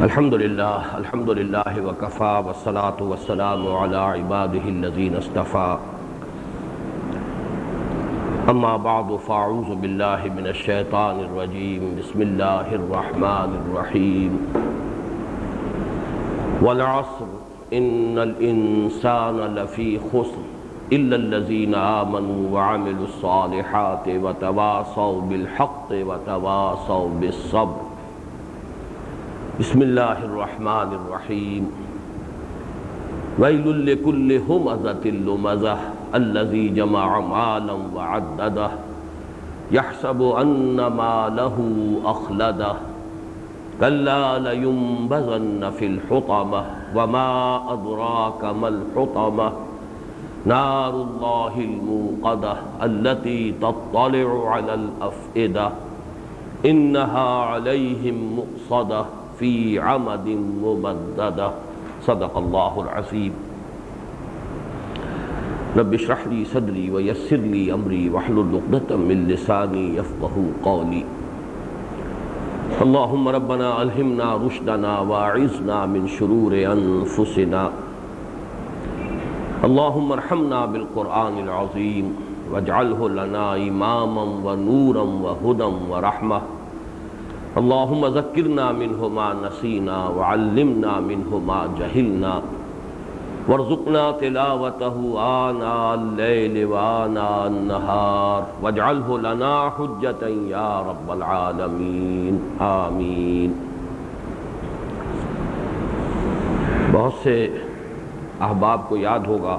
الحمدللہ وکفا والصلاة والسلام علی عباده الذین اصطفى اما بعد فاعوذ باللہ من الشیطان الرجیم بسم اللہ الرحمن الرحیم والعصر ان الانسان لفی خسر الا الذین آمنوا وعملوا الصالحات وتواصوا بالحق وتواصوا بالصبر بسم اللہ الرحمن الرحیم ویل لکل ہمزۃ لمزہ الذی جمع مالا وعددہ یحسب ان مالہ اخلدہ کلا لینبذن فی الحطمہ وما ادراک ما الحطمہ نار اللہ الموقدہ التي تطلع علی الافئدہ انها علیہم مؤصدہ فی عمد ممددہ صدق اللہ العظیم رب اشرح لی صدری ویسر لی امری واحلل عقدۃ من لسانی یفقہوا قولی اللہم ربنا الہمنا رشدنا واعذنا من شرور انفسنا اللہم ارحمنا بالقرآن العظیم واجعلہ لنا اماما ونورا وہدی ورحمہ اللہم ذکرنا منہ ما نسینا وعلمنا منہ ما جہلنا وارزقنا تلاوتہ آناء اللیل وآناء النہار واجعلہ لنا حجتا یا رب العالمین آمین۔ بہت سے احباب کو یاد ہوگا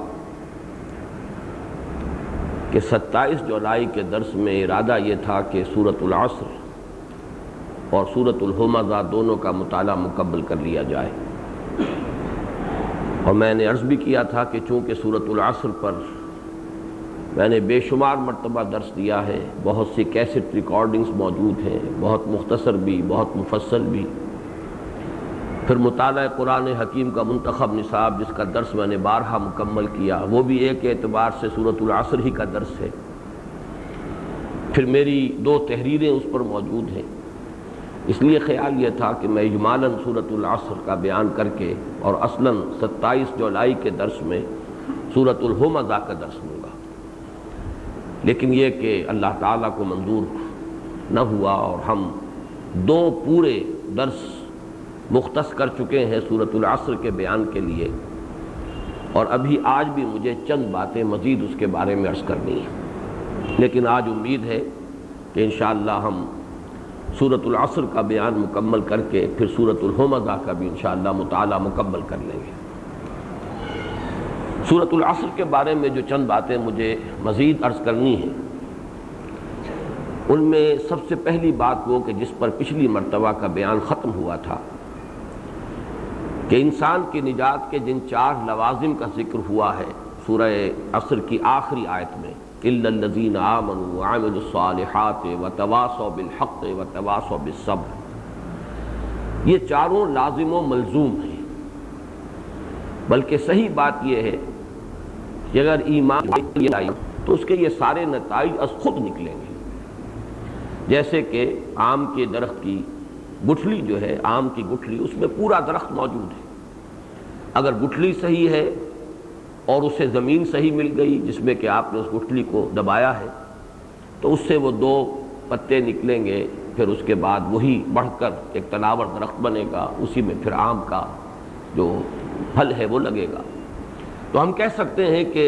کہ 27 جولائی کے درس میں ارادہ یہ تھا کہ سورۃ العصر اور سورۃ الہمزہ دونوں کا مطالعہ مکمل کر لیا جائے، اور میں نے عرض بھی کیا تھا کہ چونکہ سورۃ العصر پر میں نے بے شمار مرتبہ درس دیا ہے، بہت سی کیسٹ ریکارڈنگز موجود ہیں، بہت مختصر بھی بہت مفصل بھی، پھر مطالعہ قرآن حکیم کا منتخب نصاب جس کا درس میں نے بارہا مکمل کیا، وہ بھی ایک اعتبار سے سورۃ العصر ہی کا درس ہے، پھر میری 2 تحریریں اس پر موجود ہیں، اس لیے خیال یہ تھا کہ میں اجمالاً سورۃ العصر کا بیان کر کے اور اصلاً 27 جولائی کے درس میں سورۃ الہمزہ کا درس لوں گا، لیکن یہ کہ اللہ تعالیٰ کو منظور نہ ہوا اور ہم 2 پورے درس مختص کر چکے ہیں سورۃ العصر کے بیان کے لیے، اور ابھی آج بھی مجھے چند باتیں مزید اس کے بارے میں عرض کرنی ہیں، لیکن آج امید ہے کہ انشاءاللہ ہم سورۃ العصر کا بیان مکمل کر کے پھر سورۃ الہمزہ کا بھی انشاءاللہ مطالعہ مکمل کر لیں گے۔ سورۃ العصر کے بارے میں جو چند باتیں مجھے مزید عرض کرنی ہیں، ان میں سب سے پہلی بات وہ کہ جس پر پچھلی مرتبہ کا بیان ختم ہوا تھا کہ انسان کی نجات کے جن 4 لوازم کا ذکر ہوا ہے سورہ عصر کی آخری آیت میں، الا الذین آمنوا وعملوا الصالحات وتواصوا بالحق وتواصوا بالصبر، یہ چاروں لازم و ملزوم ہیں، بلکہ صحیح بات یہ ہے کہ اگر ایمان لائے تو اس کے یہ سارے نتائج از خود نکلیں گے، جیسے کہ آم کے درخت کی گٹھلی جو ہے، آم کی گٹھلی، اس میں پورا درخت موجود ہے، اگر گٹھلی صحیح ہے اور اسے زمین صحیح مل گئی جس میں کہ آپ نے اس گٹھلی کو دبایا ہے تو اس سے وہ 2 پتے نکلیں گے، پھر اس کے بعد وہی بڑھ کر ایک تناور درخت بنے گا، اسی میں پھر آم کا جو پھل ہے وہ لگے گا۔ تو ہم کہہ سکتے ہیں کہ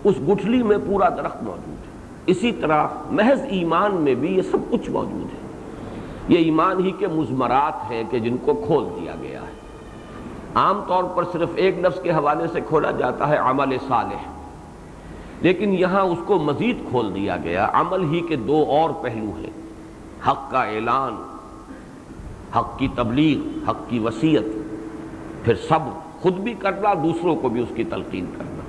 اس گٹھلی میں پورا درخت موجود ہے۔ اسی طرح محض ایمان میں بھی یہ سب کچھ موجود ہے، یہ ایمان ہی کے مضمرات ہیں کہ جن کو کھول دیا گیا ہے۔ عام طور پر صرف ایک لفظ کے حوالے سے کھولا جاتا ہے عمل صالح، لیکن یہاں اس کو مزید کھول دیا گیا۔ عمل ہی کے 2 اور پہلو ہیں، حق کا اعلان، حق کی تبلیغ، حق کی وصیت، پھر صبر، خود بھی کرنا، دوسروں کو بھی اس کی تلقین کرنا،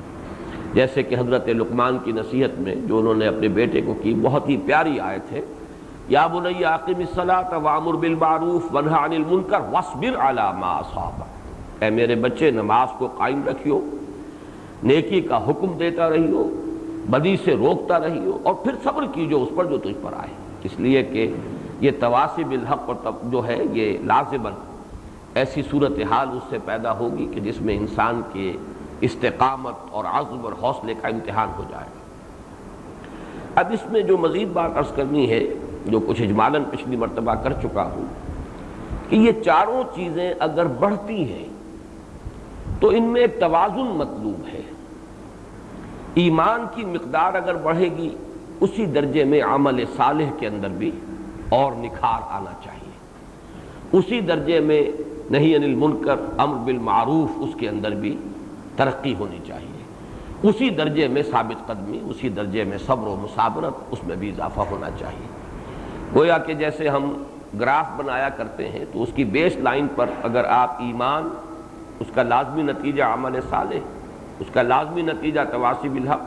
جیسے کہ حضرت لقمان کی نصیحت میں جو انہوں نے اپنے بیٹے کو کی، بہت ہی پیاری آیت ہے، یا بنی اقم الصلاۃ وامر بالمعروف وانھ عن المنکر واصبر علی ما اصابک، اے میرے بچے نماز کو قائم رکھیو، نیکی کا حکم دیتا رہیو، بدی سے روکتا رہیو، اور پھر صبر کیجو اس پر جو تجھ پر آئے، اس لیے کہ یہ تواصی بالحق اور جو ہے یہ لازماً ایسی صورتحال اس سے پیدا ہوگی کہ جس میں انسان کے استقامت اور عزم اور حوصلے کا امتحان ہو جائے گا۔ اب اس میں جو مزید بات عرض کرنی ہے، جو کچھ اجمالاً پچھلی مرتبہ کر چکا ہوں، کہ یہ چاروں چیزیں اگر بڑھتی ہیں تو ان میں ایک توازن مطلوب ہے۔ ایمان کی مقدار اگر بڑھے گی، اسی درجے میں عمل صالح کے اندر بھی اور نکھار آنا چاہیے، اسی درجے میں نہی عن المنکر امر بالمعروف اس کے اندر بھی ترقی ہونی چاہیے، اسی درجے میں ثابت قدمی، اسی درجے میں صبر و مصابرت اس میں بھی اضافہ ہونا چاہیے۔ گویا کہ جیسے ہم گراف بنایا کرتے ہیں تو اس کی بیس لائن پر اگر آپ ایمان، اس کا لازمی نتیجہ عمل صالح، اس کا لازمی نتیجہ تواصی بالحق،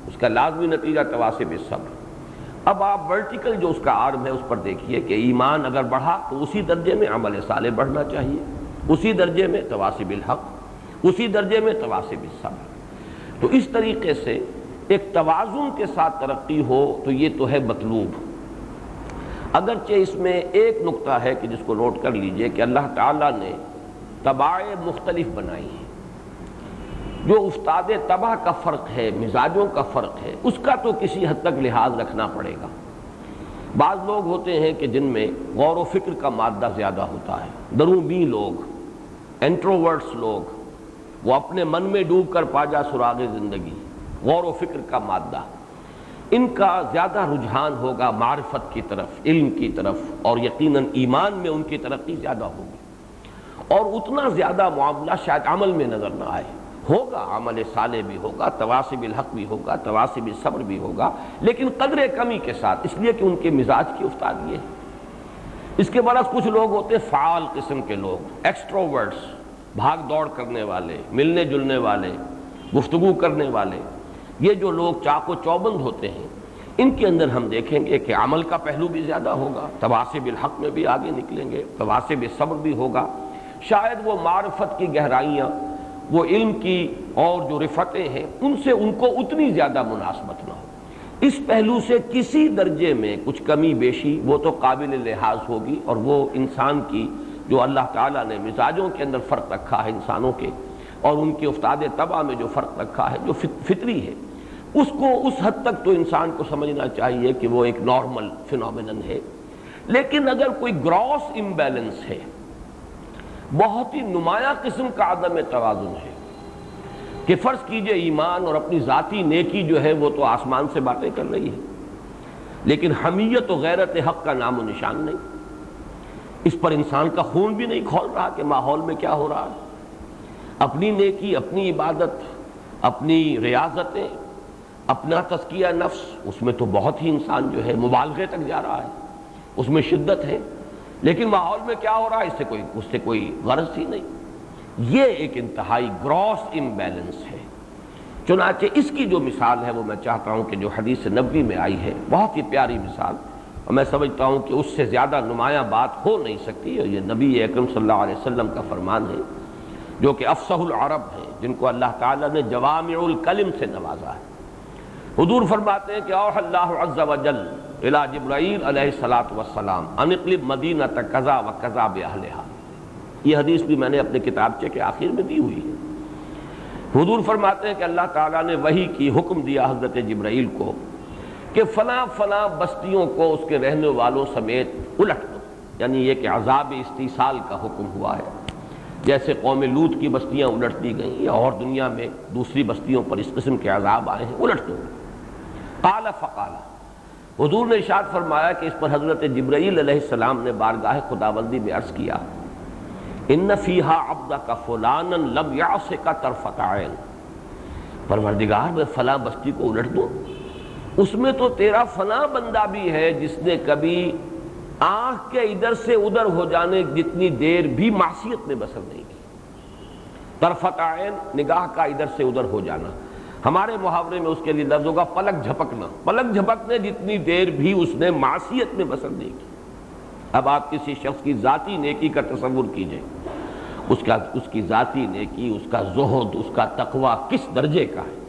اس کا لازمی نتیجہ تواصی بالصبر، اب آپ ورٹیکل جو اس کا آرم ہے اس پر دیکھیے کہ ایمان اگر بڑھا تو اسی درجے میں عمل صالح بڑھنا چاہیے، اسی درجے میں تواصی بالحق، اسی درجے میں تواصی بالصبر۔ تو اس طریقے سے ایک توازن کے ساتھ ترقی ہو تو یہ تو ہے مطلوب۔ اگرچہ اس میں ایک نقطہ ہے کہ جس کو نوٹ کر لیجئے کہ اللہ تعالیٰ نے طباع مختلف بنائی ہیں۔ جو استاد طبع کا فرق ہے، مزاجوں کا فرق ہے، اس کا تو کسی حد تک لحاظ رکھنا پڑے گا۔ بعض لوگ ہوتے ہیں کہ جن میں غور و فکر کا مادہ زیادہ ہوتا ہے، دروں بین لوگ، انٹروورٹس لوگ، وہ اپنے من میں ڈوب کر پا جا سراغ زندگی، غور و فکر کا مادہ، ان کا زیادہ رجحان ہوگا معرفت کی طرف، علم کی طرف، اور یقیناً ایمان میں ان کی ترقی زیادہ ہوگی، اور اتنا زیادہ معاملہ شاید عمل میں نظر نہ آئے، ہوگا عمل صالح بھی ہوگا، تواصی بالحق بھی ہوگا، تواصی بالصبر بھی ہوگا، لیکن قدر کمی کے ساتھ، اس لیے کہ ان کے مزاج کی افتادگی ہے۔ اس کے برعکس کچھ لوگ ہوتے فعال قسم کے لوگ، ایکسٹروورٹس، بھاگ دوڑ کرنے والے، ملنے جلنے والے، گفتگو کرنے والے، یہ جو لوگ چاق و چوبند ہوتے ہیں، ان کے اندر ہم دیکھیں گے کہ عمل کا پہلو بھی زیادہ ہوگا، تواصی بالحق میں بھی آگے نکلیں گے، تواصی بالصبر بھی ہوگا، شاید وہ معرفت کی گہرائیاں، وہ علم کی اور جو رفتیں ہیں ان سے ان کو اتنی زیادہ مناسبت نہ ہو۔ اس پہلو سے کسی درجے میں کچھ کمی بیشی وہ تو قابل لحاظ ہوگی، اور وہ انسان کی جو اللہ تعالیٰ نے مزاجوں کے اندر فرق رکھا ہے انسانوں کے، اور ان کے افتاد طبع میں جو فرق رکھا ہے جو فطری ہے، اس کو اس حد تک تو انسان کو سمجھنا چاہیے کہ وہ ایک نارمل فینومینن ہے۔ لیکن اگر کوئی گراس امبیلنس ہے، بہت ہی نمایاں قسم کا عدم توازن ہے، کہ فرض کیجئے ایمان اور اپنی ذاتی نیکی جو ہے وہ تو آسمان سے باتیں کر رہی ہے، لیکن حمیت و غیرت حق کا نام و نشان نہیں، اس پر انسان کا خون بھی نہیں کھول رہا کہ ماحول میں کیا ہو رہا ہے۔ اپنی نیکی، اپنی عبادت، اپنی ریاضتیں، اپنا تزکیہ نفس، اس میں تو بہت ہی انسان جو ہے مبالغے تک جا رہا ہے، اس میں شدت ہے، لیکن ماحول میں کیا ہو رہا ہے اس سے کوئی غرض ہی نہیں۔ یہ ایک انتہائی گراس امبیلنس ہے۔ چنانچہ اس کی جو مثال ہے وہ میں چاہتا ہوں کہ جو حدیث نبوی میں آئی ہے، بہت ہی پیاری مثال، اور میں سمجھتا ہوں کہ اس سے زیادہ نمایاں بات ہو نہیں سکتی، اور یہ نبی اکرم صلی اللہ علیہ وسلم کا فرمان ہے، جو کہ افصح العرب ہیں، جن کو اللہ تعالیٰ نے جوامع الکلم سے نوازا ہے۔ حضور فرماتے ہیں کہ اوحى اللہ عز وجل الی جبرائیل علیہ الصلاۃ والسلام ان اقلب مدینہ کذا و کذا باہلھا۔ یہ حدیث بھی میں نے اپنے کتابچے کے آخر میں دی ہوئی ہے۔ حضور فرماتے ہیں کہ اللہ تعالیٰ نے وحی کی حکم دیا حضرت جبرائیل کو کہ فلاں فلاں بستیوں کو اس کے رہنے والوں سمیت الٹ دو، یعنی یہ کہ عذاب استیصال کا حکم ہوا ہے، جیسے قوم لوط کی بستیاں الٹ دی گئیں یا اور دنیا میں دوسری بستیوں پر اس قسم کے عذاب آئے ہیں، الٹ دو۔ قال فقال، حضور نے ارشاد فرمایا کہ اس پر حضرت جبرائیل علیہ السلام نے بارگاہ خداوندی میں عرض کیا، ان فیہا عبدک فلانا لم یعصک طرفۃ عین، پروردگار میں فلاں بستی کو الٹ دوں، اس میں تو تیرا فلاں بندہ بھی ہے جس نے کبھی آنکھ کے ادھر سے ادھر ہو جانے جتنی دیر بھی معصیت میں بسر نہیں کی۔ طرفۃ عین، نگاہ کا ادھر سے ادھر ہو جانا، ہمارے محاورے میں اس کے لیے لفظ ہوگا پلک جھپکنا، پلک جھپکنے جتنی دیر بھی اس نے معصیت میں بسر نہیں کی۔ اب آپ کسی شخص کی ذاتی نیکی کا تصور کیجئے، اس کی ذاتی نیکی، اس کا زہد، اس کا تقوی کس درجے کا ہے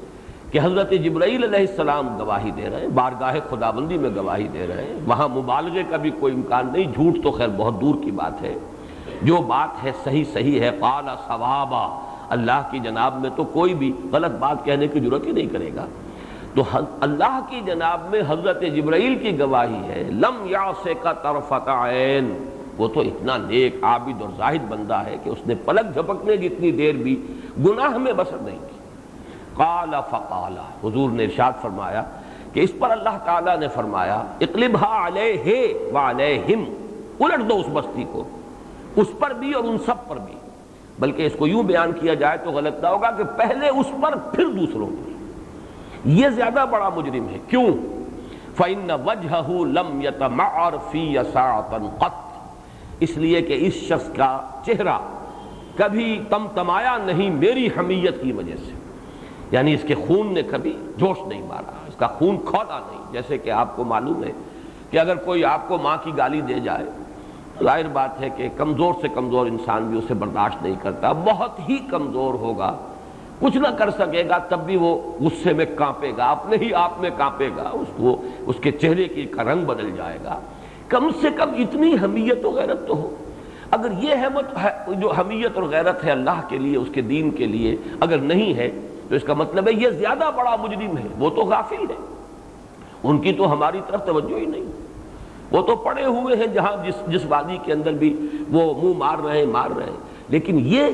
کہ حضرت جبرائیل علیہ السلام گواہی دے رہے ہیں، بارگاہ خداوندی میں گواہی دے رہے ہیں، وہاں مبالغے کا بھی کوئی امکان نہیں، جھوٹ تو خیر بہت دور کی بات ہے، جو بات ہے صحیح صحیح ہے، قال صوابا، اللہ کی جناب میں تو کوئی بھی غلط بات کہنے کی ضرورت ہی نہیں کرے گا۔ تو اللہ کی جناب میں حضرت جبرائیل کی گواہی ہے، لم یعصک طرفۃ عین، وہ تو اتنا نیک عابد اور زاہد بندہ ہے کہ اس نے پلک جھپکنے جتنی دیر بھی گناہ میں بسر نہیں کی۔ قال فقال، حضور نے ارشاد فرمایا کہ اس پر اللہ تعالیٰ نے فرمایا اقلبها علیہ وعلیہم، الٹ دو اس بستی کو، اس پر بھی اور ان سب پر بھی، بلکہ اس کو یوں بیان کیا جائے تو غلط نہ ہوگا کہ پہلے اس پر پھر دوسروں پر۔ یہ زیادہ بڑا مجرم ہے، کیوں؟ فَإِنَّ وَجْهَهُ لَمْ يَتَمَعَّرْ فِيَّ سَاعَةً قَطْ، اس لیے کہ اس شخص کا چہرہ کبھی تمتمایا نہیں میری حمیت کی وجہ سے، یعنی اس کے خون نے کبھی جوش نہیں مارا، اس کا خون کھولا نہیں۔ جیسے کہ آپ کو معلوم ہے کہ اگر کوئی آپ کو ماں کی گالی دے جائے، ظاہر بات ہے کہ کمزور سے کمزور انسان بھی اسے برداشت نہیں کرتا، بہت ہی کمزور ہوگا، کچھ نہ کر سکے گا، تب بھی وہ غصے میں کانپے گا، اپنے ہی آپ میں کانپے گا، اس کے چہرے کا رنگ بدل جائے گا۔ کم سے کم اتنی حمیت و غیرت تو ہو۔ اگر یہ جو حمیت اور غیرت ہے اللہ کے لیے، اس کے دین کے لیے اگر نہیں ہے تو اس کا مطلب ہے یہ زیادہ بڑا مجرم ہے، وہ تو غافل ہے، ان کی تو ہماری طرف توجہ ہی نہیں، وہ تو پڑے ہوئے ہیں جہاں جس وادی کے اندر بھی وہ منہ مار رہے ہیں۔ لیکن یہ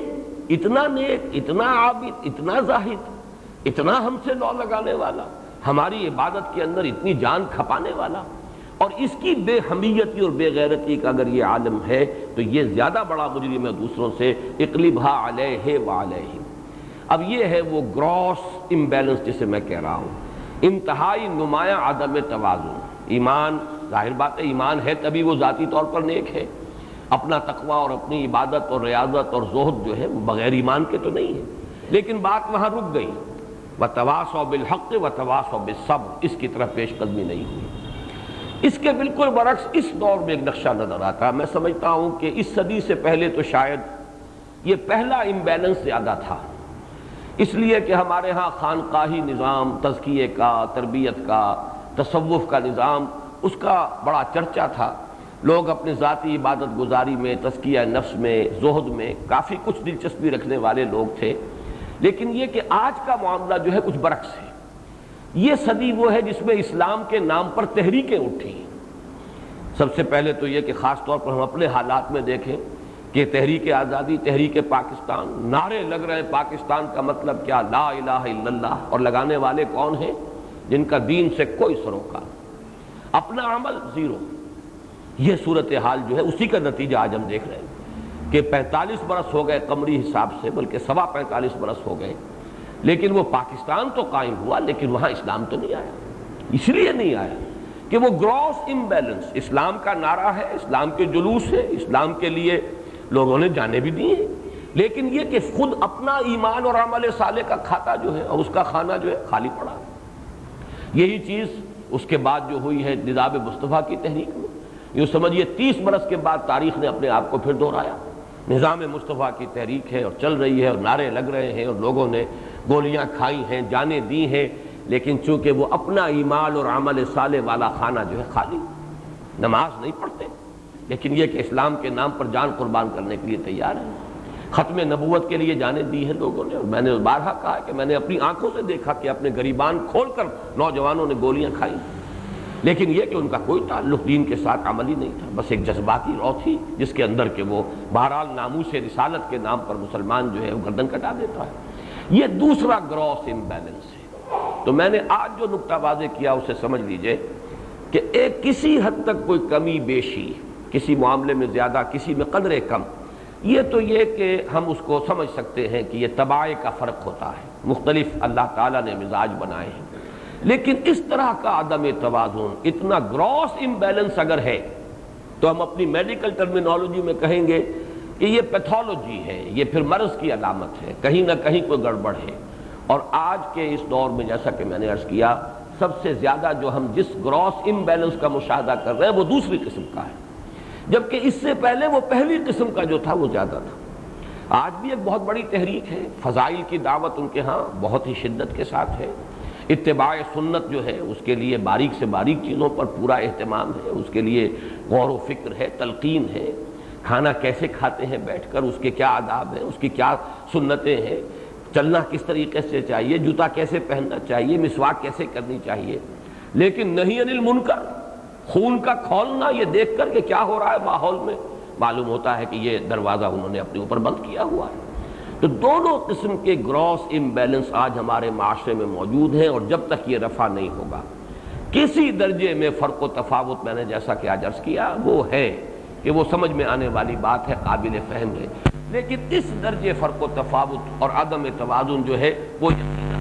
اتنا نیک، اتنا عابد، اتنا زاہد، اتنا ہم سے لو لگانے والا، ہماری عبادت کے اندر اتنی جان کھپانے والا، اور اس کی بے حمیتی اور بے غیرتی کا اگر یہ عالم ہے تو یہ زیادہ بڑا مجرم ہے دوسروں سے۔ اقلبھا علیہ وعلیہ، اب یہ ہے وہ گراس امبیلنس جسے میں کہہ رہا ہوں، انتہائی نمایاں عدم توازن۔ ایمان، ظاہر بات ہے ایمان ہے تبھی وہ ذاتی طور پر نیک ہے، اپنا تقوی اور اپنی عبادت اور ریاضت اور زہد جو ہے وہ بغیر ایمان کے تو نہیں ہے، لیکن بات وہاں رک گئی۔ وَتَوَاصَوْا بِالْحَقِّ وَتَوَاصَوْا بِالصَّبْرِ، اس کی طرف پیش قدمی نہیں ہوئی۔ اس کے بالکل برعکس اس دور میں ایک نقشہ نظر آتا، میں سمجھتا ہوں کہ اس صدی سے پہلے تو شاید یہ پہلا امبیلنس زیادہ تھا، اس لیے کہ ہمارے ہاں خانقاہی نظام، تزکیے کا، تربیت کا، تصوف کا نظام، اس کا بڑا چرچا تھا، لوگ اپنے ذاتی عبادت گزاری میں، تزکیہ نفس میں، زہد میں کافی کچھ دلچسپی رکھنے والے لوگ تھے۔ لیکن یہ کہ آج کا معاملہ جو ہے کچھ برعکس ہے۔ یہ صدی وہ ہے جس میں اسلام کے نام پر تحریکیں اٹھی۔ سب سے پہلے تو یہ کہ خاص طور پر ہم اپنے حالات میں دیکھیں کہ تحریک آزادی، تحریک پاکستان، نعرے لگ رہے ہیں پاکستان کا مطلب کیا، لا الہ الا اللہ، اور لگانے والے کون ہیں؟ جن کا دین سے کوئی سروکار، اپنا عمل زیرو۔ یہ صورتحال جو ہے اسی کا نتیجہ آج ہم دیکھ رہے ہیں کہ 45 برس ہو گئے قمری حساب سے، بلکہ 45.25 برس ہو گئے، لیکن وہ پاکستان تو قائم ہوا لیکن وہاں اسلام تو نہیں آیا۔ اس لیے نہیں آیا کہ وہ گراس امبیلنس، اسلام کا نعرہ ہے، اسلام کے جلوس ہے، اسلام کے لیے لوگوں نے جانیں بھی دی ہیں، لیکن یہ کہ خود اپنا ایمان اور عمل صالح کا کھاتا جو ہے اور اس کا کھانا جو ہے خالی پڑا۔ یہی چیز اس کے بعد جو ہوئی ہے نظام مصطفیٰ کی تحریک میں، یوں سمجھیے 30 برس کے بعد تاریخ نے اپنے آپ کو پھر دہرایا۔ نظام مصطفیٰ کی تحریک ہے اور چل رہی ہے اور نعرے لگ رہے ہیں اور لوگوں نے گولیاں کھائی ہیں، جانیں دی ہیں، لیکن چونکہ وہ اپنا ایمان اور عمل صالح والا کھانا جو ہے خالی، نماز نہیں پڑھتے لیکن یہ کہ اسلام کے نام پر جان قربان کرنے کے لیے تیار ہے، ختم نبوت کے لیے جانیں دی ہیں لوگوں نے۔ اور میں نے بارہا کہا کہ میں نے اپنی آنکھوں سے دیکھا کہ اپنے گریبان کھول کر نوجوانوں نے گولیاں کھائی، لیکن یہ کہ ان کا کوئی تعلق دین کے ساتھ عملی نہیں تھا، بس ایک جذباتی رو تھی جس کے اندر کہ وہ بہرحال ناموس رسالت کے نام پر مسلمان جو ہے وہ گردن کٹا دیتا ہے۔ یہ دوسرا گراس امبیلنس ہے۔ تو میں نے آج جو نقطہ واضح کیا اسے سمجھ لیجئے کہ ایک کسی حد تک کوئی کمی بیشی، کسی معاملے میں زیادہ، کسی میں قدرے کم، یہ تو یہ کہ ہم اس کو سمجھ سکتے ہیں کہ یہ طباع کا فرق ہوتا ہے، مختلف اللہ تعالیٰ نے مزاج بنائے ہیں، لیکن اس طرح کا عدم توازن، اتنا گراس امبیلنس اگر ہے تو ہم اپنی میڈیکل ٹرمینالوجی میں کہیں گے کہ یہ پیتھولوجی ہے، یہ پھر مرض کی علامت ہے، کہیں نہ کہیں کوئی گڑبڑ ہے۔ اور آج کے اس دور میں جیسا کہ میں نے عرض کیا، سب سے زیادہ جو ہم جس گراس امبیلنس کا مشاہدہ کر رہے ہیں وہ دوسری قسم کا ہے، جبکہ اس سے پہلے وہ پہلی قسم کا جو تھا وہ زیادہ تھا۔ آج بھی ایک بہت بڑی تحریک ہے، فضائل کی دعوت ان کے ہاں بہت ہی شدت کے ساتھ ہے، اتباع سنت جو ہے اس کے لیے باریک سے باریک چیزوں پر پورا اہتمام ہے، اس کے لیے غور و فکر ہے، تلقین ہے، کھانا کیسے کھاتے ہیں بیٹھ کر، اس کے کیا آداب ہیں، اس کی کیا سنتیں ہیں، چلنا کس طریقے سے چاہیے، جوتا کیسے پہننا چاہیے، مسواک کیسے کرنی چاہیے، لیکن نہیں عن المنکر، خون کا کھولنا یہ دیکھ کر کہ کیا ہو رہا ہے ماحول میں، معلوم ہوتا ہے کہ یہ دروازہ انہوں نے اپنے اوپر بند کیا ہوا ہے۔ تو دونوں قسم کے گراس امبیلنس آج ہمارے معاشرے میں موجود ہیں، اور جب تک یہ رفع نہیں ہوگا کسی درجے میں فرق و تفاوت، میں نے جیسا کہ آج عرض کیا وہ ہے کہ وہ سمجھ میں آنے والی بات ہے، قابل فہم ہے، لیکن اس درجے فرق و تفاوت اور عدم توازن جو ہے وہ یقیناً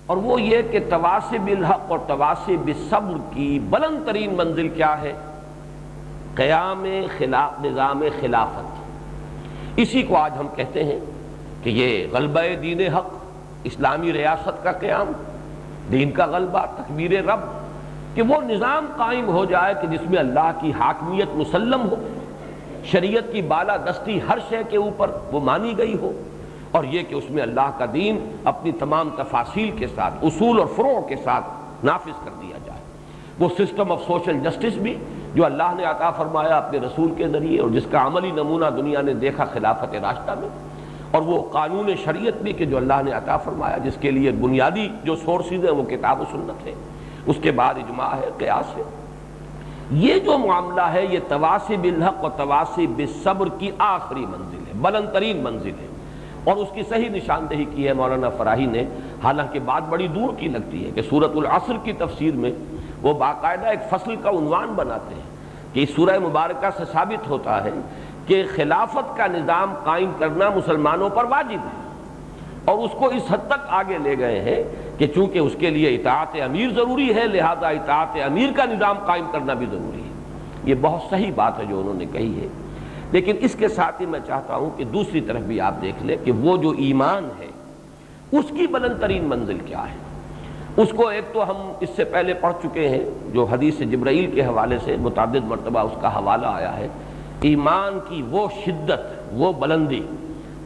اور وہ یہ کہ تواصی بالحق اور تواصی بالصبر کی بلند ترین منزل کیا ہے؟ قیام نظام خلافت۔ اسی کو آج ہم کہتے ہیں کہ یہ غلبہ دین حق، اسلامی ریاست کا قیام، دین کا غلبہ، تکبیر رب، کہ وہ نظام قائم ہو جائے کہ جس میں اللہ کی حاکمیت مسلم ہو، شریعت کی بالادستی ہر شے کے اوپر وہ مانی گئی ہو، اور یہ کہ اس میں اللہ کا دین اپنی تمام تفاصیل کے ساتھ، اصول اور فروع کے ساتھ نافذ کر دیا جائے۔ وہ سسٹم آف سوشل جسٹس بھی جو اللہ نے عطا فرمایا اپنے رسول کے ذریعے، اور جس کا عملی نمونہ دنیا نے دیکھا خلافت راشدہ میں، اور وہ قانون شریعت بھی کہ جو اللہ نے عطا فرمایا، جس کے لیے بنیادی جو سورسز ہیں وہ کتاب و سنت ہے، اس کے بعد اجماع ہے، قیاس ہے۔ یہ جو معاملہ ہے یہ تواصی بالحق اور تواصی بالصبر کی آخری منزل ہے، بلند ترین منزل ہے، اور اس کی صحیح نشاندہی کی ہے مولانا فراہی نے، حالانکہ بات بڑی دور کی لگتی ہے کہ سورۃ العصر کی تفسیر میں وہ باقاعدہ ایک فصل کا عنوان بناتے ہیں کہ اس سورہ مبارکہ سے ثابت ہوتا ہے کہ خلافت کا نظام قائم کرنا مسلمانوں پر واجب ہے، اور اس کو اس حد تک آگے لے گئے ہیں کہ چونکہ اس کے لیے اطاعت امیر ضروری ہے، لہذا اطاعت امیر کا نظام قائم کرنا بھی ضروری ہے۔ یہ بہت صحیح بات ہے جو انہوں نے کہی ہے، لیکن اس کے ساتھ ہی میں چاہتا ہوں کہ دوسری طرف بھی آپ دیکھ لیں کہ وہ جو ایمان ہے اس کی بلند ترین منزل کیا ہے۔ اس کو ایک تو ہم اس سے پہلے پڑھ چکے ہیں، جو حدیث جبرائیل کے حوالے سے متعدد مرتبہ اس کا حوالہ آیا ہے، ایمان کی وہ شدت، وہ بلندی،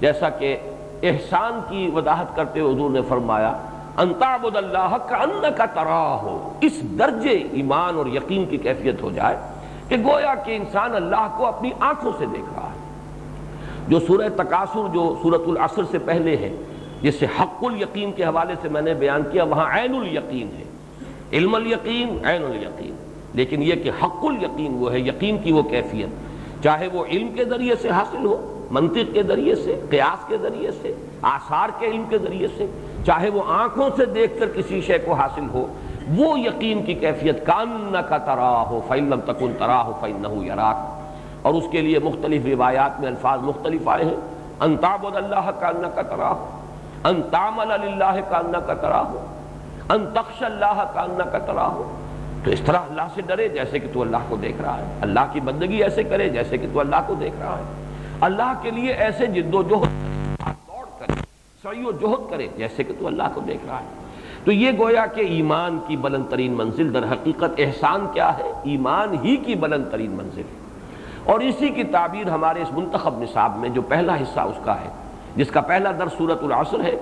جیسا کہ احسان کی وضاحت کرتے ہوئے حضور نے فرمایا ان تعبد اللہ کأنک تراہ، اس درجے ایمان اور یقین کی کیفیت ہو جائے کہ گویا کہ انسان اللہ کو اپنی آنکھوں سے دیکھ رہا ہے۔ جو سورہ تکاثر جو سورۃ العصر سے پہلے ہے، جس سے حق الیقین کے حوالے سے میں نے بیان کیا، وہاں عین الیقین ہے، علم الیقین، عین الیقین، لیکن یہ کہ حق الیقین وہ ہے، یقین کی وہ کیفیت، چاہے وہ علم کے ذریعے سے حاصل ہو، منطق کے ذریعے سے، قیاس کے ذریعے سے، آثار کے علم کے ذریعے سے، چاہے وہ آنکھوں سے دیکھ کر کسی شے کو حاصل ہو، وہ یقین کی کیفیت کأنک تراہ فإن لم تکن تراہ فإنہ یراک۔ اور اس کے لیے مختلف روایات میں الفاظ مختلف آئے ہیں، ان تعبد اللہ کأنک تراہ، ان تعمل للہ کأنک تراہ، ان تخشى اللہ کأنک تراہ۔ تو اس طرح اللہ سے ڈرے جیسے کہ تو اللہ کو دیکھ رہا ہے، اللہ کی بندگی ایسے کرے جیسے کہ تو اللہ کو دیکھ رہا ہے، اللہ کے لیے ایسے جد و جہد دوڑ کرے، سعی و جہد کرے جیسے کہ تو اللہ کو دیکھ رہا ہے۔ تو یہ گویا کہ ایمان کی بلند ترین منزل، در حقیقت احسان کیا ہے؟ ایمان ہی کی بلند ترین منزل ہے، اور اسی کی تعبیر ہمارے اس منتخب نصاب میں جو پہلا حصہ اس کا ہے، جس کا پہلا درس سورۃ العصر ہے،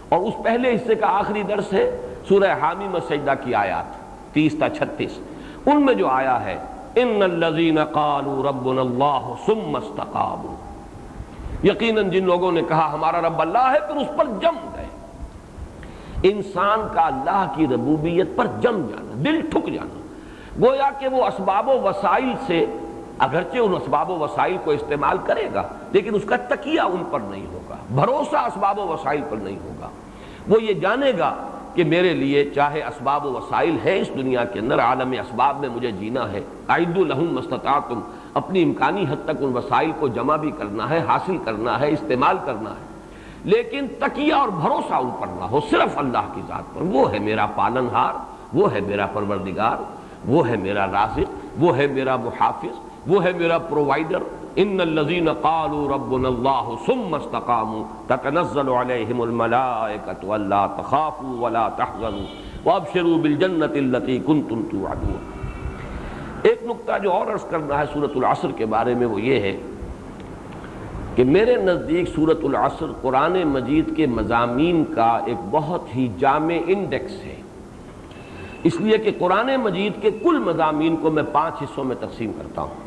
اور اس پہلے حصے کا آخری درس ہے سورہ حامیم و سجدہ کی آیات 30 تا 36، ان میں جو آیا ہے ان الذین قالوا ربنا اللہ ثم استقاموا، یقیناً جن لوگوں نے کہا ہمارا رب اللہ ہے پھر اس پر جم گئے۔ انسان کا اللہ کی ربوبیت پر جم جانا، دل ٹھک جانا، گویا کہ وہ اسباب و وسائل سے اگرچہ ان اسباب و وسائل کو استعمال کرے گا لیکن اس کا تکیہ ان پر نہیں ہوگا، بھروسہ اسباب و وسائل پر نہیں ہوگا۔ وہ یہ جانے گا کہ میرے لیے چاہے اسباب و وسائل ہے اس دنیا کے اندر، عالم اسباب میں مجھے جینا ہے، اعدوا لہم ما استطعتم، اپنی امکانی حد تک ان وسائل کو جمع بھی کرنا ہے، حاصل کرنا ہے، استعمال کرنا ہے، لیکن تکیہ اور بھروسہ ان پر نہ ہو، صرف اللہ کی ذات پر۔ وہ ہے میرا پالنہار، وہ ہے میرا پروردگار، وہ ہے میرا رازق، وہ ہے میرا محافظ، وہ ہے میرا پرووائڈر۔ ان الذین قالوا ربنا اللہ ثم استقاموا تتنزل علیہم الملائکۃ الا تخافوا ولا تحزنوا وابشروا بالجنۃ التی کنتم توعدون۔ ایک نقطہ جو اور عرض کرنا ہے سورۃ العصر کے بارے میں وہ یہ ہے کہ میرے نزدیک سورۃ العصر قرآن مجید کے مضامین کا ایک بہت ہی جامع انڈیکس ہے، اس لیے کہ قرآن مجید کے کل مضامین کو میں 5 حصوں میں تقسیم کرتا ہوں۔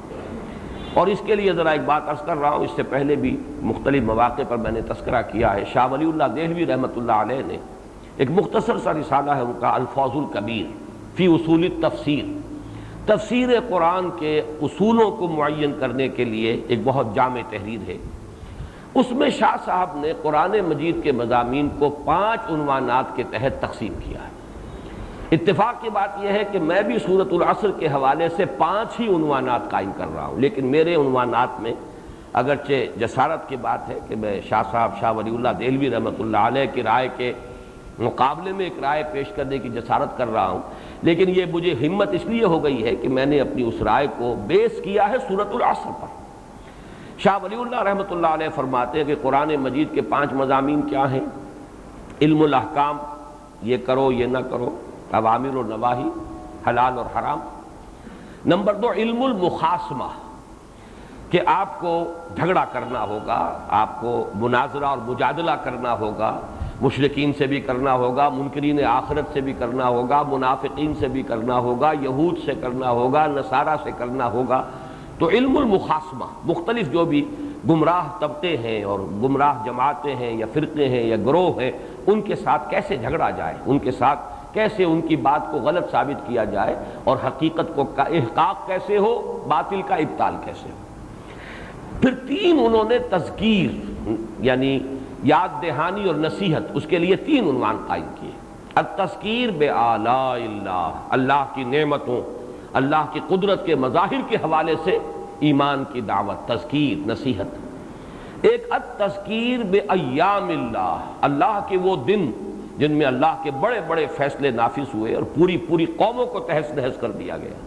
اور اس کے لیے ذرا ایک بات عرض کر رہا ہوں، اس سے پہلے بھی مختلف مواقع پر میں نے تذکرہ کیا ہے۔ شاہ ولی اللہ دہلوی رحمۃ اللہ علیہ نے ایک مختصر سا رسالہ ہے ان کا الفاظ الکبیر فی اصول التفسیر، تفسیر قرآن کے اصولوں کو معین کرنے کے لیے ایک بہت جامع تحریر ہے۔ اس میں شاہ صاحب نے قرآن مجید کے مضامین کو 5 عنوانات کے تحت تقسیم کیا ہے۔ اتفاق کی بات یہ ہے کہ میں بھی سورۃ العصر کے حوالے سے 5 ہی عنوانات قائم کر رہا ہوں، لیکن میرے عنوانات میں اگرچہ جسارت کی بات ہے کہ میں شاہ صاحب شاہ ولی اللہ دہلوی رحمۃ اللہ علیہ کی رائے کے مقابلے میں ایک رائے پیش کرنے کی جسارت کر رہا ہوں، لیکن یہ مجھے ہمت اس لیے ہو گئی ہے کہ میں نے اپنی اس رائے کو بیس کیا ہے سورۃ العصر پر۔ شاہ ولی اللہ رحمۃ اللہ علیہ فرماتے ہیں کہ قرآن مجید کے 5 مضامین کیا ہیں؟ علم الاحکام، یہ کرو یہ نہ کرو، اوامر و نواہی، حلال اور حرام۔ نمبر 2 علم المخاصمہ، کہ آپ کو جھگڑا کرنا ہوگا، آپ کو مناظرہ اور مجادلہ کرنا ہوگا، مشرکین سے بھی کرنا ہوگا، منکرین آخرت سے بھی کرنا ہوگا، منافقین سے بھی کرنا ہوگا، یہود سے کرنا ہوگا، نصارہ سے کرنا ہوگا۔ تو علم المخاصمہ، مختلف جو بھی گمراہ طبقے ہیں اور گمراہ جماعتیں ہیں یا فرقے ہیں یا گروہ ہیں، ان کے ساتھ کیسے جھگڑا جائے، ان کے ساتھ کیسے ان کی بات کو غلط ثابت کیا جائے، اور حقیقت کو کا احقاق کیسے ہو، باطل کا ابطال کیسے ہو۔ پھر 3 انہوں نے تذکیر یعنی یاد دہانی اور نصیحت، اس کے لیے 3 عنوان قائم کیے۔ التذکیر بآلاء اللہ، اللہ کی نعمتوں، اللہ کی قدرت کے مظاہر کے حوالے سے ایمان کی دعوت، تذکیر، نصیحت۔ ایک التذکیر بایام اللہ، اللہ کے وہ دن جن میں اللہ کے بڑے بڑے فیصلے نافذ ہوئے اور پوری قوموں کو تہس نہس کر دیا گیا۔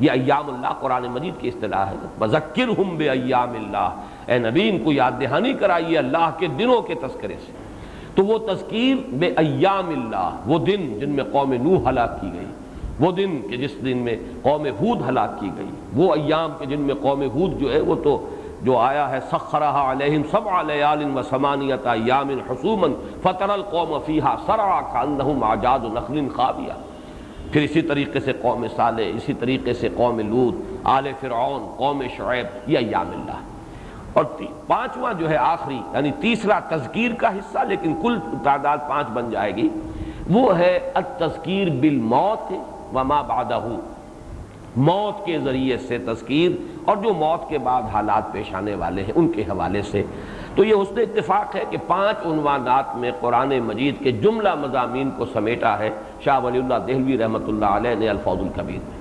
یہ ایام اللہ قرآن مجید کی اصطلاح ہے۔ وذکرہم بایام اللہ، اے نبی ان کو یاد دہانی کرائیے اللہ کے دنوں کے تذکرے سے۔ تو وہ تذکیر بایام اللہ، وہ دن جن میں قوم نوح ہلاک کی گئی، وہ دن کہ جس دن میں قوم ہود ہلاک کی گئی، وہ ایام کے جن میں قوم ہود جو ہے وہ تو جو آیا ہے سخرها علیہم 7 لیال و 8 ایام حسوما فتری القوم فیہا صرعا کانہم اعجاز نخل خاویہ۔ پھر اسی طریقے سے قوم صالح، اسی طریقے سے قوم لوط، آل فرعون، قوم شعیب، یہ ایام اللہ۔ اور 5واں جو ہے آخری یعنی تیسرا تذکیر کا حصہ، لیکن کل تعداد 5 بن جائے گی، وہ ہے التذکیر بالموت وما بعدہ، موت کے ذریعے سے تذکیر اور جو موت کے بعد حالات پیش آنے والے ہیں ان کے حوالے سے۔ تو یہ حسن اتفاق ہے کہ 5 عنوانات میں قرآن مجید کے جملہ مضامین کو سمیٹا ہے شاہ ولی اللہ دہلوی رحمۃ اللہ علیہ نے الفاظ الکبیر میں۔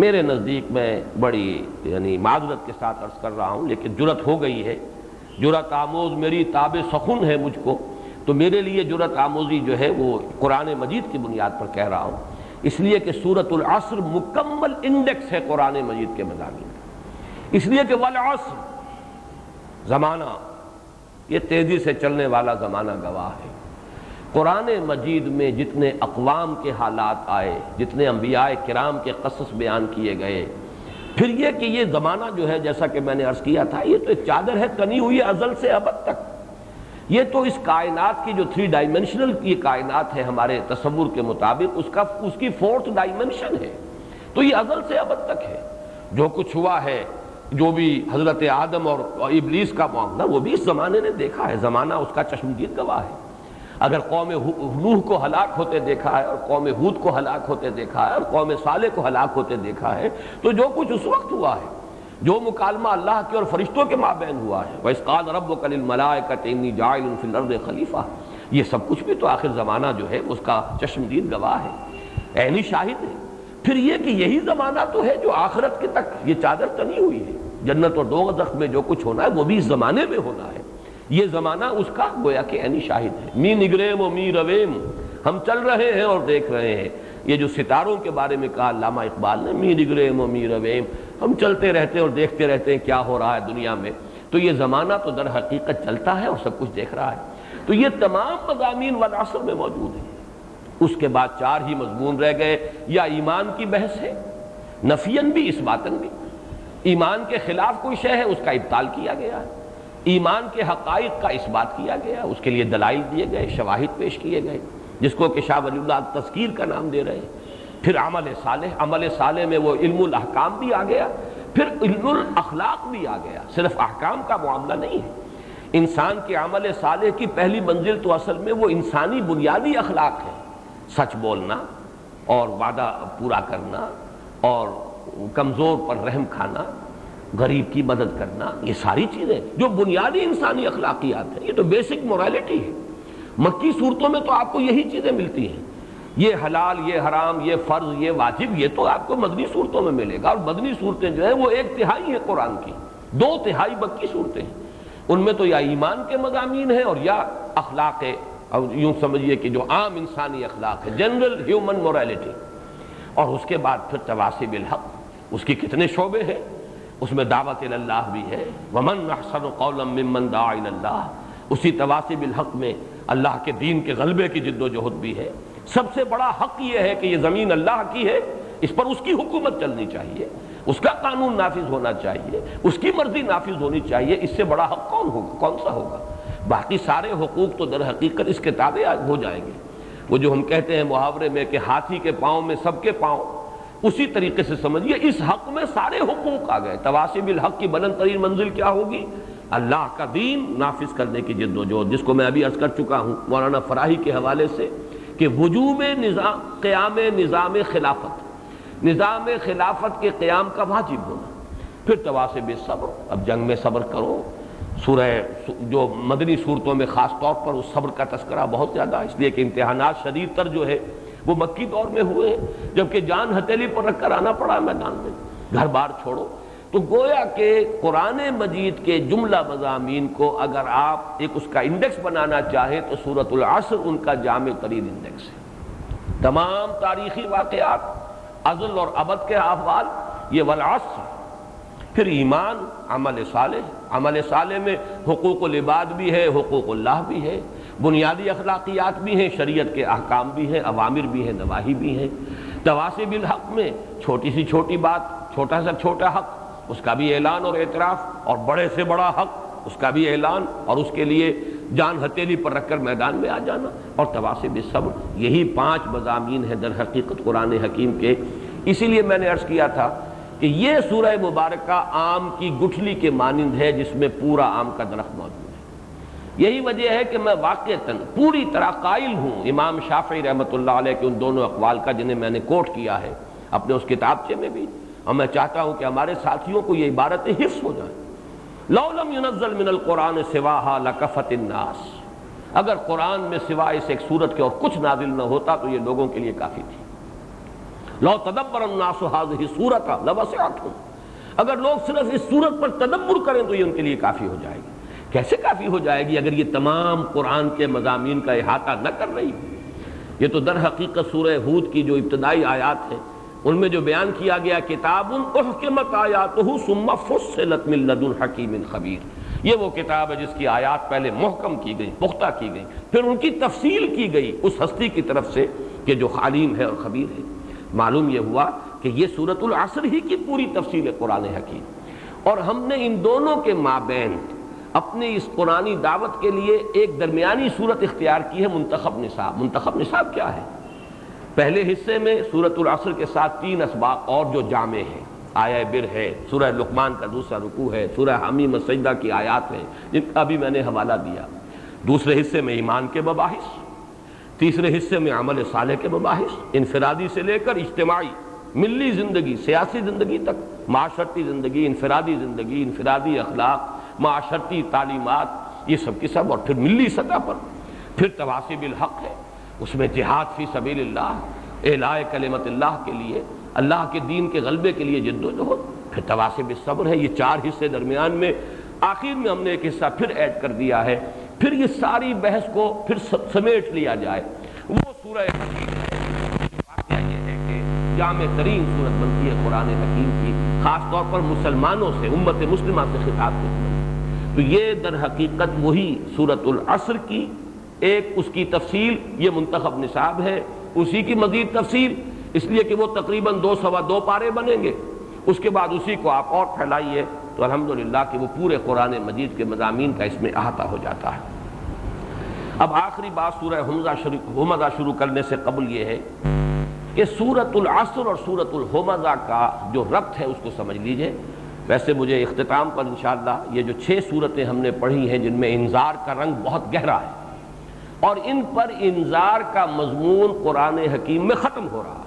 میرے نزدیک میں بڑی یعنی معذرت کے ساتھ عرض کر رہا ہوں، لیکن جرأت ہو گئی ہے، جرأت آموز میری تاب سخن ہے مجھ کو، تو میرے لیے جرأت آموزی جو ہے وہ قرآن مجید کی بنیاد پر کہہ رہا ہوں، اس لیے کہ سورۃ العصر مکمل انڈیکس ہے قرآن مجید کے مضامین کا۔ اس لیے کہ والعصر، زمانہ یہ تیزی سے چلنے والا زمانہ گواہ ہے۔ قرآن مجید میں جتنے اقوام کے حالات آئے، جتنے انبیاء کرام کے قصص بیان کیے گئے، پھر یہ کہ یہ زمانہ جو ہے جیسا کہ میں نے عرض کیا تھا، یہ تو ایک چادر ہے تنی ہوئی ازل سے ابد تک۔ یہ تو اس کائنات کی جو 3 ڈائمنشنل یہ کائنات ہے ہمارے تصور کے مطابق، اس کی 4th ڈائمنشن ہے، تو یہ ازل سے ابد تک ہے۔ جو کچھ ہوا ہے، جو بھی حضرت آدم اور ابلیس کا معاملہ، وہ بھی اس زمانے نے دیکھا ہے، زمانہ اس کا چشمدید گواہ ہے۔ اگر قوم نوح کو ہلاک ہوتے دیکھا ہے اور قوم ہود کو ہلاک ہوتے دیکھا ہے اور قوم صالح کو ہلاک ہوتے دیکھا ہے، تو جو کچھ اس وقت ہوا ہے، جو مکالمہ اللہ کے اور فرشتوں کے مابین ہوا ہے، وَإِذْ قَالَ رَبُّكَ لِلْمَلَائِكَةِ إِنِّي جَاعِلٌ فِي الْأَرْضِ خَلِيفَةً، یہ سب کچھ بھی تو آخر زمانہ جو ہے اس کا چشمدید گواہ ہے، عینی شاہد ہے۔ پھر یہ کہ یہی زمانہ تو ہے جو آخرت کے تک یہ چادر تنی ہوئی ہے، جنت اور دوزخ میں جو کچھ ہونا ہے وہ بھی اس زمانے میں ہونا ہے۔ یہ زمانہ اس کا گویا کہ عینی شاہد ہے۔ می نگریم و می رویم، ہم چل رہے ہیں اور دیکھ رہے ہیں۔ یہ جو ستاروں کے بارے میں کہا علامہ اقبال نے، می نگریم و می رویم، ہم چلتے رہتے ہیں اور دیکھتے رہتے ہیں کیا ہو رہا ہے دنیا میں۔ تو یہ زمانہ تو در حقیقت چلتا ہے اور سب کچھ دیکھ رہا ہے۔ تو یہ تمام مضامین والعصر میں موجود ہیں۔ اس کے بعد 4 ہی مضمون رہ گئے، یا ایمان کی بحث ہے، نفیاً بھی اس باتن بھی، ایمان کے خلاف کوئی شے ہے اس کا ابطال کیا گیا ہے، ایمان کے حقائق کا اس بات کیا گیا، اس کے لیے دلائل دیے گئے، شواہد پیش کیے گئے، جس کو کہ شاہ ولی اللہ تذکیر کا نام دے رہے ہیں۔ پھر عمل صالح میں وہ علم الاحکام بھی آ گیا، پھر علم الاخلاق بھی آ گیا، صرف احکام کا معاملہ نہیں ہے۔ انسان کے عمل صالح کی پہلی منزل تو اصل میں وہ انسانی بنیادی اخلاق ہے، سچ بولنا اور وعدہ پورا کرنا اور کمزور پر رحم کھانا، غریب کی مدد کرنا، یہ ساری چیزیں جو بنیادی انسانی اخلاقیات ہیں، یہ تو بیسک مورالٹی ہے۔ مکی صورتوں میں تو آپ کو یہی چیزیں ملتی ہیں، یہ حلال، یہ حرام، یہ فرض، یہ واجب، یہ تو آپ کو مدنی صورتوں میں ملے گا۔ اور مدنی صورتیں جو ہیں وہ 1/3 ہیں قرآن کی، 2/3 مکی صورتیں ہیں۔ ان میں تو یا ایمان کے مضامین ہیں اور یا اخلاق ہے، اور یوں سمجھیے کہ جو عام انسانی اخلاق ہے، جنرل ہیومن مورالٹی۔ اور اس کے بعد پھر تواصی بالحق، اس کی کتنے شعبے ہیں، اس میں دعوت اللہ بھی ہے، ومن احسن قولا ممن دعا الی اللہ، اسی تواصی بالحق میں اللہ کے دین کے غلبے کی جد و جہد بھی ہے۔ سب سے بڑا حق یہ ہے کہ یہ زمین اللہ کی ہے، اس پر اس کی حکومت چلنی چاہیے، اس کا قانون نافذ ہونا چاہیے، اس کی مرضی نافذ ہونی چاہیے، اس سے بڑا حق کون سا ہوگا؟ باقی سارے حقوق تو در حقیقت اس کے تابع ہو جائیں گے۔ وہ جو ہم کہتے ہیں محاورے میں کہ ہاتھی کے پاؤں میں سب کے پاؤں، اسی طریقے سے سمجھیے اس حق میں سارے حقوق آ گئے۔ تواصی بالحق کی بلند ترین منزل کیا ہوگی؟ اللہ کا دین نافذ کرنے کی جد و جہد، جس کو میں ابھی عرض کر چکا ہوں مولانا فراہی کے حوالے سے کہ وجوب قیام نظام خلافت، نظام خلافت کے قیام کا واجب ہونا۔ پھر تواصی بالصبر، اب جنگ میں صبر کرو۔ سورہ جو مدنی صورتوں میں خاص طور پر اس صبر کا تذکرہ بہت زیادہ، اس لیے کہ امتحانات شدید تر جو ہے وہ مکی دور میں ہوئے ہیں، جبکہ جان ہتھیلی پر رکھ کر آنا پڑا میدان میں، گھر بار چھوڑو۔ تو گویا کہ قرآن مجید کے جملہ مضامین کو اگر آپ ایک اس کا انڈیکس بنانا چاہیں تو سورۃ العصر ان کا جامع ترین انڈیکس ہے۔ تمام تاریخی واقعات، ازل اور ابد کے احوال، یہ والعصر۔ پھر ایمان، عمل صالح میں حقوق العباد بھی ہے، حقوق اللہ بھی ہے، بنیادی اخلاقیات بھی ہیں، شریعت کے احکام بھی ہیں، اوامر بھی ہیں، نواہی بھی ہیں۔ تواصی بالحق میں چھوٹی سی چھوٹی بات، چھوٹا سا چھوٹا حق، اس کا بھی اعلان اور اعتراف، اور بڑے سے بڑا حق، اس کا بھی اعلان اور اس کے لیے جان ہتھیلی پر رکھ کر میدان میں آ جانا، اور تواصی بالصبر۔ یہی 5 مضامین ہیں در حقیقت قرآن حکیم کے۔ اسی لیے میں نے عرض کیا تھا کہ یہ سورہ مبارکہ آم کی گٹھلی کے مانند ہے جس میں پورا آم کا درخت موجود ہے۔ یہی وجہ ہے کہ میں واقعتاً پوری طرح قائل ہوں امام شافعی رحمۃ اللہ علیہ کے ان دونوں اقوال کا جنہیں میں نے کوٹ کیا ہے اپنے اس کتابچے میں بھی، اور میں چاہتا ہوں کہ ہمارے ساتھیوں کو یہ عبارتیں حفظ ہو جائیں۔ لو لم ينزل من القرآن سواها لکفت الناس، اگر قرآن میں سوائے اس ایک سورت کے اور کچھ نازل نہ ہوتا تو یہ لوگوں کے لیے کافی تھی۔ لو تدبر الناس هذه السورۃ لوسعتهم، اگر لوگ صرف اس سورت پر تدبر کریں تو یہ ان کے لیے کافی ہو جائے گی۔ کیسے کافی ہو جائے گی اگر یہ تمام قرآن کے مضامین کا احاطہ نہ کر رہی؟ یہ تو در حقیقت سورہ ہود کی جو ابتدائی آیات ہیں ان میں جو بیان کیا گیا کتاب احکمت آیاتہ ثم فصلت من لدن حکیم خبیر، یہ وہ کتاب ہے جس کی آیات پہلے محکم کی گئی، پختہ کی گئی، پھر ان کی تفصیل کی گئی اس ہستی کی طرف سے کہ جو عالم ہے اور خبیر ہے۔ معلوم یہ ہوا کہ یہ سورۃ العصر ہی کی پوری تفصیل ہے قرآن حکیم، اور ہم نے ان دونوں کے مابین اپنے اس قرآنی دعوت کے لیے ایک درمیانی صورت اختیار کی ہے، منتخب نصاب۔ منتخب نصاب کیا ہے؟ پہلے حصے میں سورۃ العصر کے ساتھ 3 اسباق اور جو جامع ہیں، آیہ بر ہے، سورہ لقمان کا دوسرا رکوع ہے، سورہ حمیم السجدہ کی آیات ہیں جن کا ابھی میں نے حوالہ دیا۔ دوسرے حصے میں ایمان کے مباحث، تیسرے حصے میں عمل صالح کے مباحث، انفرادی سے لے کر اجتماعی، ملی زندگی، سیاسی زندگی تک، معاشرتی زندگی، انفرادی انفرادی اخلاق، معاشرتی تعلیمات، یہ سب کی سب، اور پھر ملی سطح پر پھر تواصی بالحق ہے، اس میں جہاد فی سبیل اللہ، اعلاء کلمت اللہ کے لیے، اللہ کے دین کے غلبے کے لیے جد و جہد، پھر تواصی بالصبر ہے۔ یہ 4 حصے درمیان میں آخر میں ہم نے ایک حصہ پھر ایڈ کر دیا ہے۔ پھر یہ ساری بحث کو پھر سمیٹ لیا جائے، وہ سورہ حکیم ہے۔ واقعہ یہ ہے کہ جامع ترین صورت بنتی ہے قرآن حکیم کی، خاص طور پر مسلمانوں سے، امت مسلمہ سے خطاب کرتے ہیں۔ تو یہ در حقیقت وہی سورۃ العصر کی ایک اس کی تفصیل، یہ منتخب نصاب ہے، اسی کی مزید تفصیل، اس لیے کہ وہ تقریباً 2 سوا 2 پارے بنیں گے۔ اس کے بعد اسی کو آپ اور پھیلائیے تو الحمدللہ کہ وہ پورے قرآن مجید کے مضامین کا اس میں احاطہ ہو جاتا ہے۔ اب آخری بات سورہ ہمزہ شروع کرنے سے قبل یہ ہے کہ سورۃ العصر اور سورۃ الہمزہ کا جو ربط ہے اس کو سمجھ لیجئے۔ ویسے مجھے اختتام پر انشاءاللہ یہ جو 6 سورتیں ہم نے پڑھی ہیں جن میں انذار کا رنگ بہت گہرا ہے اور ان پر انذار کا مضمون قرآن حکیم میں ختم ہو رہا ہے،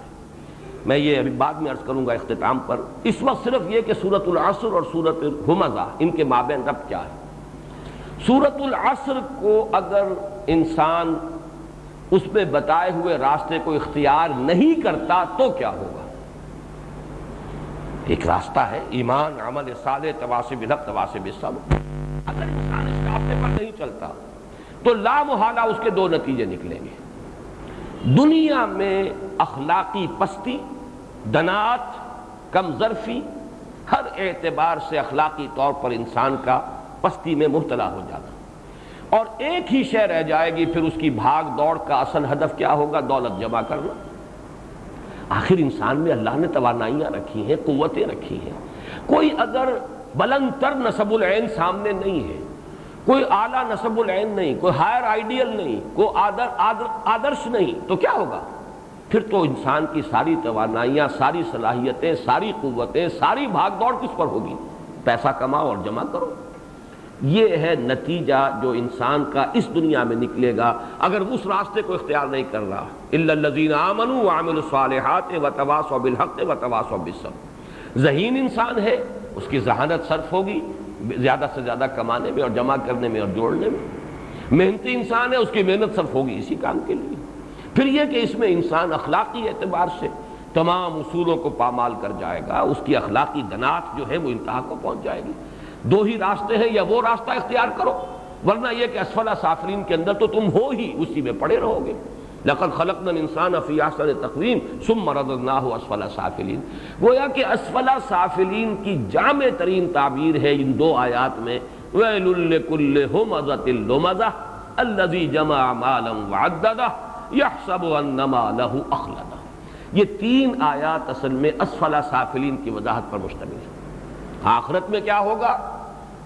میں یہ ابھی بعد میں عرض کروں گا اختتام پر۔ اس وقت صرف یہ کہ سورۃ العصر اور سورۃ الہمزہ ان کے مابین ربط کیا ہے۔ سورۃ العصر کو اگر انسان اس میں بتائے ہوئے راستے کو اختیار نہیں کرتا تو کیا ہوگا؟ ایک راستہ ہے ایمان، عمل صالح، تواصی بالحق، تواصی بالصبر۔ اگر انسان اس راستے پر نہیں چلتا تو لا محالہ اس کے 2 نتیجے نکلیں گے۔ دنیا میں اخلاقی پستی، دنات، کم ظرفی، ہر اعتبار سے اخلاقی طور پر انسان کا پستی میں مبتلا ہو جانا، اور ایک ہی شے رہ جائے گی پھر اس کی بھاگ دوڑ کا اصل ہدف کیا ہوگا؟ دولت جمع کرنا۔ آخر انسان میں اللہ نے توانائیاں رکھی ہیں، قوتیں رکھی ہیں۔ کوئی اگر بلند تر نسب العین سامنے نہیں ہے، کوئی اعلیٰ نسب العین نہیں، کوئی ہائر آئیڈیل نہیں، کوئی آدرش نہیں، تو کیا ہوگا؟ پھر تو انسان کی ساری توانائیاں، ساری صلاحیتیں، ساری قوتیں، ساری بھاگ دوڑ کس پر ہوگی؟ پیسہ کماؤ اور جمع کرو۔ یہ ہے نتیجہ جو انسان کا اس دنیا میں نکلے گا اگر اس راستے کو اختیار نہیں کر رہا۔ الا الذین آمنوا وعملوا الصالحات وتواصوا بالحق وتواصوا بالصبر۔ ذہین انسان ہے، اس کی ذہانت صرف ہوگی زیادہ سے زیادہ کمانے میں اور جمع کرنے میں اور جوڑنے میں۔ محنتی انسان ہے، اس کی محنت صرف ہوگی اسی کام کے لیے۔ پھر یہ کہ اس میں انسان اخلاقی اعتبار سے تمام اصولوں کو پامال کر جائے گا، اس کی اخلاقی دنات جو ہے وہ انتہا کو پہنچ جائے گی۔ 2 ہی راستے ہیں، یا وہ راستہ اختیار کرو، ورنہ یہ کہ اسفل سافلین کے اندر تو تم ہو ہی، اسی میں پڑے رہو گے۔ لقد خلقنا الانسان فی احسن تقویم ثم رددناہ اسفل سافلین۔ گویا کہ اسفل سافلین کی جامع ترین تعبیر ہے ان 2 آیات میں، ویل لکل ہمزۃ لمزہ الذی جمع مالا وعددہ یحسب ان مالہ اخلدہ۔ یہ 3 آیات اصل میں اسفل سافلین کی وضاحت پر مشتمل ہے۔ آخرت میں کیا ہوگا؟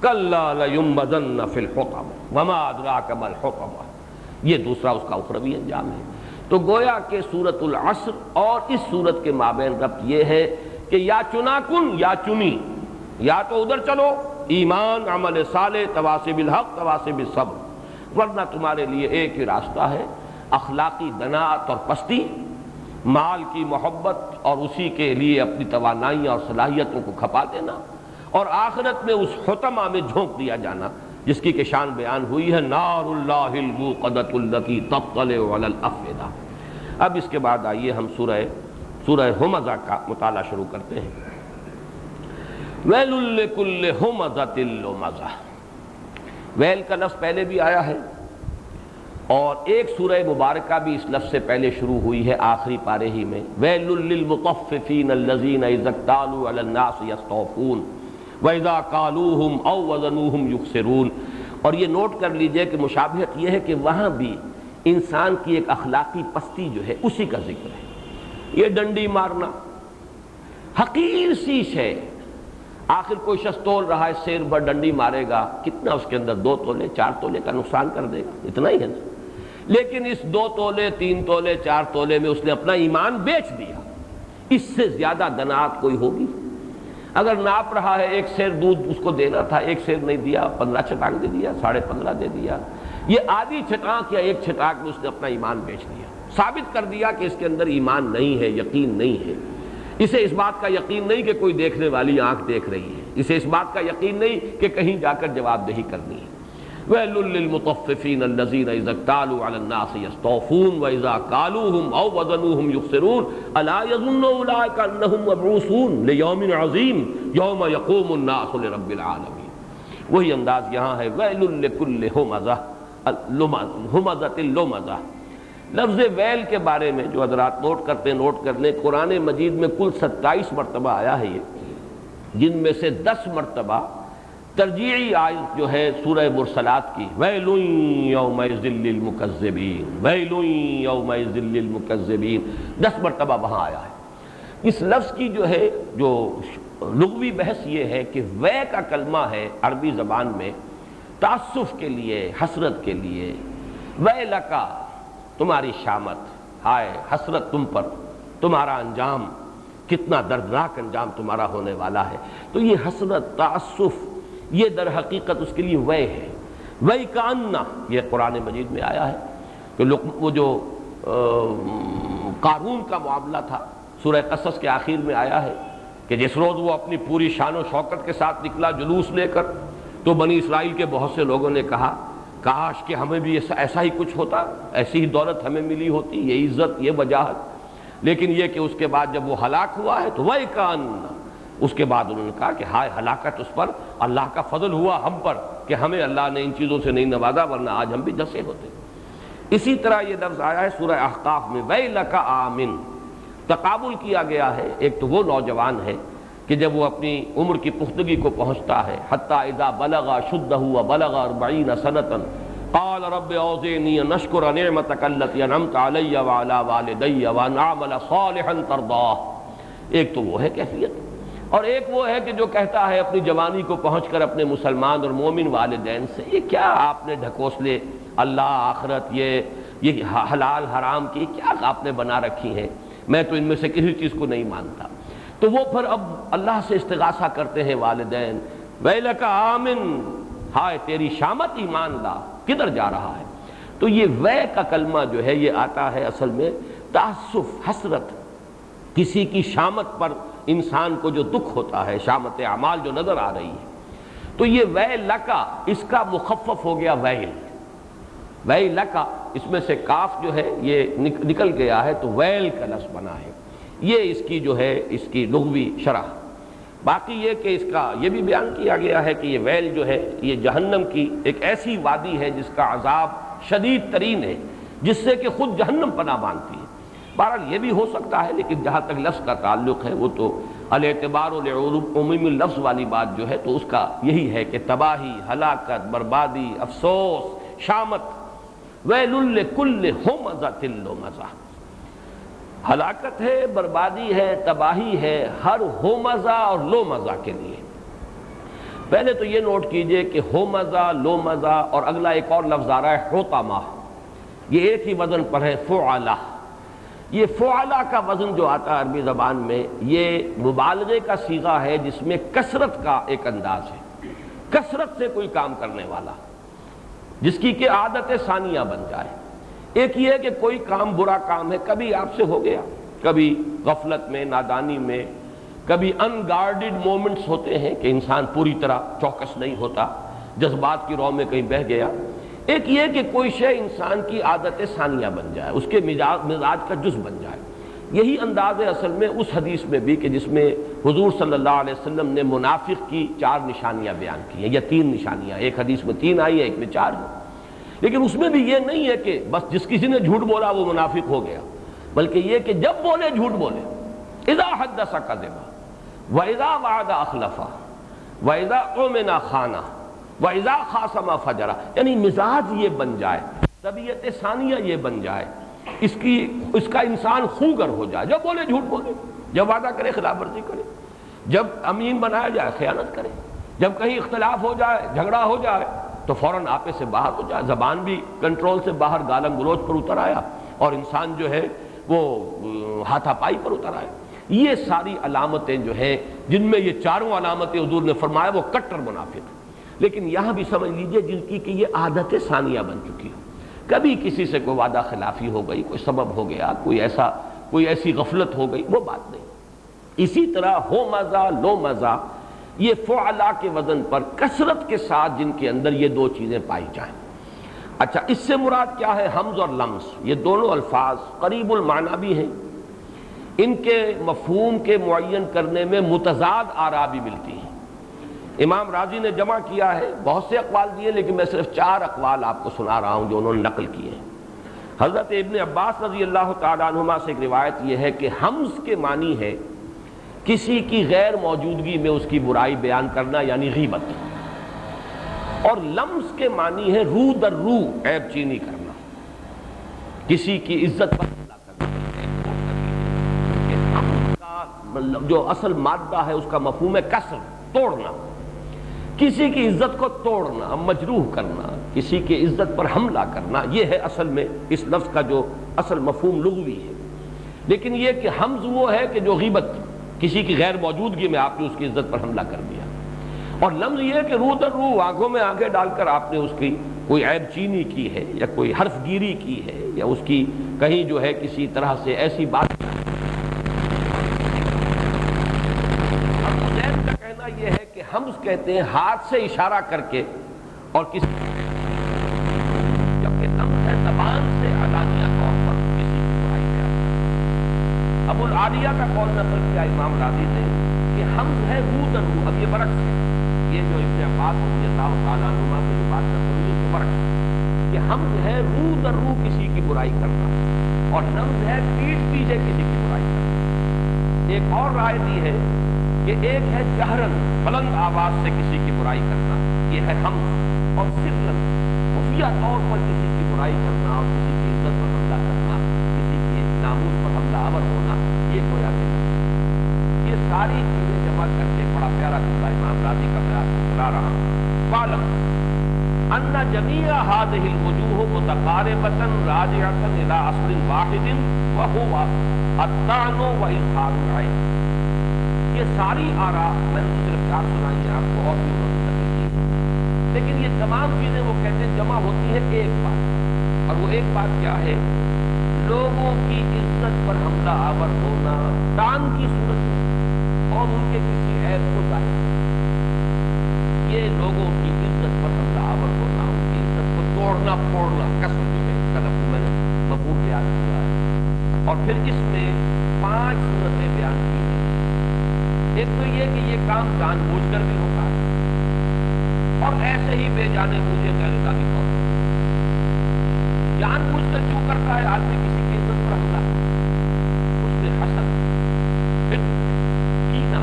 کلا لینبذن فی الحطمہ وما ادراک ما الحطمہ۔ یہ دوسرا اس کا اخروی انجام ہے۔ تو گویا کہ سورۃ العصر اور اس سورت کے مابین ربط یہ ہے کہ یا چنا کن یا چنی، یا تو ادھر چلو ایمان، عمل صالح، تواصی بالحق، تواصی بالصبر، ورنہ تمہارے لیے ایک ہی راستہ ہے، اخلاقی دنات اور پستی، مال کی محبت اور اسی کے لیے اپنی توانائیاں اور صلاحیتوں کو کھپا دینا، اور آخرت میں اس حطمہ میں جھونک دیا جانا جس کی کہ شان بیان ہوئی ہے، نار اللہ الموقدۃ التی تطلع علی الافئدہ۔ اب اس کے بعد آئیے ہم سورہ ہمزہ کا مطالعہ شروع کرتے ہیں۔ ویل لکل ہمزۃ لمزہ، ویل کا لفظ پہلے بھی آیا ہے اور ایک سورہ مبارکہ بھی اس لفظ سے پہلے شروع ہوئی ہے آخری پارے ہی میں، ویل للمطففین الذین اذا اکتالوا علی الناس یستوفون وَإِذَا قَالُوهُمْ أَوْ وَزَنُوهُمْ يُخْسِرُونَ۔ اور یہ نوٹ کر لیجئے کہ مشابہت یہ ہے کہ وہاں بھی انسان کی ایک اخلاقی پستی جو ہے اسی کا ذکر ہے۔ یہ ڈنڈی مارنا حقیر سی ہے، آخر کوئی شخص تول رہا ہے سیر بھر ڈنڈی مارے گا، کتنا اس کے اندر 2 تولے 4 تولے کا نقصان کر دے گا، اتنا ہی ہے نا۔ لیکن اس 2 تولے 3 تولے 4 تولے میں اس نے اپنا ایمان بیچ دیا۔ اس سے زیادہ دنات کوئی ہوگی؟ اگر ناپ رہا ہے 1 سیر دودھ اس کو دینا تھا، 1 سیر نہیں دیا، 15 چھٹانک دے دیا، 15.5 دے دیا، یہ آدھی چھٹانک یا 1 چھٹانک میں اس نے اپنا ایمان بیچ دیا، ثابت کر دیا کہ اس کے اندر ایمان نہیں ہے، یقین نہیں ہے۔ اسے اس بات کا یقین نہیں کہ کوئی دیکھنے والی آنکھ دیکھ رہی ہے، اسے اس بات کا یقین نہیں کہ کہیں جا کر جواب دہی کرنی ہے۔ وَيْلٌ لِّلْمُطَفِّفِينَ الَّذِينَ إِذَا اكْتَالُوا عَلَى النَّاسِ يَسْتَوْفُونَ وَإِذَا كَالُوهُمْ أَوْ وَزَنُوهُمْ يُخْسِرُونَ أَلَا يَظُنُّ أُولَٰئِكَ أَنَّهُمْ مَبْعُوثُونَ لِيَوْمٍ عَظِيمٍ يَوْمَ يَقُومُ النَّاسُ لِرَبِّ الْعَالَمِينَ۔ وہی انداز یہاں ہے، وَيْلٌ لِّكُلِّ ہُمَزَةٍ لُمَزَةٍ۔ لفظ ویل کے بارے میں جو حضرات نوٹ کرتے نوٹ کر لیں، قرآن مجید میں کل 27 مرتبہ آیا ہے یہ، جن میں سے 10 مرتبہ ترجیعی آیت جو ہے سورہ مرسلات کی، ویل یومئذ للمکذبین، ویل یومئذ للمکذبین، 10 مرتبہ وہاں آیا ہے۔ اس لفظ کی جو ہے جو لغوی بحث یہ ہے کہ وے کا کلمہ ہے عربی زبان میں تعسف کے لیے، حسرت کے لیے، وے لکا تمہاری شامت، ہائے حسرت تم پر، تمہارا انجام کتنا دردناک انجام تمہارا ہونے والا ہے۔ تو یہ حسرت، تعسف، یہ در حقیقت اس کے لیے وے ہے۔ وے کاننا یہ قرآن مجید میں آیا ہے کہ وہ جو قارون کا معاملہ تھا سورہ قصص کے آخر میں آیا ہے کہ جس روز وہ اپنی پوری شان و شوکت کے ساتھ نکلا جلوس لے کر، تو بنی اسرائیل کے بہت سے لوگوں نے کہا کاش کہ ہمیں بھی ایسا ہی کچھ ہوتا، ایسی ہی دولت ہمیں ملی ہوتی، یہ عزت، یہ وجاہت۔ لیکن یہ کہ اس کے بعد جب وہ ہلاک ہوا ہے تو وَإِ كَانَ، اس کے بعد انہوں نے کہا کہ ہائے ہلاکت اس پر، اللہ کا فضل ہوا ہم پر کہ ہمیں اللہ نے ان چیزوں سے نہیں نوازا، ورنہ آج ہم بھی دسے ہوتے۔ اسی طرح یہ لفظ آیا ہے سورہ احقاف میں وَيْلَكَ آمن، تقابل کیا گیا ہے۔ ایک تو وہ نوجوان ہے کہ جب وہ اپنی عمر کی پختگی کو پہنچتا ہے، حتی اذا بلغ شدہ وبلغ 40 سنة قال رب اوزعنی ان اشکر نعمتک التی انعمت علی وعلی والدی وان اعمل صالحا ترضاہ۔ ایک تو وہ ہے کیفیت، اور ایک وہ ہے کہ جو کہتا ہے اپنی جوانی کو پہنچ کر اپنے مسلمان اور مومن والدین سے، یہ کیا آپ نے ڈھکوسلے اللہ آخرت، یہ حلال حرام کی کیا آپ نے بنا رکھی ہیں، میں تو ان میں سے کسی چیز کو نہیں مانتا۔ تو وہ پھر اب اللہ سے استغاثہ کرتے ہیں والدین، ویلک آمن، ہائے تیری شامت، ایمان لا، کدھر جا رہا ہے؟ تو یہ وے کا کلمہ جو ہے یہ آتا ہے اصل میں تعسف، حسرت، کسی کی شامت پر انسان کو جو دکھ ہوتا ہے، شامت اعمال جو نظر آ رہی ہے۔ تو یہ وے لکا، اس کا مخفف ہو گیا ویل، وے لکا، اس میں سے کاف جو ہے یہ نکل گیا ہے تو ویل کا لفظ بنا ہے۔ یہ اس کی جو ہے اس کی لغوی شرح۔ باقی یہ کہ اس کا یہ بھی بیان کیا گیا ہے کہ یہ ویل جو ہے یہ جہنم کی ایک ایسی وادی ہے جس کا عذاب شدید ترین ہے، جس سے کہ خود جہنم پناہ مانگتی ہے۔ بہرحال یہ بھی ہو سکتا ہے، لیکن جہاں تک لفظ کا تعلق ہے وہ تو الاعتبار لعموم اللفظ والی بات جو ہے تو اس کا یہی ہے کہ تباہی، ہلاکت، بربادی، افسوس، شامت، ویل لکل ہمزۃ لمزہ، ہلاکت ہے، بربادی ہے، تباہی ہے ہر ہومزہ اور لومزہ کے لیے۔ پہلے تو یہ نوٹ کیجئے کہ ہومزہ، لومزہ اور اگلا ایک اور لفظ آ رہا ہے حطمہ، یہ ایک ہی وزن پر ہے فعلہ۔ یہ فعلہ کا وزن جو آتا ہے عربی زبان میں یہ مبالغے کا صیغہ ہے جس میں کثرت کا ایک انداز ہے، کثرت سے کوئی کام کرنے والا جس کی کہ عادت ثانیہ بن جائے۔ ایک یہ ہے کہ کوئی کام برا کام ہے، کبھی آپ سے ہو گیا، کبھی غفلت میں، نادانی میں، کبھی ان گارڈڈ مومنٹس ہوتے ہیں کہ انسان پوری طرح چوکس نہیں ہوتا، جذبات کی رو میں کہیں بہہ گیا۔ ایک یہ کہ کوئی شے انسان کی عادت ثانیہ بن جائے، اس کے مزاج کا جز بن جائے۔ یہی انداز ہے اصل میں اس حدیث میں بھی کہ جس میں حضور صلی اللہ علیہ وسلم نے منافق کی 4 نشانیاں بیان کی ہیں، یا 3 نشانیاں، ایک حدیث میں 3 آئی ہے، ایک میں 4 ہیں۔ لیکن اس میں بھی یہ نہیں ہے کہ بس جس کسی نے جھوٹ بولا وہ منافق ہو گیا، بلکہ یہ کہ جب بولے جھوٹ بولے، اذا حدث کذب واذا وعد اخلف واذا اؤمن خان واذا خاصم فجر، یعنی مزاج یہ بن جائے، طبیعت ثانیہ یہ بن جائے، اس کا انسان خوگر ہو جائے، جب بولے جھوٹ بولے، جب وعدہ کرے خلاف ورزی کرے، جب امین بنایا جائے خیانت کرے، جب کہیں اختلاف ہو جائے، جھگڑا ہو جائے تو فوراً آپے سے باہر ہو جائے، زبان بھی کنٹرول سے باہر گالم گلوچ پر اتر آیا، اور انسان جو ہے وہ ہاتھا پائی پر اتر آیا۔ یہ ساری علامتیں جو ہیں جن میں یہ 4 علامتیں حضور نے فرمایا وہ کٹر منافق۔ لیکن یہاں بھی سمجھ لیجئے جن کی کہ یہ عادت ثانیہ بن چکی ہو، کبھی کسی سے کوئی وعدہ خلافی ہو گئی، کوئی سبب ہو گیا، کوئی ایسی غفلت ہو گئی، وہ بات نہیں۔ اسی طرح ہو مزہ، لو مزہ، یہ فعلا کے وزن پر کثرت کے ساتھ جن کے اندر یہ 2 چیزیں پائی جائیں۔ اچھا، اس سے مراد کیا ہے؟ حمز اور لمس، یہ دونوں الفاظ قریب المعنی بھی ہیں، ان کے مفہوم کے معین کرنے میں متضاد آراء بھی ملتی ہیں۔ امام راضی نے جمع کیا ہے، بہت سے اقوال دیے، لیکن میں صرف 4 اقوال آپ کو سنا رہا ہوں جو انہوں نے نقل کیے ہیں۔ حضرت ابن عباس رضی اللہ تعالیٰ عنہما سے ایک روایت یہ ہے کہ حمز کے معنی ہے کسی کی غیر موجودگی میں اس کی برائی بیان کرنا، یعنی غیبت، اور لمس کے معنی ہے رو در رو عیب چینی کرنا، کسی کی عزت پر حملہ کرنا۔ حمز کا جو اصل مادہ ہے اس کا مفہوم ہے کسر، توڑنا، کسی کی عزت کو توڑنا، مجروح کرنا، کسی کی عزت پر حملہ کرنا، یہ ہے اصل میں اس لفظ کا جو اصل مفہوم لغوی ہے۔ لیکن یہ کہ حمز وہ ہے کہ جو غیبت، کسی کی غیر موجودگی میں آپ نے اس کی عزت پر حملہ کر دیا، اور لمز یہ کہ روح در روح، آنکھوں میں آنکھیں ڈال کر آپ نے اس کی کوئی عیب چینی کی ہے یا کوئی حرف گیری کی ہے یا اس کی کہیں جو ہے کسی طرح سے ایسی بات۔ یہ ہے کہ ہم کہتے ہیں ہاتھ سے اشارہ کر کے، اور کسی جبکہ لمز ہے زبان سے علانیہ طور پر کسی کی برائی بیان کرنا۔ ابو العالیہ کا قول نقل کیا امام راضی نے کہ حمز ہے روح در روح، اب یہ برعکس ہے، یہ جو ابن عباس رضی اللہ تعالیٰ عنہما سے جو بات کرتے ہیں یہ برعکس ہے کہ حمز ہے روح در روح کسی کی برائی کرنا، اور لمز ہے پیٹھ پیچھے کسی کی برائی کرنا۔ ایک اور رائے دی ہے کہ ایک ہے جہرن، بلند آواز سے کسی کی برائی کرنا، یہ ہے حمز، اور سرن، خفیہ طور پر کسی کی برائی کرنا اور کسی کی عزت پر حملہ کرنا، کسی کے ناموس پر حملہ آور ہونا، یہ گویا کہ یہ ساری چیزیں جمع کر کے بڑا پیارا جملہ امام راضی کا میں آپ کو سنا رہا ہوں۔ فَاعْلَمْ أَنَّ جَمِيعَ هَٰذِهِ الْوُجُوهُ مُتَقَارِبَةً رَاجِعَةً إِلَىٰ أَصْلٍ وَاحِدٍ وَهُوَ الطَّعْنُ وَإِظْهَارُ الْعَيْبِ۔ یہ ساری آراء میں نے تو صرف 4 سنائی ہیں آپ کو، اور بھی انہوں نے ذکر کی، لیکن یہ تمام چیزیں وہ کہتے ہیں جمع ہوتی ہیں ایک بات، اور وہ ایک بات کیا ہے؟ لوگوں کی عزت پر حملہ آور ہونا تان کی صورت میں اور ان کے کسی عیب کو ظاہر کرنا، یہ لوگوں کی عزت پر حملہ آور ہونا، ان کی عزت کو توڑنا پھوڑنا، کسر جو ہے اس کا لفظ میں نے مفہوم بیان کیا ہے۔ اور پھر اس میں 5 صورتیں بیان کی ہیں۔ ایک تو یہ کہ یہ کام جان بوجھ کر بھی ہوتا ہے اور ایسے ہی بے جانے بوجھے غیر ارادی طور پر۔ جان بوجھ کر کیوں کرتا ہے آدمی کسی کی عزت پر حملہ؟ اس میں حسد، کینہ،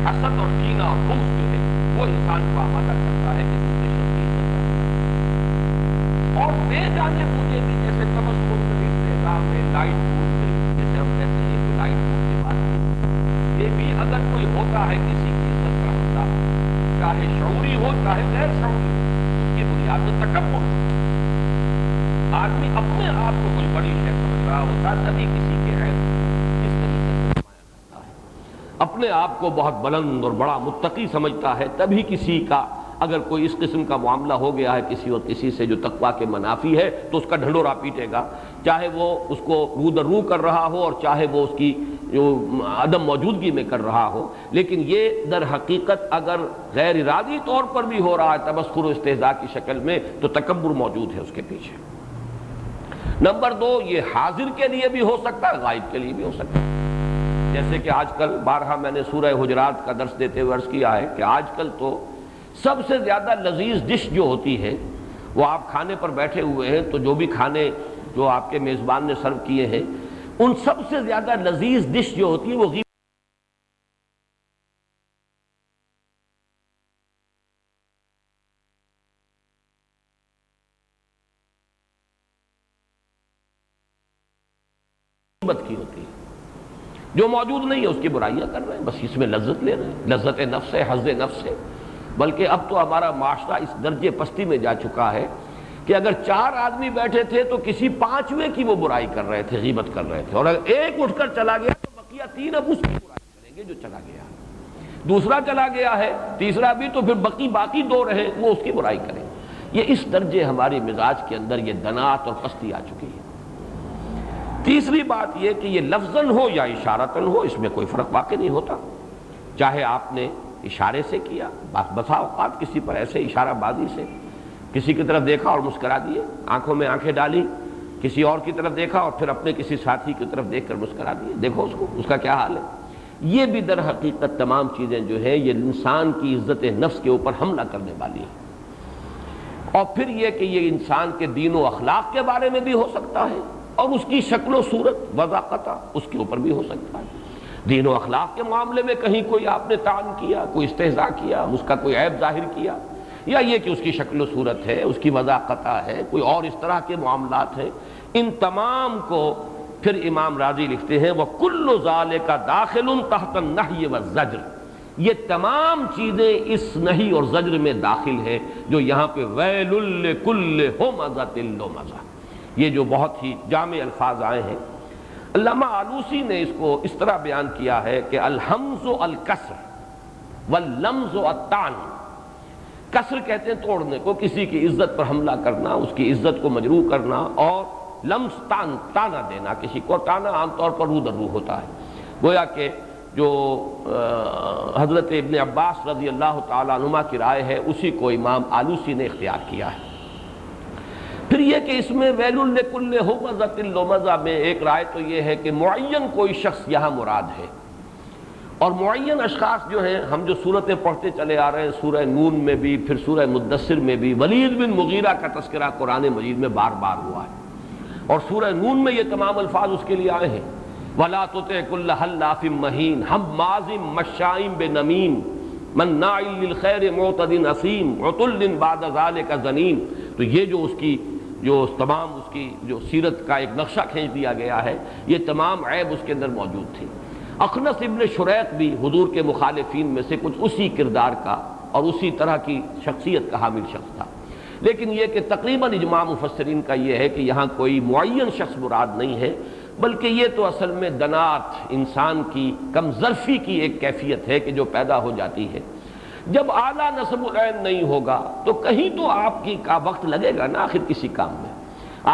حسد اور کینہ اور بغض جو ہے وہ انسان کو آمادہ کرتا ہے کہ دوسرے شخص کی عزت کرتا ہے۔ اور بے جانے بوجھے بھی جیسے تبسم میں، استہزاء میں، لائٹ موڈ میں، جیسے ہم کہتے ہیں کہ لائٹ موڈ کی بات کی، یہ بھی اگر کوئی ہوتا ہے کسی کی عزت پر حملہ، چاہے شعوری ہو چاہے غیر شعوری ہو، اس کی بنیاد میں تکبر، آدمی اپنے آپ کو کوئی بڑی شے سمجھ رہا ہوتا ہے تبھی کسی کے عیب اس طریقے سے نمایاں کرتا ہے، اپنے آپ کو بہت بلند اور بڑا متقی سمجھتا ہے تبھی کسی کا اگر کوئی اس قسم کا معاملہ ہو گیا ہے کسی اور کسی سے جو تقویٰ کے منافی ہے تو اس کا ڈھنڈورا پیٹے گا، چاہے وہ اس کو رو در رو کر رہا ہو اور چاہے وہ اس کی جو عدم موجودگی میں کر رہا ہو۔ لیکن یہ در حقیقت اگر غیر ارادی طور پر بھی ہو رہا ہے تمسخر و استہزاء کی شکل میں تو تکبر موجود ہے اس کے پیچھے۔ نمبر 2، یہ حاضر کے لیے بھی ہو سکتا ہے، غائب کے لیے بھی ہو سکتا ہے، جیسے کہ آج کل بارہا میں نے سورہ حجرات کا درس دیتے ہوئے عرض کیا ہے کہ آج کل تو سب سے زیادہ لذیذ ڈش جو ہوتی ہے وہ آپ کھانے پر بیٹھے ہوئے ہیں تو جو بھی کھانے جو آپ کے میزبان نے سرو کیے ہیں ان سب سے زیادہ لذیذ ڈش جو ہوتی ہے وہ غیبت کی ہوتی ہے، جو موجود نہیں ہے اس کی برائیاں کر رہے ہیں، بس اس میں لذت لے رہے ہیں، لذت نفس ہے، حظ نفس ہے۔ بلکہ اب تو ہمارا معاشرہ اس درجے پستی میں جا چکا ہے کہ اگر 4 آدمی بیٹھے تھے تو کسی 5ویں کی وہ برائی کر رہے تھے، غیبت کر رہے تھے، اور اگر ایک اٹھ کر چلا گیا تو بقیہ 3 اب اس کی برائی کریں گے جو چلا گیا، دوسرا چلا گیا ہے، تیسرا بھی، تو پھر باقی 2 رہے وہ اس کی برائی کریں۔ یہ اس درجے ہماری مزاج کے اندر یہ دنات اور پستی آ چکی ہے۔ تیسری بات یہ کہ یہ لفظاً ہو یا اشارتاً ہو اس میں کوئی فرق واقع نہیں ہوتا، چاہے آپ نے اشارے سے کیا، بسا اوقات کسی پر ایسے اشارہ بازی سے کسی کی طرف دیکھا اور مسکرا دیے، آنکھوں میں آنکھیں ڈالی، کسی اور کی طرف دیکھا اور پھر اپنے کسی ساتھی کی طرف دیکھ کر مسکرا دیے، دیکھو اس کو، اس کا کیا حال ہے۔ یہ بھی در حقیقت تمام چیزیں جو ہے یہ انسان کی عزت نفس کے اوپر حملہ کرنے والی ہیں۔ اور پھر یہ کہ یہ انسان کے دین و اخلاق کے بارے میں بھی ہو سکتا ہے اور اس کی شکل و صورت وضاقتہ اس کے اوپر بھی ہو سکتا ہے۔ دین و اخلاق کے معاملے میں کہیں کوئی آپ نے طعن کیا، کوئی استہزاء کیا، اس کا کوئی عیب ظاہر کیا، یا یہ کہ اس کی شکل و صورت ہے، اس کی وضاقتہ ہے، کوئی اور اس طرح کے معاملات ہیں، ان تمام کو پھر امام راضی لکھتے ہیں وَكُلُّ ذَلِكَ دَاخِلٌ تَحْتَ النَّهْيِ وَالزَّجْرِ، یہ تمام چیزیں اس نہی اور زجر میں داخل ہیں جو یہاں پہ وَيْلٌ لِكُلِّ ہُمَزَةٍ لُمَزَةٍ، یہ جو بہت ہی جامع الفاظ آئے ہیں۔ علامہ آلوسی نے اس کو اس طرح بیان کیا ہے کہ الحمز الکسر واللمز الطعن، کسر کہتے ہیں توڑنے کو، کسی کی عزت پر حملہ کرنا، اس کی عزت کو مجروح کرنا، اور لمز تانا دینا، کسی کو تانا عام طور پر روح در روح ہوتا ہے۔ گویا کہ جو حضرت ابن عباس رضی اللہ تعالیٰ عنہما کی رائے ہے اسی کو امام آلوسی نے اختیار کیا ہے۔ پھر یہ کہ اس میں ویل لکل ہمزۃ لمزہ میں ایک رائے تو یہ ہے کہ معین کوئی شخص یہاں مراد ہے، اور معین اشخاص جو ہیں، ہم جو صورتیں پڑھتے چلے آ رہے ہیں سورہ نون میں بھی، پھر سورہ مدثر میں بھی ولید بن مغیرہ کا تذکرہ قرآن مجید میں بار بار ہوا ہے، اور سورہ نون میں یہ تمام الفاظ اس کے لیے آئے ہیں وَلَا تُطِعْ كُلَّ حَلَّافٍ مَّهِينٍ حَمَّازٍ مَّشَّاءٍ بِنَمِيمٍ مَّنَّاعٍ لِّلْخَيْرِ مُعْتَدٍ أَثِيمٍ عُتُلٍّ بَعْدَ ذَلِكَ زَنِيمٍ۔ تو یہ جو اس کی جو تمام اس کی جو سیرت کا ایک نقشہ کھینچ دیا گیا ہے، یہ تمام عیب اس کے اندر موجود تھی۔ اخنس ابن شریق بھی حضور کے مخالفین میں سے کچھ اسی کردار کا اور اسی طرح کی شخصیت کا حامل شخص تھا، لیکن یہ کہ تقریباً اجماع مفسرین کا یہ ہے کہ یہاں کوئی معین شخص مراد نہیں ہے، بلکہ یہ تو اصل میں دنات، انسان کی کم ظرفی کی ایک کیفیت ہے کہ جو پیدا ہو جاتی ہے۔ جب اعلیٰ نسب العین نہیں ہوگا تو کہیں تو آپ کی کا وقت لگے گا نا، آخر کسی کام میں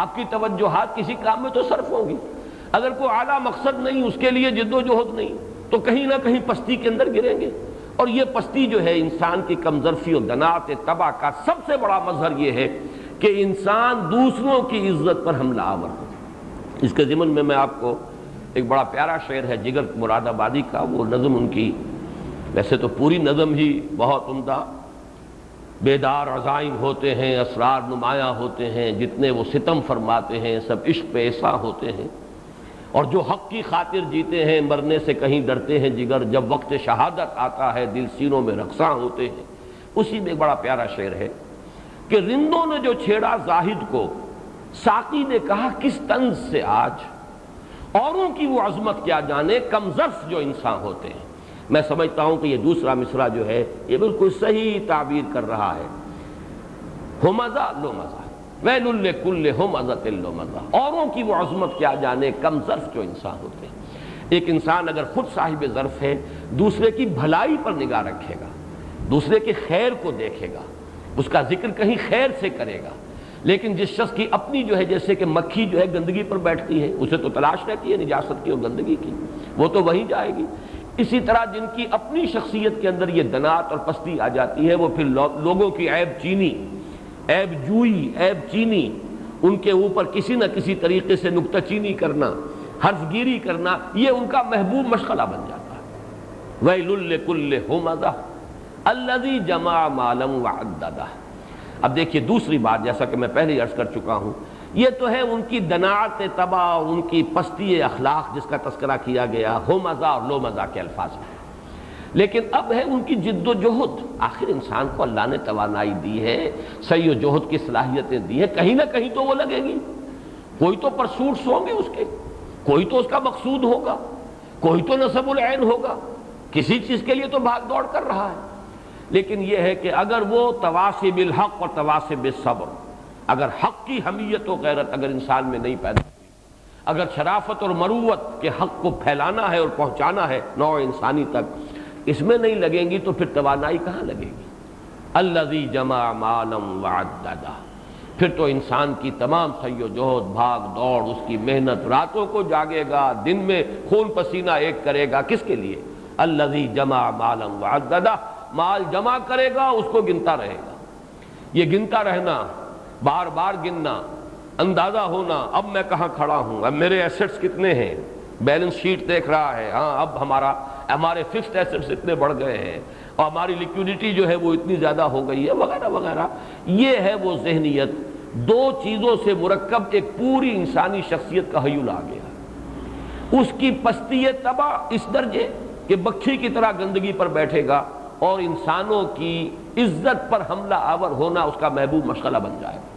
آپ کی توجہات کسی کام میں تو صرف ہوں گی۔ اگر کوئی اعلیٰ مقصد نہیں، اس کے لیے جد و جہد نہیں، تو کہیں نہ کہیں پستی کے اندر گریں گے، اور یہ پستی جو ہے انسان کی کم ظرفی اور دنات طبع کا سب سے بڑا مظہر یہ ہے کہ انسان دوسروں کی عزت پر حملہ آور ہو۔ اس کے ضمن میں آپ کو ایک بڑا پیارا شعر ہے جگر مراد آبادی کا، وہ نظم ان کی ویسے تو پوری نظم ہی بہت عمدہ، بیدار عزائم ہوتے ہیں، اسرار نمایاں ہوتے ہیں، جتنے وہ ستم فرماتے ہیں سب عشق پہ ایسا ہوتے ہیں، اور جو حق کی خاطر جیتے ہیں مرنے سے کہیں ڈرتے ہیں جگر، جب وقت شہادت آتا ہے دل سینوں میں رقصاں ہوتے ہیں۔ اسی میں ایک بڑا پیارا شعر ہے کہ رندوں نے جو چھیڑا زاہد کو، ساقی نے کہا کس طنز سے آج، اوروں کی وہ عظمت کیا جانے کم ظرف جو انسان ہوتے ہیں۔ میں سمجھتا ہوں کہ یہ دوسرا مصرع جو ہے یہ بالکل صحیح تعبیر کر رہا ہے، ہمزہ لمزہ، ویل لکل ہمزۃ لمزہ، اوروں کی وہ عظمت کیا جانے کم ظرف جو انسان ہوتے ہیں۔ ایک انسان اگر خود صاحب ظرف ہے، دوسرے کی بھلائی پر نگاہ رکھے گا، دوسرے کے خیر کو دیکھے گا، اس کا ذکر کہیں خیر سے کرے گا، لیکن جس شخص کی اپنی جو ہے جیسے کہ مکھی جو ہے گندگی پر بیٹھتی ہے، اسے تو تلاش رہتی ہے نجاست کی اور گندگی کی، وہ تو وہیں جائے گی، اسی طرح جن کی اپنی شخصیت کے اندر یہ دنات اور پستی آ جاتی ہے، وہ پھر لوگوں کی عیب چینی، عیب جوئی، عیب چینی، ان کے اوپر کسی نہ کسی طریقے سے نکتہ چینی کرنا، حرف گیری کرنا، یہ ان کا محبوب مشغلہ بن جاتا ہے۔ ویل لکل ہمزہ الذی جمع مالا وعددہ۔ اب دیکھیے دوسری بات، جیسا کہ میں پہلے عرض کر چکا ہوں، یہ تو ہے ان کی دناعت طبع اور ان کی پستی اخلاق جس کا تذکرہ کیا گیا ہمزہ اور لومزہ کے الفاظ میں، لیکن اب ہے ان کی جد و جہد۔ آخر انسان کو اللہ نے توانائی دی ہے، سعی و جہد کی صلاحیتیں دی ہیں، کہیں نہ کہیں تو وہ لگے گی، کوئی تو پرسوٹس ہوں گے اس کے، کوئی تو اس کا مقصود ہوگا، کوئی تو نصب العین ہوگا، کسی چیز کے لیے تو بھاگ دوڑ کر رہا ہے۔ لیکن یہ ہے کہ اگر وہ تواصی بالحق اور تواصی بالصبر، اگر حق کی حمیت و غیرت اگر انسان میں نہیں پیدا ہوئی، اگر شرافت اور مروت کے حق کو پھیلانا ہے اور پہنچانا ہے نوع انسانی تک، اس میں نہیں لگیں گی تو پھر توانائی کہاں لگے گی؟ الذی جمع مالا وعددہ، پھر تو انسان کی تمام سعی و جہد، بھاگ دوڑ، اس کی محنت، راتوں کو جاگے گا، دن میں خون پسینہ ایک کرے گا، کس کے لیے؟ الذی جمع مالا وعددہ، مال جمع کرے گا، اس کو گنتا رہے گا۔ یہ گنتا رہنا، بار بار گننا، اندازہ ہونا اب میں کہاں کھڑا ہوں، اب میرے ایسٹس کتنے ہیں، بیلنس شیٹ دیکھ رہا ہے، ہاں اب ہمارے فکسڈ ایسٹس اتنے بڑھ گئے ہیں اور ہماری لیکوڈیٹی جو ہے وہ اتنی زیادہ ہو گئی ہے، وغیرہ وغیرہ۔ یہ ہے وہ ذہنیت، دو چیزوں سے مرکب ایک پوری انسانی شخصیت کا حیول آ گیا۔ اس کی پستی طبع اس درجے کہ مکھی کی طرح گندگی پر بیٹھے گا، اور انسانوں کی عزت پر حملہ آور ہونا اس کا محبوب مشغلہ بن جائے گا۔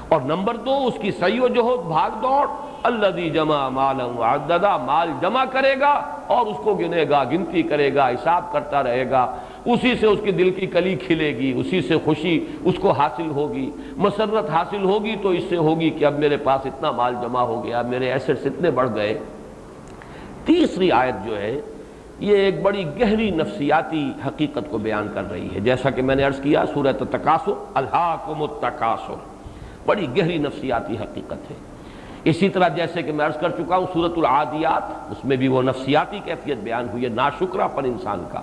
اور نمبر دو، اس کی سعی و جہد، بھاگ دوڑ، الذی جمع مالا وعددا، مال جمع کرے گا اور اس کو گنے گا، گنتی کرے گا، حساب کرتا رہے گا، اسی سے اس کے دل کی کلی کھلے گی، اسی سے خوشی اس کو حاصل ہوگی، مسرت حاصل ہوگی تو اس سے ہوگی کہ اب میرے پاس اتنا مال جمع ہو گیا، میرے ایسٹس اتنے بڑھ گئے۔ تیسری آیت جو ہے یہ ایک بڑی گہری نفسیاتی حقیقت کو بیان کر رہی ہے، جیسا کہ میں نے عرض کیا سورۃ التکاثر، الہاکم التکاثر، بڑی گہری نفسیاتی حقیقت ہے۔ اسی طرح جیسے کہ میں عرض کر چکا ہوں سورۃ العادیات، اس میں بھی وہ نفسیاتی کیفیت بیان ہوئی ہے، ناشکرا پن انسان کا،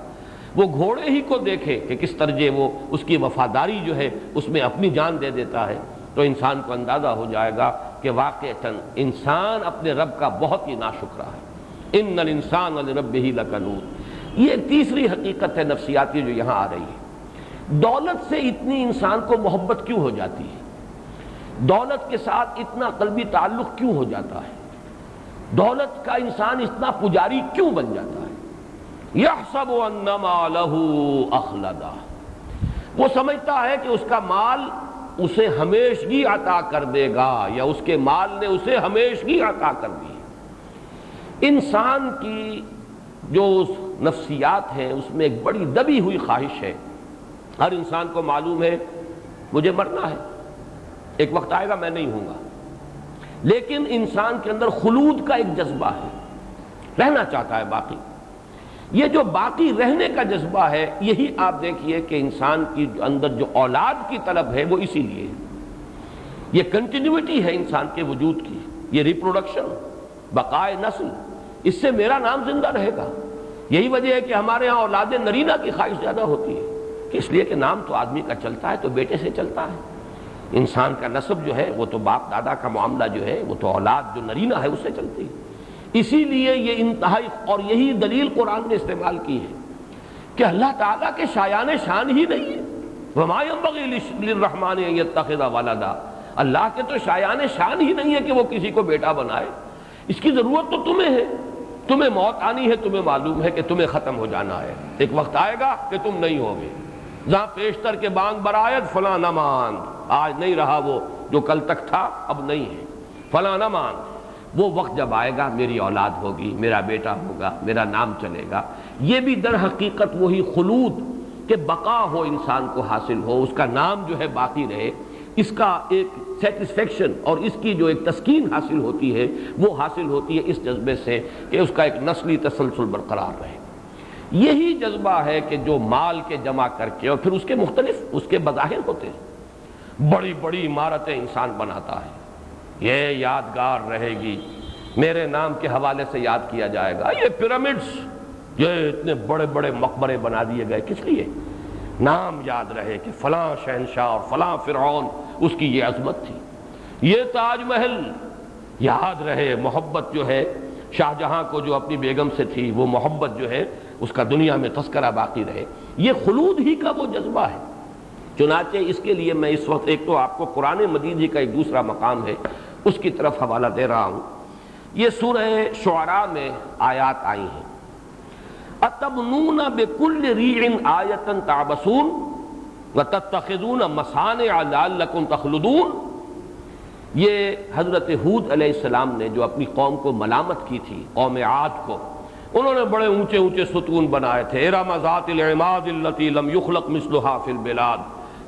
وہ گھوڑے ہی کو دیکھے کہ کس طرح وہ اس کی وفاداری جو ہے اس میں اپنی جان دے دیتا ہے، تو انسان کو اندازہ ہو جائے گا کہ واقعتاً انسان اپنے رب کا بہت ہی ناشکرا ہے۔ ان الانسان لربہ لکنود، یہ ایک تیسری حقیقت ہے نفسیاتی جو یہاں آ رہی ہے۔ دولت سے اتنی انسان کو محبت کیوں ہو جاتی ہے؟ دولت کے ساتھ اتنا قلبی تعلق کیوں ہو جاتا ہے؟ دولت کا انسان اتنا پجاری کیوں بن جاتا ہے؟ یحسب ان مالہ اخلدہ، وہ سمجھتا ہے کہ اس کا مال اسے ہمیشگی عطا کر دے گا، یا اس کے مال نے اسے ہمیشگی عطا کر دی۔ انسان کی جو نفسیات ہیں اس میں ایک بڑی دبی ہوئی خواہش ہے، ہر انسان کو معلوم ہے مجھے مرنا ہے، ایک وقت آئے گا میں نہیں ہوں گا، لیکن انسان کے اندر خلود کا ایک جذبہ ہے، رہنا چاہتا ہے باقی۔ یہ جو باقی رہنے کا جذبہ ہے، یہی آپ دیکھیے کہ انسان کی اندر جو اولاد کی طلب ہے وہ اسی لیے ہے۔ یہ کنٹینیوٹی ہے انسان کے وجود کی، یہ ریپروڈکشن، بقائے نسل، اس سے میرا نام زندہ رہے گا۔ یہی وجہ ہے کہ ہمارے ہاں اولاد نرینہ کی خواہش زیادہ ہوتی ہے، کہ اس لیے کہ نام تو آدمی کا چلتا ہے تو بیٹے سے چلتا ہے، انسان کا نسب جو ہے وہ تو باپ دادا کا معاملہ جو ہے وہ تو اولاد جو نرینہ ہے اس سے چلتی ہے۔ اسی لیے یہ انتہائی، اور یہی دلیل قرآن نے استعمال کی ہے کہ اللہ تعالیٰ کے شایان شان ہی نہیں ہے، وَمَا يَنبَغِي لِلرَّحْمَٰنِ أَن يَتَّخِذَ وَلَدًا، اللہ کے تو شایان شان ہی نہیں ہے کہ وہ کسی کو بیٹا بنائے، اس کی ضرورت تو تمہیں ہے، تمہیں موت آنی ہے، تمہیں معلوم ہے کہ تمہیں ختم ہو جانا ہے، ایک وقت آئے گا کہ تم نہیں ہوگے، جہاں پیشتر کے بانگ برآید فلاں نہ مان، آج نہیں رہا وہ جو کل تک تھا اب نہیں ہے، فلاں نہ مان، وہ وقت جب آئے گا میری اولاد ہوگی، میرا بیٹا ہوگا، میرا نام چلے گا۔ یہ بھی در حقیقت وہی خلود کہ بقا ہو، انسان کو حاصل ہو، اس کا نام جو ہے باقی رہے، اس کا ایک سیٹسفیکشن اور اس کی جو ایک تسکین حاصل ہوتی ہے وہ حاصل ہوتی ہے اس جذبے سے کہ اس کا ایک نسلی تسلسل برقرار رہے۔ یہی جذبہ ہے کہ جو مال کے جمع کر کے، اور پھر اس کے مختلف اس کے بظاہر ہوتے ہیں، بڑی بڑی عمارتیں انسان بناتا ہے، یہ یادگار رہے گی، میرے نام کے حوالے سے یاد کیا جائے گا، یہ پیرامڈز، یہ اتنے بڑے بڑے مقبرے بنا دیے گئے، کس لیے؟ نام یاد رہے کہ فلاں شہنشاہ اور فلاں فرعون اس کی یہ عظمت تھی، یہ تاج محل یاد رہے، محبت جو ہے شاہ جہاں کو جو اپنی بیگم سے تھی وہ محبت جو ہے اس کا دنیا میں تذکرہ باقی رہے، یہ خلود ہی کا وہ جذبہ ہے۔ چنانچہ اس کے لیے میں اس وقت ایک تو آپ کو قرآن مجید ہی کا ایک دوسرا مقام ہے اس کی طرف حوالہ دے رہا ہوں۔ یہ سورہ شعراء میں آیات آئی ہیں، أَتَبْنُونَ بِكُلِّ رِيعٍ آيَةً تَعْبَثُونَ وَتَتَّخِذُونَ مَصَانِعَ لَعَلَّكُمْ تَخْلُدُونَ، یہ حضرت ہود علیہ السلام نے جو اپنی قوم کو ملامت کی تھی، قوم عاد کو، انہوں نے بڑے اونچے اونچے ستون بنائے تھے، ارم ذات العماد التي لم يخلق مثلها في البلاد،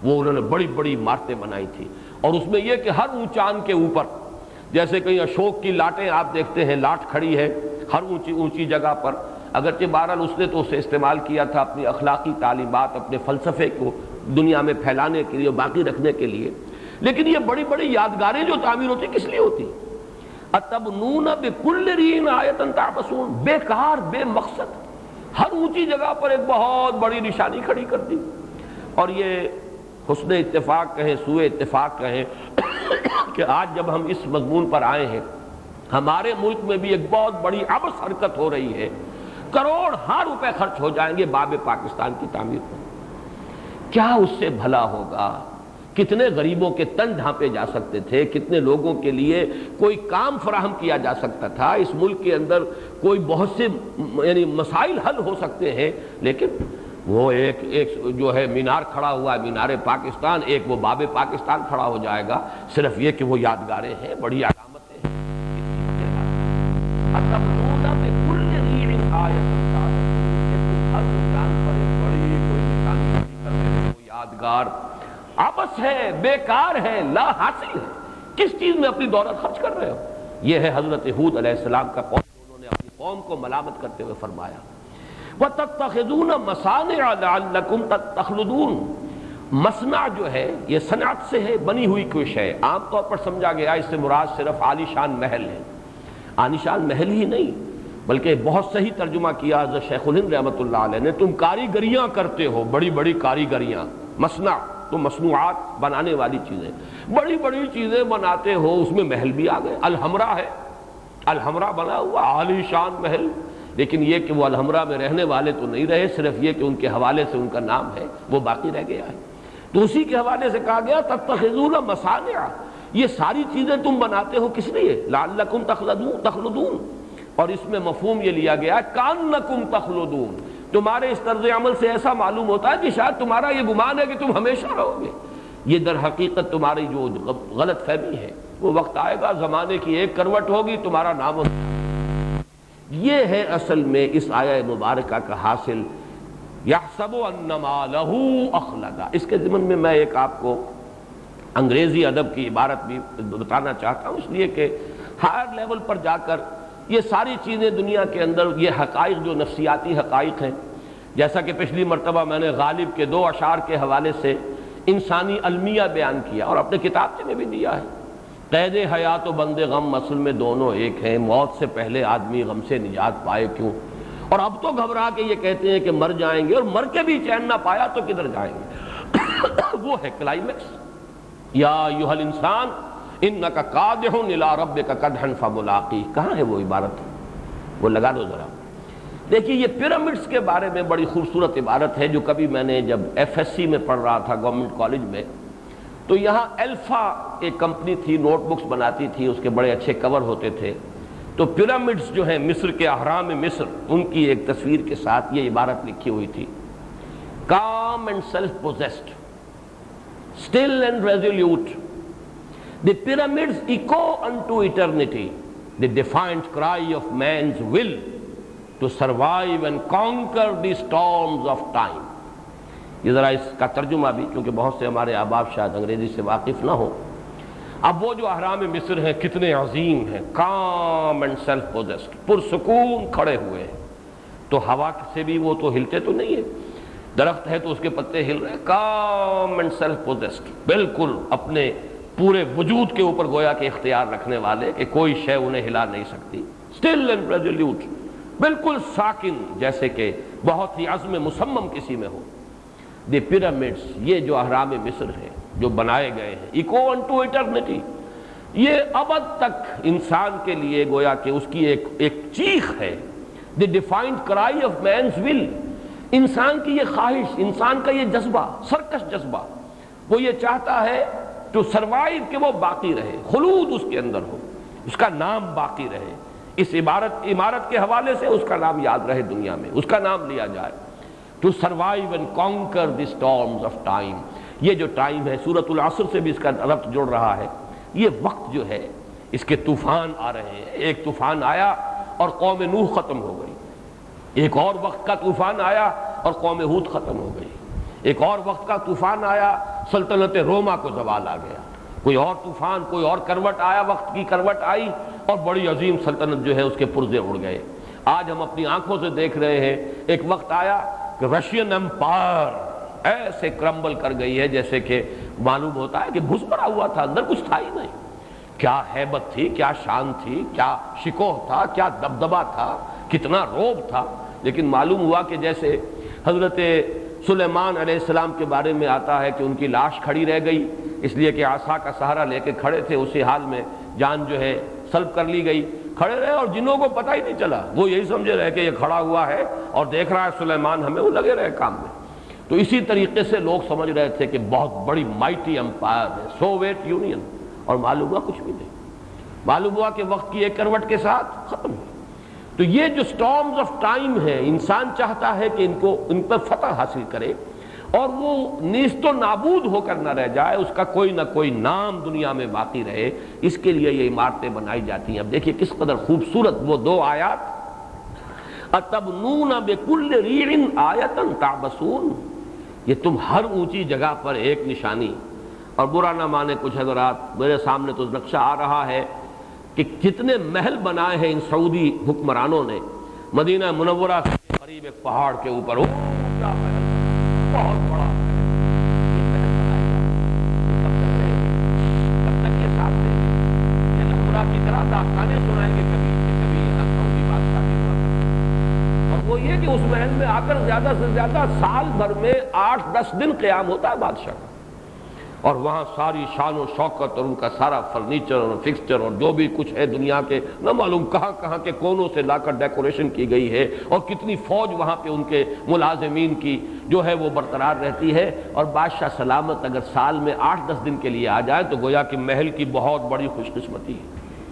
وہ انہوں نے بڑی بڑی عمارتیں بنائی تھی، اور اس میں یہ کہ ہر اونچان کے اوپر، جیسے کہیں اشوک کی لاٹیں آپ دیکھتے ہیں، لاٹ کھڑی ہے ہر اونچی اونچی جگہ پر، اگرچہ بہرحال اس نے تو اسے استعمال کیا تھا اپنی اخلاقی تعلیمات، اپنے فلسفے کو دنیا میں پھیلانے کے لیے، باقی رکھنے کے لیے، لیکن یہ بڑی بڑی یادگاریں جو تعمیر ہوتی کس لیے ہوتی؟ اتبنون بکل رین آیۃ تعبثون، بیکار بے مقصد ہر اونچی جگہ پر ایک بہت بڑی نشانی کھڑی کر دی۔ اور یہ حسن اتفاق کہیں، سوء اتفاق کہیں کہ آج جب ہم اس مضمون پر آئے ہیں، ہمارے ملک میں بھی ایک بہت بڑی عبث حرکت ہو رہی ہے، کروڑ ہار روپے خرچ ہو جائیں گے باب پاکستان کی تعمیر پر۔ کیا اس سے بھلا ہوگا؟ کتنے غریبوں کے تن ڈھانپے جا سکتے تھے، کتنے لوگوں کے لیے کوئی کام فراہم کیا جا سکتا تھا، اس ملک کے اندر کوئی بہت سے یعنی مسائل حل ہو سکتے ہیں، لیکن وہ ایک جو ہے مینار کھڑا ہوا ہے، مینار پاکستان، ایک وہ باب پاکستان کھڑا ہو جائے گا، صرف یہ کہ وہ یادگاریں ہیں، بڑی علامتیں ہیں۔ بیکار ہے، لا حاصل ہے، کس چیز میں اپنی دولت خرچ کر رہے ہو؟ یہ ہے حضرت ہود علیہ السلام کا قول، انہوں نے اپنی قوم کو ملامت کرتے ہوئے فرمایا وَتَتَّخِذُونَ مَصَانِعَ لَعَلَّكُمْ تَخْلُدُونَ۔ مصنع جو ہے یہ صنعت سے ہے، بنی ہوئی کوئی شے، عام طور پر سمجھا گیا اس سے مراد صرف عالی شان محل ہے۔ عالی شان محل ہی نہیں بلکہ بہت صحیح ترجمہ کیا حضرت شیخ الہند رحمۃ اللہ علیہ نے، تم کاریگریاں کرتے ہو، بڑی بڑی کاریگریاں، مصنع تو مصنوعات بنانے والی چیزیں، بڑی بڑی چیزیں بناتے ہو، اس میں محل بھی آ گئے۔ الحمرہ ہے، الحمرہ بنا ہوا عالی شان محل، لیکن یہ کہ وہ الحمرہ میں رہنے والے تو نہیں رہے، صرف یہ کہ ان کے حوالے سے ان کا نام ہے وہ باقی رہ گیا ہے۔ تو اسی کے حوالے سے کہا گیا تتخذون مصانع، یہ ساری چیزیں تم بناتے ہو کس لیے؟ لعلکم تخلدون، اور اس میں مفہوم یہ لیا گیا کانکم تخلدون، تمہارے اس طرز عمل سے ایسا معلوم ہوتا ہے کہ شاید تمہارا یہ گمان ہے کہ تم ہمیشہ رہو گے۔ یہ در حقیقت تمہاری جو غلط فہمی ہے، وہ وقت آئے گا زمانے کی ایک کروٹ ہوگی، تمہارا نام ہوگا۔ یہ ہے اصل میں اس آیہ مبارکہ کا حاصل، یحسب ان مالہ اخلدہ۔ اس کے ضمن میں ایک آپ کو انگریزی ادب کی عبارت بھی بتانا چاہتا ہوں، اس لیے کہ ہائر لیول پر جا کر یہ ساری چیزیں دنیا کے اندر، یہ حقائق جو نفسیاتی حقائق ہیں، جیسا کہ پچھلی مرتبہ میں نے غالب کے 2 اشعار کے حوالے سے انسانی المیہ بیان کیا اور اپنے کتاب میں بھی دیا ہے۔ قید حیات و بند غم اصل میں دونوں ایک ہیں، موت سے پہلے آدمی غم سے نجات پائے کیوں؟ اور اب تو گھبرا کے یہ کہتے ہیں کہ مر جائیں گے، اور مر کے بھی چین نہ پایا تو کدھر جائیں گے؟ وہ ہے کلائمیکس، یا ایھا الانسان انک کادح الی ربک کدحا فملاقیہ۔ کہاں ہے وہ عبارت؟ وہ لگا دو ذرا۔ دیکھیے یہ پیرامڈس کے بارے میں بڑی خوبصورت عبارت ہے، جو کبھی میں نے جب ایف ایس سی میں پڑھ رہا تھا گورنمنٹ کالج میں، تو یہاں الفا ایک کمپنی تھی، نوٹ بکس بناتی تھی، اس کے بڑے اچھے کور ہوتے تھے، تو پیرامڈس جو ہیں مصر کے اہرام مصر، ان کی ایک تصویر کے ساتھ یہ عبارت لکھی ہوئی تھی، calm and self-possessed, still and resolute, the pyramids echo unto eternity, the defiant cry of man's will to survive and conquer the storms of time۔ یہ ذرا اس کا ترجمہ بھی، کیونکہ بہت سے ہمارے احباب شاید انگریزی سے واقف نہ ہو۔ اب وہ جو اہرام مصر ہیں کتنے عظیم ہیں، calm and self-possessed، پرسکون کھڑے ہوئے ہیں، تو ہوا سے بھی وہ تو ہلتے تو نہیں ہیں، درخت ہے تو اس کے پتے ہل رہے ہیں، calm and self-possessed، بالکل اپنے پورے وجود کے اوپر گویا کہ اختیار رکھنے والے کہ کوئی شے انہیں ہلا نہیں سکتی، still and resolute، بالکل ساکن، جیسے کہ بہت ہی عزم مصمم کسی میں ہو۔ دی پیرامڈس، یہ جو اہرام مصر ہیں جو بنائے گئے ہیں، ایکو انٹو ایٹرنیٹی، یہ ابد تک انسان کے لیے گویا کہ اس کی ایک چیخ ہے، دی ڈیفائنڈ کرائی آف مینز ول، انسان کی یہ خواہش، انسان کا یہ جذبہ، سرکش جذبہ، وہ یہ چاہتا ہے ٹو سروائیو، کہ وہ باقی رہے، خلود اس کے اندر ہو، اس کا نام باقی رہے، اس عمارت کے حوالے سے اس کا نام یاد رہے دنیا میں، اس کا نام لیا جائے، to survive and conquer the storms of time. یہ جو ٹائم ہے سورۃ العصر سے بھی اس کا ربط جڑ رہا ہے، یہ وقت جو ہے اس کے طوفان آ رہے ہیں، ایک طوفان آیا اور قوم نوح ختم ہو گئی، ایک اور وقت کا طوفان آیا اور قوم ہود ختم ہو گئی، ایک اور وقت کا طوفان آیا، سلطنت روما کو زوال آ گیا، کوئی اور طوفان، کوئی اور کروٹ آیا، وقت کی کروٹ آئی اور بڑی عظیم سلطنت جو ہے اس کے پرزے اڑ گئے۔ آج ہم اپنی آنکھوں سے دیکھ رہے ہیں، ایک وقت آیا کہ رشین امپائر ایسے کرمبل کر گئی ہے جیسے کہ معلوم ہوتا ہے کہ گھس پڑا ہوا تھا، اندر کچھ تھا ہی نہیں، کیا ہیبت تھی، کیا شان تھی، کیا شکوہ تھا، کیا دبدبہ تھا، کتنا روب تھا، لیکن معلوم ہوا کہ جیسے حضرت سلیمان علیہ السلام کے بارے میں آتا ہے کہ ان کی لاش کھڑی رہ گئی، اس لیے کہ عصا کا سہارا لے کے کھڑے تھے، اسی حال میں جان جو ہے سلب کر لی گئی، کھڑے رہے اور جنوں کو پتہ ہی نہیں چلا، وہ یہی سمجھے رہے کہ یہ کھڑا ہوا ہے اور دیکھ رہا ہے سلیمان ہمیں، وہ لگے رہے کام میں۔ تو اسی طریقے سے لوگ سمجھ رہے تھے کہ بہت بڑی مائٹی امپائر ہے سوویت یونین، اور معلوم ہوا کچھ بھی نہیں، معلوم ہوا کہ وقت کی ایک کروٹ کے ساتھ ختم ہو۔ تو یہ جو سٹارمز آف ٹائم ہے، انسان چاہتا ہے کہ ان پر فتح حاصل کرے اور وہ نیست و نابود ہو کر نہ رہ جائے، اس کا کوئی نہ کوئی نام دنیا میں باقی رہے، اس کے لیے یہ عمارتیں بنائی جاتی ہیں۔ اب دیکھیے کس قدر خوبصورت وہ 2 آیات، اتبنون بکل ریع آیۃ تعبثون، یہ تم ہر اونچی جگہ پر ایک نشانی، اور برا نہ مانے کچھ حضرات، میرے سامنے تو نقشہ آ رہا ہے کہ کتنے محل بنائے ہیں ان سعودی حکمرانوں نے مدینہ منورہ سے قریب ایک پہاڑ کے اوپر، کیا محل، بہت بڑا محل، یہ محل بنائے گا، کب تک رہیں گے، کب تک یہ ساتھ دیں گے؟ یہ نمورہ کی طرح داستانیں سنائیں گے کبھی یہاں سعودی بادشاہ کی ہوا کرتے، اور وہ یہ کہ اس محل میں آ کر زیادہ سے زیادہ سال بھر میں 8-10 دن قیام ہوتا ہے بادشاہ کا، اور وہاں ساری شان و شوکت اور ان کا سارا فرنیچر اور فکسچر اور جو بھی کچھ ہے دنیا کے نہ معلوم کہاں کہاں کے کونوں سے لا کر ڈیکوریشن کی گئی ہے، اور کتنی فوج وہاں پہ ان کے ملازمین کی جو ہے وہ برقرار رہتی ہے، اور بادشاہ سلامت اگر سال میں 8-10 دن کے لیے آ جائے تو گویا کہ محل کی بہت بڑی خوش قسمتی ہے۔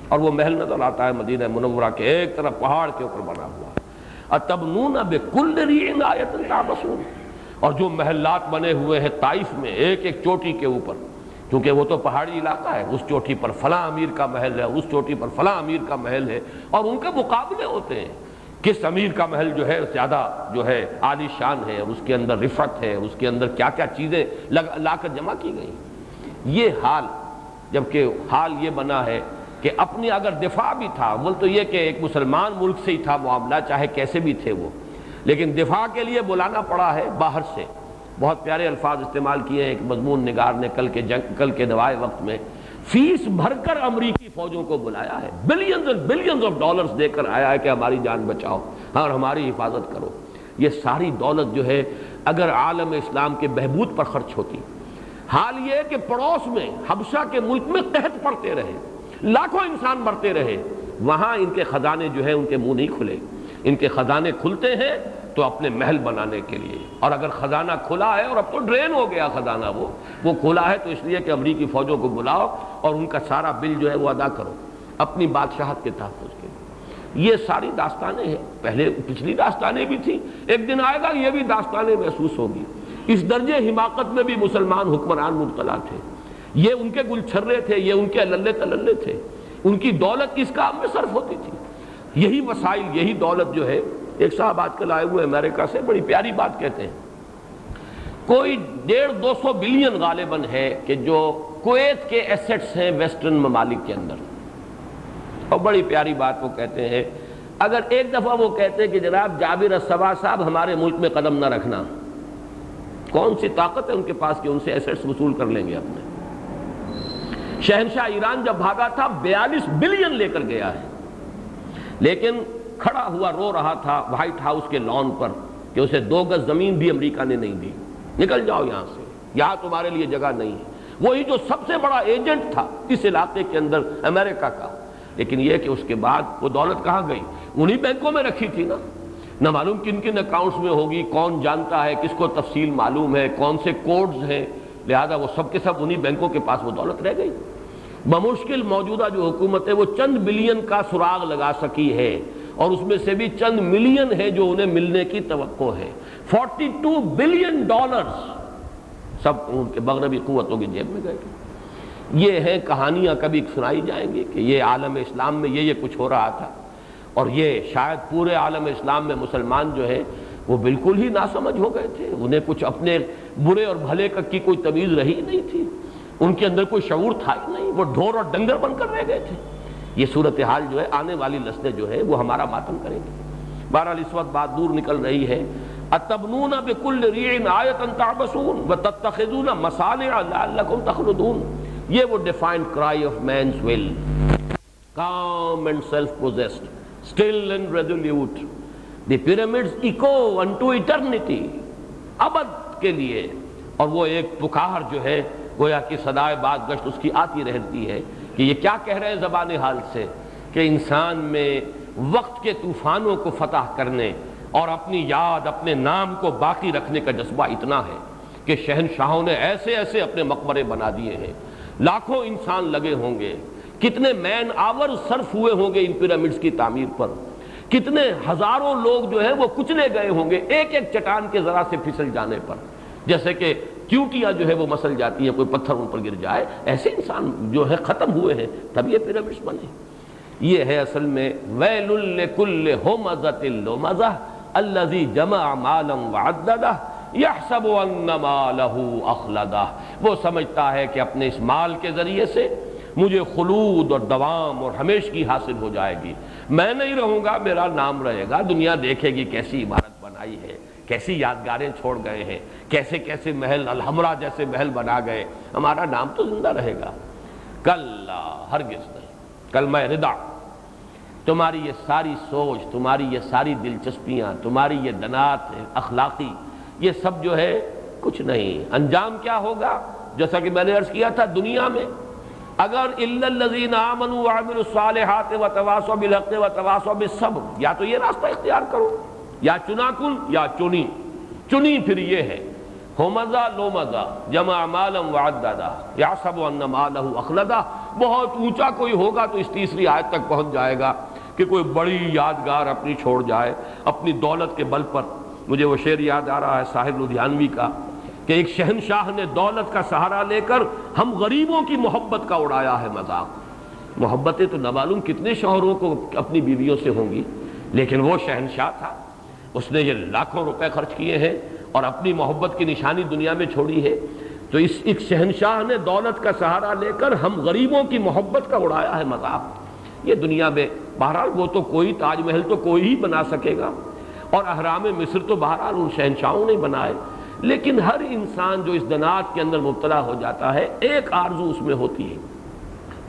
اور وہ محل نظر آتا ہے مدینہ منورہ کے ایک طرف پہاڑ کے اوپر بنا ہوا، اتبنون بکل ریع آیۃ تعبثون، اور جو محلات بنے ہوئے ہیں طائف میں ایک ایک چوٹی کے اوپر، کیونکہ وہ تو پہاڑی علاقہ ہے، اس چوٹی پر فلاں امیر کا محل ہے، اس چوٹی پر فلاں امیر کا محل ہے، اور ان کے مقابلے ہوتے ہیں کس امیر کا محل جو ہے زیادہ جو ہے عالی شان ہے، اس کے اندر رفعت ہے، اس کے اندر کیا کیا چیزیں لا کر جمع کی گئی۔ یہ حال، جبکہ حال یہ بنا ہے کہ اپنی اگر دفاع بھی تھا، بول تو یہ کہ ایک مسلمان ملک سے ہی تھا معاملہ، چاہے کیسے بھی تھے وہ، لیکن دفاع کے لیے بلانا پڑا ہے باہر سے۔ بہت پیارے الفاظ استعمال کیے ہیں ایک مضمون نگار نے کل کے دوائے وقت میں، فیس بھر کر امریکی فوجوں کو بلایا ہے، بلینز اور بلینز آف ڈالرز دے کر آیا ہے کہ ہماری جان بچاؤ اور ہماری حفاظت کرو۔ یہ ساری دولت جو ہے اگر عالم اسلام کے بہبود پر خرچ ہوتی، حال یہ ہے کہ پڑوس میں حبشہ کے ملک میں قحط پڑتے رہے، لاکھوں انسان مرتے رہے، وہاں ان کے خزانے جو ہے ان کے منہ نہیں کھلے۔ ان کے خزانے کھلتے ہیں تو اپنے محل بنانے کے لیے، اور اگر خزانہ کھلا ہے اور اب تو ڈرین ہو گیا خزانہ، وہ کھلا ہے تو اس لیے کہ امریکی فوجوں کو بلاؤ اور ان کا سارا بل جو ہے وہ ادا کرو اپنی بادشاہت کے تحفظ کے لیے۔ یہ ساری داستانیں ہیں، پہلے پچھلی داستانیں بھی تھیں، ایک دن آئے گا یہ بھی داستانیں محسوس ہوگی۔ اس درجے حماقت میں بھی مسلمان حکمران مبتلا تھے، یہ ان کے گلچھرے تھے، یہ ان کے للے تللے تھے، ان کی دولت کس کام میں صرف ہوتی تھی؟ یہی وسائل، یہی دولت جو ہے، ایک صاحب آج کل آئے ہوئے امریکہ سے بڑی پیاری بات کہتے ہیں، کوئی 150-200 بلین غالباً ہے کہ جو کویت کے ایسٹس ہیں ویسٹرن ممالک کے اندر، اور بڑی پیاری بات وہ کہتے ہیں، اگر ایک دفعہ وہ کہتے ہیں کہ جناب جابر الصباح صاحب ہمارے ملک میں قدم نہ رکھنا، کون سی طاقت ہے ان کے پاس کہ ان سے ایسٹس وصول کر لیں گے اپنے؟ شہنشاہ ایران جب بھاگا تھا 42 بلین لے کر گیا ہے، لیکن کھڑا ہوا رو رہا تھا وائٹ ہاؤس کے لان پر کہ اسے 2 گز زمین بھی امریکہ نے نہیں دی، نکل جاؤ یہاں سے، یہاں تمہارے لیے جگہ نہیں ہے۔ وہی جو سب سے بڑا ایجنٹ تھا اس علاقے کے اندر امریکہ کا، لیکن یہ کہ اس کے بعد وہ دولت کہاں گئی؟ انہی بینکوں میں رکھی تھی نا، نہ معلوم کن کن اکاؤنٹس میں ہوگی، کون جانتا ہے، کس کو تفصیل معلوم ہے، کون سے کوڈز ہیں، لہذا وہ سب کے سب انہی بینکوں کے پاس وہ دولت رہ گئی۔ بمشکل موجودہ جو حکومت ہے وہ چند بلین کا سراغ لگا سکی ہے، اور اس میں سے بھی چند ملین ہے جو انہیں ملنے کی توقع ہے۔ 42 بلین ڈالرز سب ان کے مغربی قوتوں کی جیب میں گئے۔ یہ ہیں کہانیاں کبھی سنائی جائیں گی کہ یہ عالم اسلام میں یہ کچھ ہو رہا تھا، اور یہ شاید پورے عالم اسلام میں مسلمان جو ہے وہ بالکل ہی ناسمجھ ہو گئے تھے، انہیں کچھ اپنے برے اور بھلے کی کوئی تمیز رہی نہیں تھی، ان کے اندر کوئی شعور تھا ہی نہیں، وہ ڈھور اور ڈنگر بن کر رہ گئے تھے۔ یہ صورتحال جو ہے آنے والی نسلیں جو ہے وہ ہمارا ماتم کریں گے۔ بہرحال اس وقت بات دور نکل رہی ہے، اتبنون بکل ریع آیۃ تعبثون وتتخذون مصانع لعلکم تخلدون، یہ وہ defined cry of man's will، calm and self-possessed, still and resolute, the pyramids echo unto eternity، ابد کے لیے، اور وہ ایک پکار جو ہے گویا کہ صدائے بعد گشت اس کی آتی رہتی ہے کہ یہ کیا کہہ رہے ہیں زبان حال سے، کہ انسان میں وقت کے طوفانوں کو فتح کرنے اور اپنی یاد، اپنے نام کو باقی رکھنے کا جذبہ اتنا ہے کہ شہنشاہوں نے ایسے ایسے اپنے مقبرے بنا دیے ہیں، لاکھوں انسان لگے ہوں گے، کتنے مین آور صرف ہوئے ہوں گے ان پیرامڈز کی تعمیر پر، کتنے ہزاروں لوگ جو ہیں وہ کچلے گئے ہوں گے ایک ایک چٹان کے ذرا سے پھسل جانے پر، جیسے کہ چیونٹیاں جو ہے وہ مسل جاتی ہیں، کوئی پتھر ان پر گر جائے، ایسے انسان جو ہے ختم ہوئے ہیں، تب یہ پیرامڈز بنے۔ یہ ہے اصل میں ویل لکل ہمزۃ لمزہ الذی جمع مالا وعددہ یحسب ان مالہ اخلدہ، وہ سمجھتا ہے کہ اپنے اس مال کے ذریعے سے مجھے خلود اور دوام اور ہمیشگی حاصل ہو جائے گی، میں نہیں رہوں گا، میرا نام رہے گا، دنیا دیکھے گی کیسی عمارت بنائی ہے، کیسی یادگاریں چھوڑ گئے ہیں، کیسے کیسے محل، الحمرا جیسے محل بنا گئے، ہمارا نام تو زندہ رہے گا۔ کلا، ہرگز نہیں۔ کلمہ رضا، تمہاری یہ ساری سوچ، تمہاری یہ ساری دلچسپیاں، تمہاری یہ دنات اخلاقی، یہ سب جو ہے کچھ نہیں۔ انجام کیا ہوگا؟ جیسا کہ میں نے عرض کیا تھا، دنیا میں اگر الا الذین آمنوا وعملوا الصالحات وتواصوا بالحق وتواصوا بالصبر، یا تو یہ راستہ اختیار کرو، یا چنا کن یا چنی۔ چنی پھر یہ ہے ہومزہ لومزہ جمع مالا وعددہ یحسب ان مالہ اخلدہ، بہت اونچا کوئی ہوگا تو اس تیسری آیت تک پہنچ جائے گا کہ کوئی بڑی یادگار اپنی چھوڑ جائے اپنی دولت کے بل پر۔ مجھے وہ شعر یاد آ رہا ہے صاحب لدھیانوی کا کہ ایک شہنشاہ نے دولت کا سہارا لے کر ہم غریبوں کی محبت کا اڑایا ہے مذاق۔ محبتیں تو نہ معلوم کتنے شوہروں کو اپنی بیویوں سے ہوں گی، لیکن وہ شہنشاہ تھا، اس نے یہ لاکھوں روپے خرچ کیے ہیں اور اپنی محبت کی نشانی دنیا میں چھوڑی ہے۔ تو اس ایک شہنشاہ نے دولت کا سہارا لے کر ہم غریبوں کی محبت کا اڑایا ہے مذاق۔ یہ دنیا میں بہرحال وہ تو کوئی تاج محل تو کوئی ہی بنا سکے گا، اور اہرام مصر تو بہرحال ان شہنشاہوں نے بنائے، لیکن ہر انسان جو اس دنات کے اندر مبتلا ہو جاتا ہے، ایک آرزو اس میں ہوتی ہے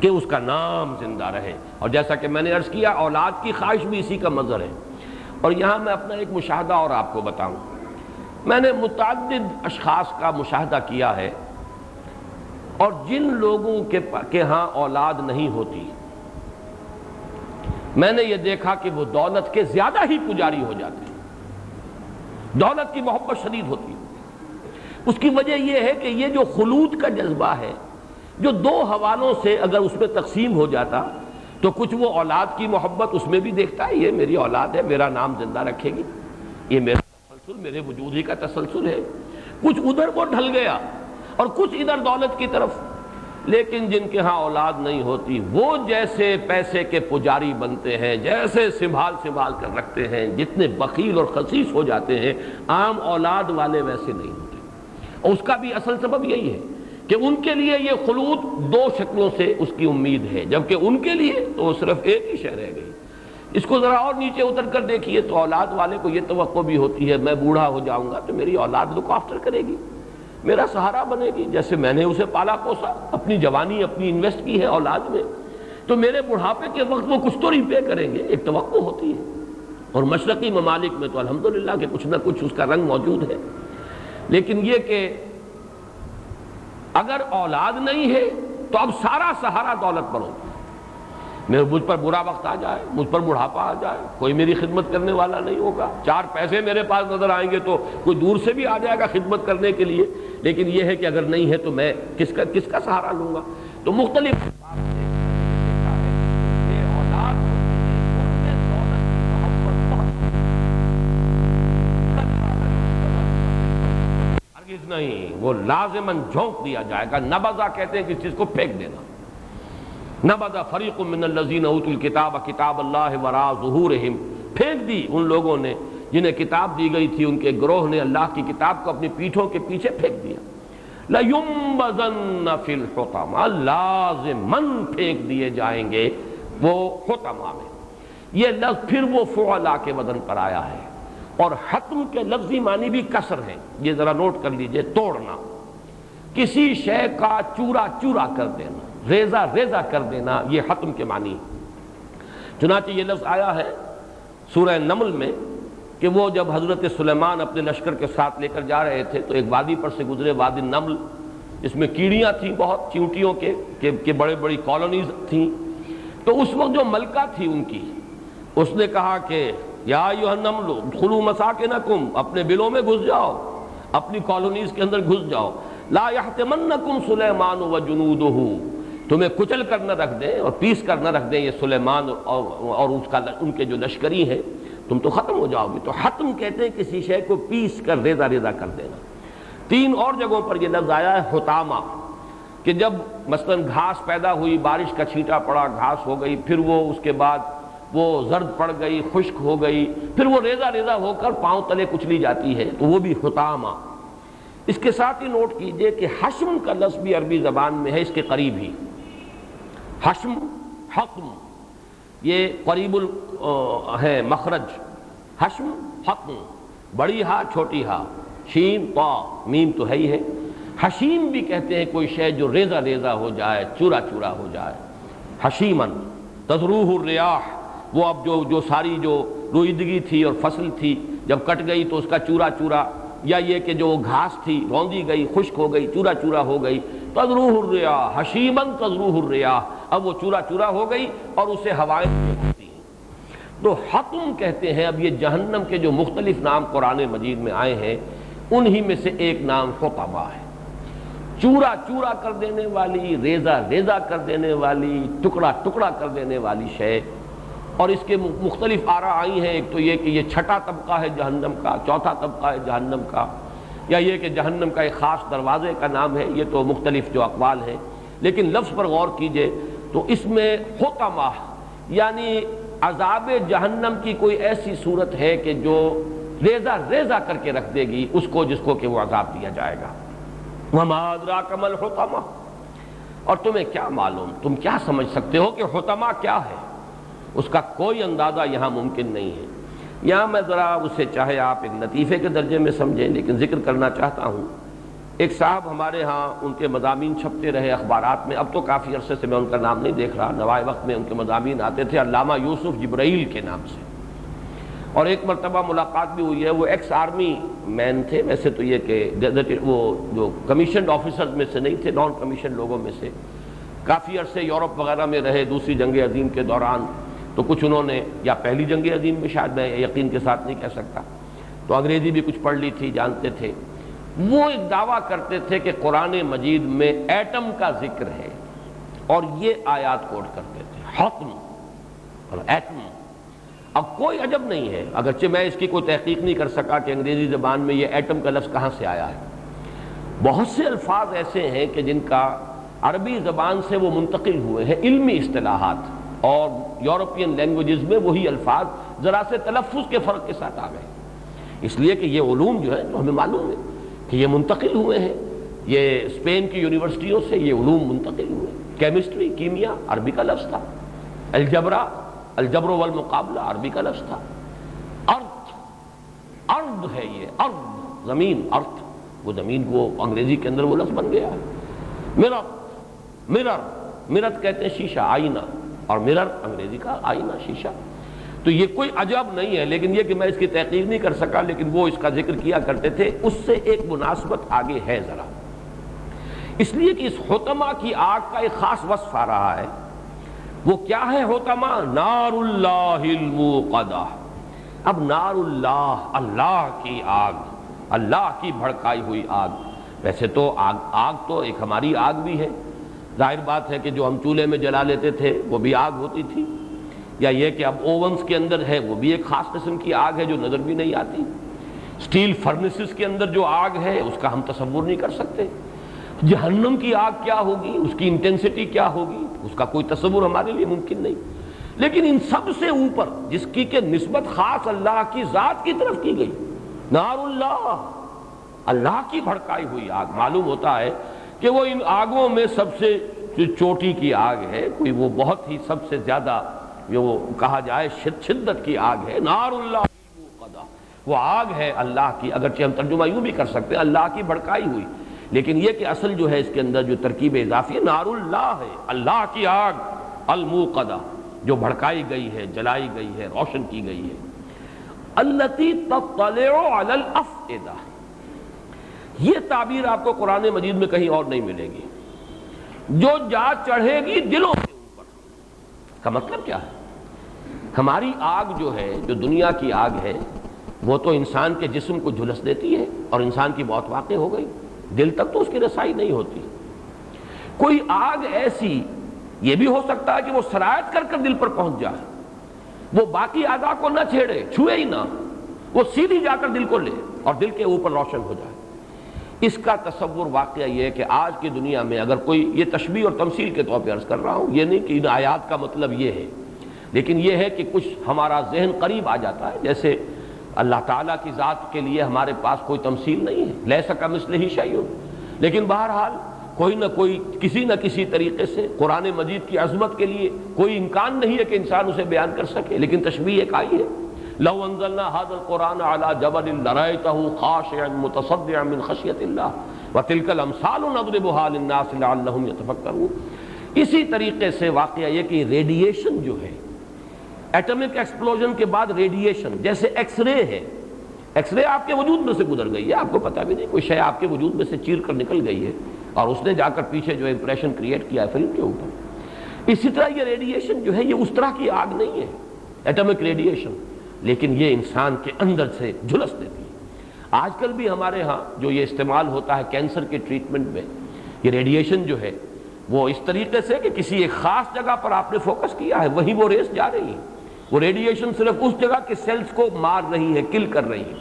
کہ اس کا نام زندہ رہے، اور جیسا کہ میں نے عرض کیا اولاد کی خواہش بھی اسی کا مظہر ہے۔ اور یہاں میں اپنا ایک مشاہدہ اور آپ کو بتاؤں، میں نے متعدد اشخاص کا مشاہدہ کیا ہے، اور جن لوگوں کے ہاں اولاد نہیں ہوتی، میں نے یہ دیکھا کہ وہ دولت کے زیادہ ہی پجاری ہو جاتے ہیں، دولت کی محبت شدید ہوتی ہے۔ اس کی وجہ یہ ہے کہ یہ جو خلود کا جذبہ ہے، جو دو حوالوں سے اگر اس میں تقسیم ہو جاتا تو کچھ وہ اولاد کی محبت اس میں بھی دیکھتا ہے، یہ میری اولاد ہے، میرا نام زندہ رکھے گی، یہ میرا تسلسل، میرے وجود ہی کا تسلسل ہے، کچھ ادھر وہ ڈھل گیا اور کچھ ادھر دولت کی طرف۔ لیکن جن کے ہاں اولاد نہیں ہوتی وہ جیسے پیسے کے پجاری بنتے ہیں، جیسے سنبھال کر رکھتے ہیں، جتنے بخیل اور خسیس ہو جاتے ہیں، عام اولاد والے ویسے نہیں ہوتے۔ اور اس کا بھی اصل سبب یہی ہے کہ ان کے لیے یہ خلود دو شکلوں سے اس کی امید ہے، جبکہ ان کے لیے تو صرف ایک ہی شے رہ گئی۔ اس کو ذرا اور نیچے اتر کر دیکھیے تو اولاد والے کو یہ توقع بھی ہوتی ہے میں بوڑھا ہو جاؤں گا تو میری اولاد لک آفٹر کرے گی، میرا سہارا بنے گی، جیسے میں نے اسے پالا پوسا، اپنی جوانی اپنی انویسٹ کی ہے اولاد میں، تو میرے بڑھاپے کے وقت وہ کچھ تو ریپے کریں گے، ایک توقع ہوتی ہے۔ اور مشرقی ممالک میں تو الحمدللہ کہ کچھ نہ کچھ اس کا رنگ موجود ہے۔ لیکن یہ کہ اگر اولاد نہیں ہے تو اب سارا سہارا دولت پر ہوتا ہے، مجھ پر برا وقت آ جائے، مجھ پر بڑھاپا آ جائے، کوئی میری خدمت کرنے والا نہیں ہوگا، چار پیسے میرے پاس نظر آئیں گے تو کوئی دور سے بھی آ جائے گا خدمت کرنے کے لیے، لیکن یہ ہے کہ اگر نہیں ہے تو میں کس کا سہارا لوں گا۔ تو مختلف نہیں، وہ لازماً جھونک دیا جائے گا۔ نبذہ کہتے ہیں کس چیز کو پھینک دینا۔ نبذ فریق من الذین اوتوا الکتاب کتاب اللہ وراء ظہورہم، پھینک دی ان لوگوں نے جنہیں کتاب دی گئی تھی، ان کے گروہ نے اللہ کی کتاب کو اپنی پیٹھوں کے پیچھے پھینک دیا۔ لَيُنبَذَنَّ فِي الْحُطَمَةِ، لازماً پھینک دیے جائیں گے وہ حطمہ میں۔ یہ لفظ پھر وہ فعلا کے وزن پر آیا ہے، اور حتم کے لفظی معنی بھی کسر ہیں، یہ ذرا نوٹ کر لیجئے، توڑنا، کسی شے کا چورا چورا کر دینا، ریزہ ریزہ کر دینا، یہ حتم کے معنی۔ چنانچہ یہ لفظ آیا ہے سورہ نمل میں کہ وہ جب حضرت سلیمان اپنے لشکر کے ساتھ لے کر جا رہے تھے تو ایک وادی پر سے گزرے، وادی نمل، اس میں کیڑیاں تھیں بہت، چیونٹیوں کے بڑے بڑی کالونیز تھیں۔ تو اس وقت جو ملکہ تھی ان کی، اس نے کہا کہ یا ایھا النمل ادخلوا مساکنکم، اپنے بلوں میں گھس جاؤ، اپنی کالونیز کے اندر گھس جاؤ، لا یحطمنکم سلیمان وجنودہ، تمہیں کچل کر نہ رکھ دیں اور پیس کر نہ رکھ دیں یہ سلیمان اور ان کے جو لشکری ہیں، تم تو ختم ہو جاؤ گے۔ تو حتم کہتے ہیں کسی شے کو پیس کر ریزہ ریزہ کر دینا۔ تین اور جگہوں پر یہ لفظ آیا ہے حطامہ، کہ جب مثلا گھاس پیدا ہوئی، بارش کا چھینٹا پڑا، گھاس ہو گئی، پھر وہ اس کے بعد وہ زرد پڑ گئی، خشک ہو گئی، پھر وہ ریزہ ریزہ ہو کر پاؤں تلے کچلی جاتی ہے، تو وہ بھی حطامہ۔ اس کے ساتھ ہی نوٹ کیجئے کہ حشم کا لفظ بھی عربی زبان میں ہے اس کے قریب ہی، حشم، حقم، یہ قریب ہے مخرج، حشم، حقم، بڑی ہا چھوٹی ہا، شین طا میم تو ہے ہی ہے۔ حشیم بھی کہتے ہیں کوئی شے جو ریزہ ریزہ ہو جائے، چورا چورا ہو جائے، حشیمن تذروہ الریاح، وہ اب جو ساری جو روئیدگی تھی اور فصل تھی جب کٹ گئی تو اس کا چورا چورا، یا یہ کہ جو گھاس تھی روندی گئی، خشک ہو گئی، چورا چورا ہو گئی، تذروہ الریاح، حشیمن تذروہ الریاح، اب وہ چورا چورا ہو گئی اور اسے ہوائیں اڑاتی ہیں۔ تو حطم کہتے ہیں۔ اب یہ جہنم کے جو مختلف نام قرآن مجید میں آئے ہیں انہی میں سے ایک نام حطمہ ہے، چورا چورا کر دینے والی، ریزہ ریزہ کر دینے والی، ٹکڑا ٹکڑا کر دینے والی شے۔ اور اس کے مختلف آراء آئی ہیں، ایک تو یہ کہ یہ چھٹا طبقہ ہے جہنم کا، چوتھا طبقہ ہے جہنم کا، یا یہ کہ جہنم کا ایک خاص دروازے کا نام ہے، یہ تو مختلف جو اقوال ہیں۔ لیکن لفظ پر غور کیجئے تو اس میں حطمہ یعنی عذاب جہنم کی کوئی ایسی صورت ہے کہ جو ریزہ ریزہ کر کے رکھ دے گی اس کو، جس کو کہ وہ عذاب دیا جائے گا۔ وما ادراک ما الحطمہ، اور تمہیں کیا معلوم، تم کیا سمجھ سکتے ہو کہ حطمہ کیا ہے؟ اس کا کوئی اندازہ یہاں ممکن نہیں ہے۔ یہاں میں ذرا اسے چاہے آپ ایک لطیفے کے درجے میں سمجھیں، لیکن ذکر کرنا چاہتا ہوں۔ ایک صاحب ہمارے ہاں، ان کے مضامین چھپتے رہے اخبارات میں، اب تو کافی عرصے سے میں ان کا نام نہیں دیکھ رہا، نوائے وقت میں ان کے مضامین آتے تھے علامہ یوسف جبرائیل کے نام سے، اور ایک مرتبہ ملاقات بھی ہوئی ہے۔ وہ ایکس آرمی مین تھے، ویسے تو یہ کہ وہ جو کمیشنڈ آفیسرز میں سے نہیں تھے، نان کمیشن لوگوں میں سے، کافی عرصے یورپ وغیرہ میں رہے دوسری جنگ عظیم کے دوران، تو کچھ انہوں نے، یا پہلی جنگ عظیم میں شاید، میں یقین کے ساتھ نہیں کہہ سکتا، تو انگریزی بھی کچھ پڑھ لی تھی، جانتے تھے۔ وہ ایک دعویٰ کرتے تھے کہ قرآن مجید میں ایٹم کا ذکر ہے، اور یہ آیات کوٹ کرتے تھے، حطم اور ایٹم۔ اب کوئی عجب نہیں ہے، اگرچہ میں اس کی کوئی تحقیق نہیں کر سکا کہ انگریزی زبان میں یہ ایٹم کا لفظ کہاں سے آیا ہے۔ بہت سے الفاظ ایسے ہیں کہ جن کا عربی زبان سے وہ منتقل ہوئے ہیں، علمی اصطلاحات، اور یورپین لینگویجز میں وہی الفاظ ذرا سے تلفظ کے فرق کے ساتھ آ گئے، اس لیے کہ یہ علوم جو ہے تو ہمیں معلوم ہے کہ یہ منتقل ہوئے ہیں، یہ اسپین کی یونیورسٹیوں سے یہ علوم منتقل ہوئے۔ کیمسٹری، کیمیا عربی کا لفظ تھا، الجبر والمقابلہ عربی کا لفظ تھا، ارض ہے، یہ ارض زمین، ارتھ وہ زمین کو انگریزی کے اندر وہ لفظ بن گیا ہے۔ مرر کہتے ہیں شیشہ، آئینہ، اور مرر انگریزی کا آئینہ، شیشہ۔ تو یہ کوئی عجب نہیں ہے، لیکن یہ کہ میں اس کی تحقیق نہیں کر سکا، لیکن وہ اس کا ذکر کیا کرتے تھے، اس سے ایک مناسبت آگے ہے ذرا، اس لیے کہ اس حطمہ کی آگ کا ایک خاص وصف آ رہا ہے۔ وہ کیا ہے حطمہ؟ نار اللہ الموقدہ۔ اب نار اللہ، اللہ کی آگ، اللہ کی بھڑکائی ہوئی آگ۔ ویسے تو آگ تو ایک ہماری آگ بھی ہے، ظاہر بات ہے کہ جو ہم چولہے میں جلا لیتے تھے وہ بھی آگ ہوتی تھی، یا یہ کہ اب اوونز کے اندر ہے وہ بھی ایک خاص قسم کی آگ ہے جو نظر بھی نہیں آتی۔ سٹیل فرنسز کے اندر جو آگ ہے اس کا ہم تصور نہیں کر سکتے۔ جہنم کی آگ کیا ہوگی، اس کی انٹینسٹی کیا ہوگی، اس کا کوئی تصور ہمارے لیے ممکن نہیں۔ لیکن ان سب سے اوپر جس کی کہ نسبت خاص اللہ کی ذات کی طرف کی گئی، نار اللہ، اللہ کی بھڑکائی ہوئی آگ، معلوم ہوتا ہے کہ وہ ان آگوں میں سب سے چوٹی کی آگ ہے، کوئی وہ بہت ہی سب سے زیادہ جو کہا جائے شدت کی آگ ہے۔ نار اللہ الموقدہ، وہ آگ ہے اللہ کی، اگرچہ ہم ترجمہ یوں بھی کر سکتے ہیں اللہ کی بھڑکائی ہوئی، لیکن یہ کہ اصل جو ہے اس کے اندر جو ترکیب اضافی ہے نار اللہ ہے، اللہ کی آگ الموقدہ، جو بھڑکائی گئی ہے، جلائی گئی ہے، روشن کی گئی ہے۔ التی تطلع علی الافئدہ، یہ تعبیر آپ کو قرآن مجید میں کہیں اور نہیں ملے گی، جو جا چڑھے گی دلوں کے اوپر۔ کا مطلب کیا ہے؟ ہماری آگ جو ہے، جو دنیا کی آگ ہے، وہ تو انسان کے جسم کو جھلس دیتی ہے اور انسان کی موت واقع ہو گئی، دل تک تو اس کی رسائی نہیں ہوتی۔ کوئی آگ ایسی یہ بھی ہو سکتا ہے کہ وہ سرایت کر کر دل پر پہنچ جائے، وہ باقی اعضاء کو نہ چھیڑے، چھوئے ہی نہ، وہ سیدھی جا کر دل کو لے اور دل کے اوپر روشن ہو جائے۔ اس کا تصور واقعہ یہ ہے کہ آج کی دنیا میں اگر کوئی، یہ تشبیہ اور تمثیل کے طور پہ عرض کر رہا ہوں، یہ نہیں کہ ان آیات کا مطلب یہ ہے، لیکن یہ ہے کہ کچھ ہمارا ذہن قریب آ جاتا ہے۔ جیسے اللہ تعالیٰ کی ذات کے لیے ہمارے پاس کوئی تمثیل نہیں ہے، لیس کمثلہ شیء، لیکن بہرحال کوئی نہ کوئی کسی نہ کسی طریقے سے قرآن مجید کی عظمت کے لیے کوئی امکان نہیں ہے کہ انسان اسے بیان کر سکے، لیکن تشبیہ ایک آئی ہے، لو انزلنا هذا القرآن على جبل لرأيته خاشعا متصدعا من خشیۃ اللہ وتلك الامثال نضربها للناس لعلهم يتفکرون۔ اسی طریقے سے واقعہ یہ کہ ریڈیشن جو ہے، ایٹمک ایکسپلوژن کے بعد ریڈیشن، جیسے ایکس رے ہے، ایکس رے آپ کے وجود میں سے گزر گئی ہے، آپ کو پتہ بھی نہیں، کوئی شے آپ کے وجود میں سے چیر کر نکل گئی ہے اور اس نے جا کر پیچھے جو امپریشن کریٹ کیا ہے فلم کے اوپر۔ اسی طرح یہ ریڈیشن جو ہے یہ اس طرح کی آگ نہیں ہے ایٹمک ریڈیشن، لیکن یہ انسان کے اندر سے جھلس دیتی ہے۔ آج کل بھی ہمارے ہاں جو یہ استعمال ہوتا ہے کینسر کے ٹریٹمنٹ میں، یہ ریڈیشن جو ہے وہ اس طریقے سے کہ کسی ایک خاص جگہ پر آپ نے فوکس کیا ہے، وہیں وہ ریس جا رہی ہے، وہ ریڈیشن صرف اس جگہ کے سیلز کو مار رہی ہے، کل کر رہی ہے،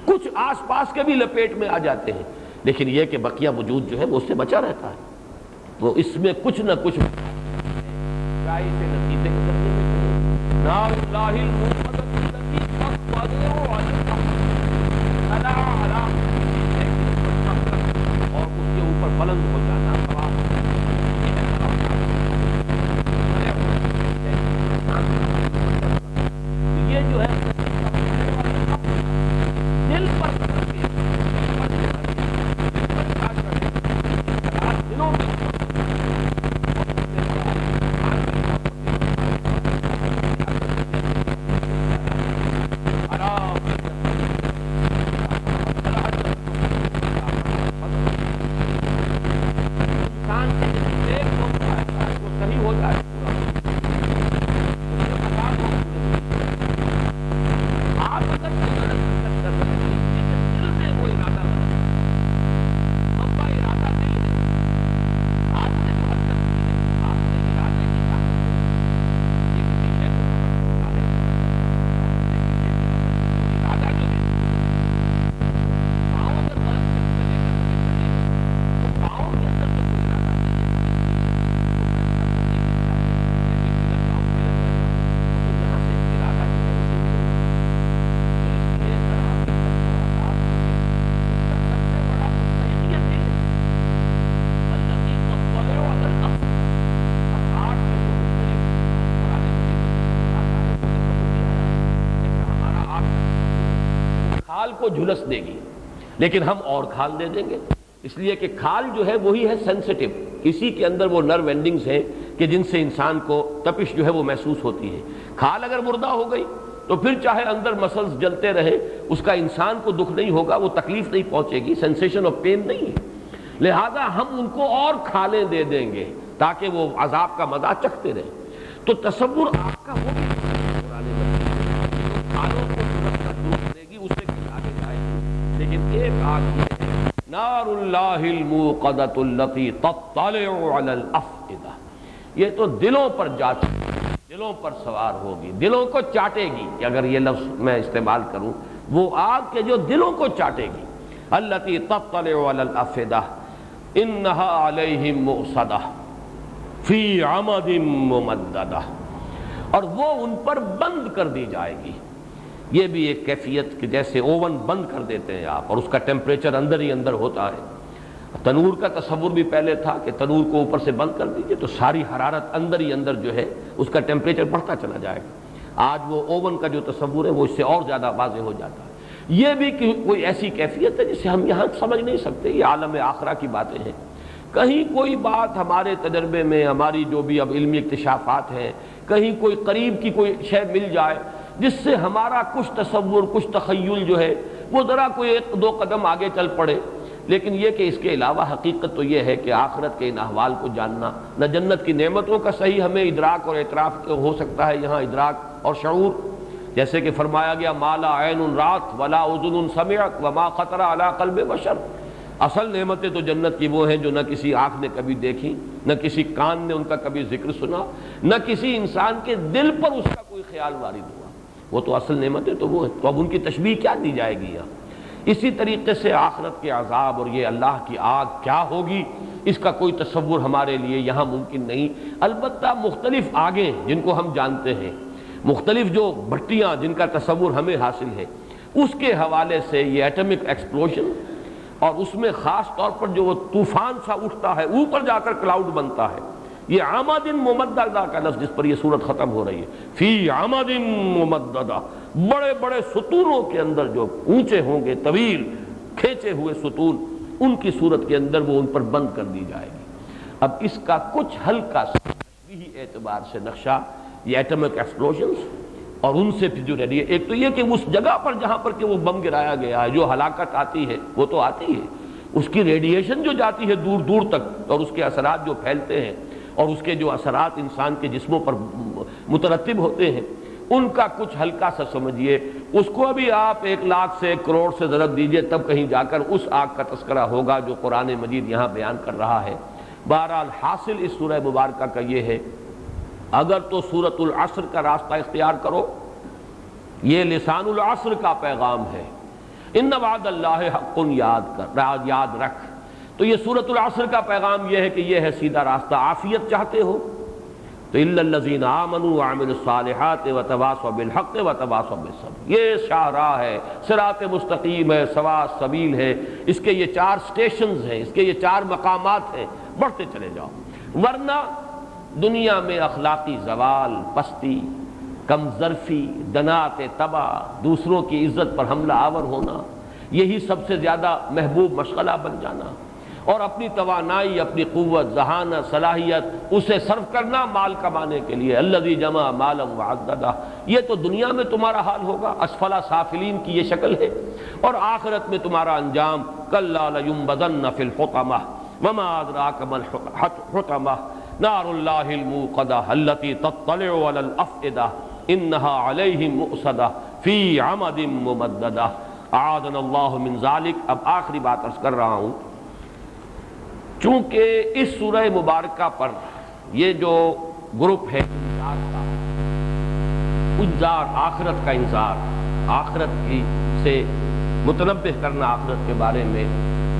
کچھ آس پاس کے بھی لپیٹ میں آ جاتے ہیں، لیکن یہ کہ بقیہ وجود جو ہے وہ اس سے بچا رہتا ہے۔ وہ اس میں کچھ نہ کچھ چاہے سے نتیجے کرنے میں نار اللہ الموقدۃ التي تطلع علی الافئدہ اور اس کے اوپر بلند ہو جانا یہ جو ہے دل پر کو جھلس دے گی، لیکن ہم اور کھال دے دیں گے، اس لیے کہ کھال جو ہے وہی ہے سینسٹیو، اسی کے اندر وہ نرو اینڈنگز ہیں کہ جن سے انسان کو تپش جو ہے وہ محسوس ہوتی ہے۔ کھال اگر مردہ ہو گئی تو پھر چاہے اندر مسلز جلتے رہے اس کا انسان کو دکھ نہیں ہوگا، وہ تکلیف نہیں پہنچے گی، سینسیشن آف پین نہیں ہے، لہذا ہم ان کو اور کھالیں دے دیں گے تاکہ وہ عذاب کا مزہ چکھتے رہیں۔ تو تصور آپ کا وہ بھی کھالوں کو دے گی، اسے لیکن ایک آگ نار اللہ الموقدۃ التی تطلع علی الافئدہ، یہ تو دلوں پر جاتی، دلوں پر سوار ہوگی، دلوں کو چاٹے گی، کہ اگر یہ لفظ میں استعمال کروں، وہ آگ کے جو دلوں کو چاٹے گی، التی تطلع علی الافئدہ انہا علیہم مؤصدہ فی عمد ممددہ، اور وہ ان پر بند کر دی جائے گی۔ یہ بھی ایک کیفیت کہ جیسے اوون بند کر دیتے ہیں آپ اور اس کا ٹیمپریچر اندر ہی اندر ہوتا ہے۔ تنور کا تصور بھی پہلے تھا کہ تنور کو اوپر سے بند کر دیجئے تو ساری حرارت اندر ہی اندر جو ہے اس کا ٹیمپریچر بڑھتا چلا جائے گا۔ آج وہ اوون کا جو تصور ہے وہ اس سے اور زیادہ واضح ہو جاتا ہے۔ یہ بھی کوئی ایسی کیفیت ہے جسے ہم یہاں سمجھ نہیں سکتے، یہ عالم آخرہ کی باتیں ہیں۔ کہیں کوئی بات ہمارے تجربے میں، ہماری جو بھی اب علمی اکتشافات ہیں، کہیں کوئی قریب کی کوئی شے مل جائے جس سے ہمارا کچھ تصور، کچھ تخیل جو ہے وہ ذرا کوئی ایک دو قدم آگے چل پڑے، لیکن یہ کہ اس کے علاوہ حقیقت تو یہ ہے کہ آخرت کے ان احوال کو جاننا، نہ جنت کی نعمتوں کا صحیح ہمیں ادراک اور اعتراف ہو سکتا ہے یہاں ادراک اور شعور، جیسے کہ فرمایا گیا ما لا عین رات ولا اذن سمعت وما خطر علی قلب بشر۔ اصل نعمتیں تو جنت کی وہ ہیں جو نہ کسی آنکھ نے کبھی دیکھی، نہ کسی کان نے ان کا کبھی ذکر سنا، نہ کسی انسان کے دل پر اس کا کوئی خیال وارد ہوا، وہ تو اصل نعمتیں تو وہ ہیں، تو اب ان کی تشبیہ کیا دی جائے گی یہاں۔ اسی طریقے سے آخرت کے عذاب اور یہ اللہ کی آگ کیا ہوگی، اس کا کوئی تصور ہمارے لیے یہاں ممکن نہیں۔ البتہ مختلف آگیں جن کو ہم جانتے ہیں، مختلف جو بھٹیاں جن کا تصور ہمیں حاصل ہے، اس کے حوالے سے یہ ایٹمک ایکسپلوژن اور اس میں خاص طور پر جو وہ طوفان سا اٹھتا ہے اوپر جا کر کلاؤڈ بنتا ہے، یہ عمد ممددہ کا لفظ جس پر یہ صورت ختم ہو رہی ہے، فی عمد ممددہ، بڑے بڑے ستونوں کے اندر جو اونچے ہوں گے، طویل کھینچے ہوئے ستون، ان کی صورت کے اندر وہ ان پر بند کر دی جائے گی۔ اب اس کا کچھ ہلکا تشبیہی اعتبار سے نقشہ یہ ایٹمک ایکسپلوژنز اور ان سے جو ریڈی، ایک تو یہ کہ اس جگہ پر جہاں پر کہ وہ بم گرایا گیا ہے جو ہلاکت آتی ہے وہ تو آتی ہے، اس کی ریڈیشن جو جاتی ہے دور دور تک اور اس کے اثرات جو پھیلتے ہیں اور اس کے جو اثرات انسان کے جسموں پر مترتب ہوتے ہیں، ان کا کچھ ہلکا سا سمجھیے، اس کو بھی آپ 1,00,000 سے 1,00,00,000 سے ضرب دیجئے تب کہیں جا کر اس آگ کا تذکرہ ہوگا جو قرآن مجید یہاں بیان کر رہا ہے۔ بہرحال حاصل اس سورہ مبارکہ کا یہ ہے، اگر تو سورۃ العصر کا راستہ اختیار کرو، یہ لسان العصر کا پیغام ہے، ان وعد اللہ حق، یاد رکھ، تو یہ سورۃ العصر کا پیغام یہ ہے کہ یہ ہے سیدھا راستہ۔ عافیت چاہتے ہو تو الا الذین آمنوا وعملوا الصالحات وتواصوا بالحق وتواصوا بالصبر، یہ شاہراہ ہے، صراط مستقیم ہے، سواء السبیل ہے، اس کے یہ 4 سٹیشنز ہیں، اس کے یہ 4 مقامات ہیں، بڑھتے چلے جاؤ، ورنہ دنیا میں اخلاقی زوال، پستی، کم ظرفی، دنات تباہ، دوسروں کی عزت پر حملہ آور ہونا، یہی سب سے زیادہ محبوب مشغلہ بن جانا، اور اپنی توانائی، اپنی قوت، ذہانت، صلاحیت اسے صرف کرنا مال کمانے کے لیے، الذی جمع مالا وعددہ، یہ تو دنیا میں تمہارا حال ہوگا، اسفل سافلین کی یہ شکل ہے، اور آخرت میں تمہارا انجام کلا لینبذن فی الحطمہ وما ادراک ما الحطمہ نار اللہ الموقدہ التی تطلع علی الافئدہ انہا علیہم مؤصدہ فی عمد ممددہ، اعاذنا اللہ من ذالک۔ اب آخری بات عرض کر رہا ہوں، چونکہ اس سورہ مبارکہ پر یہ جو گروپ ہے انذار، آخرت کا انذار، آخرت کی سے متنبہ کرنا آخرت کے بارے میں،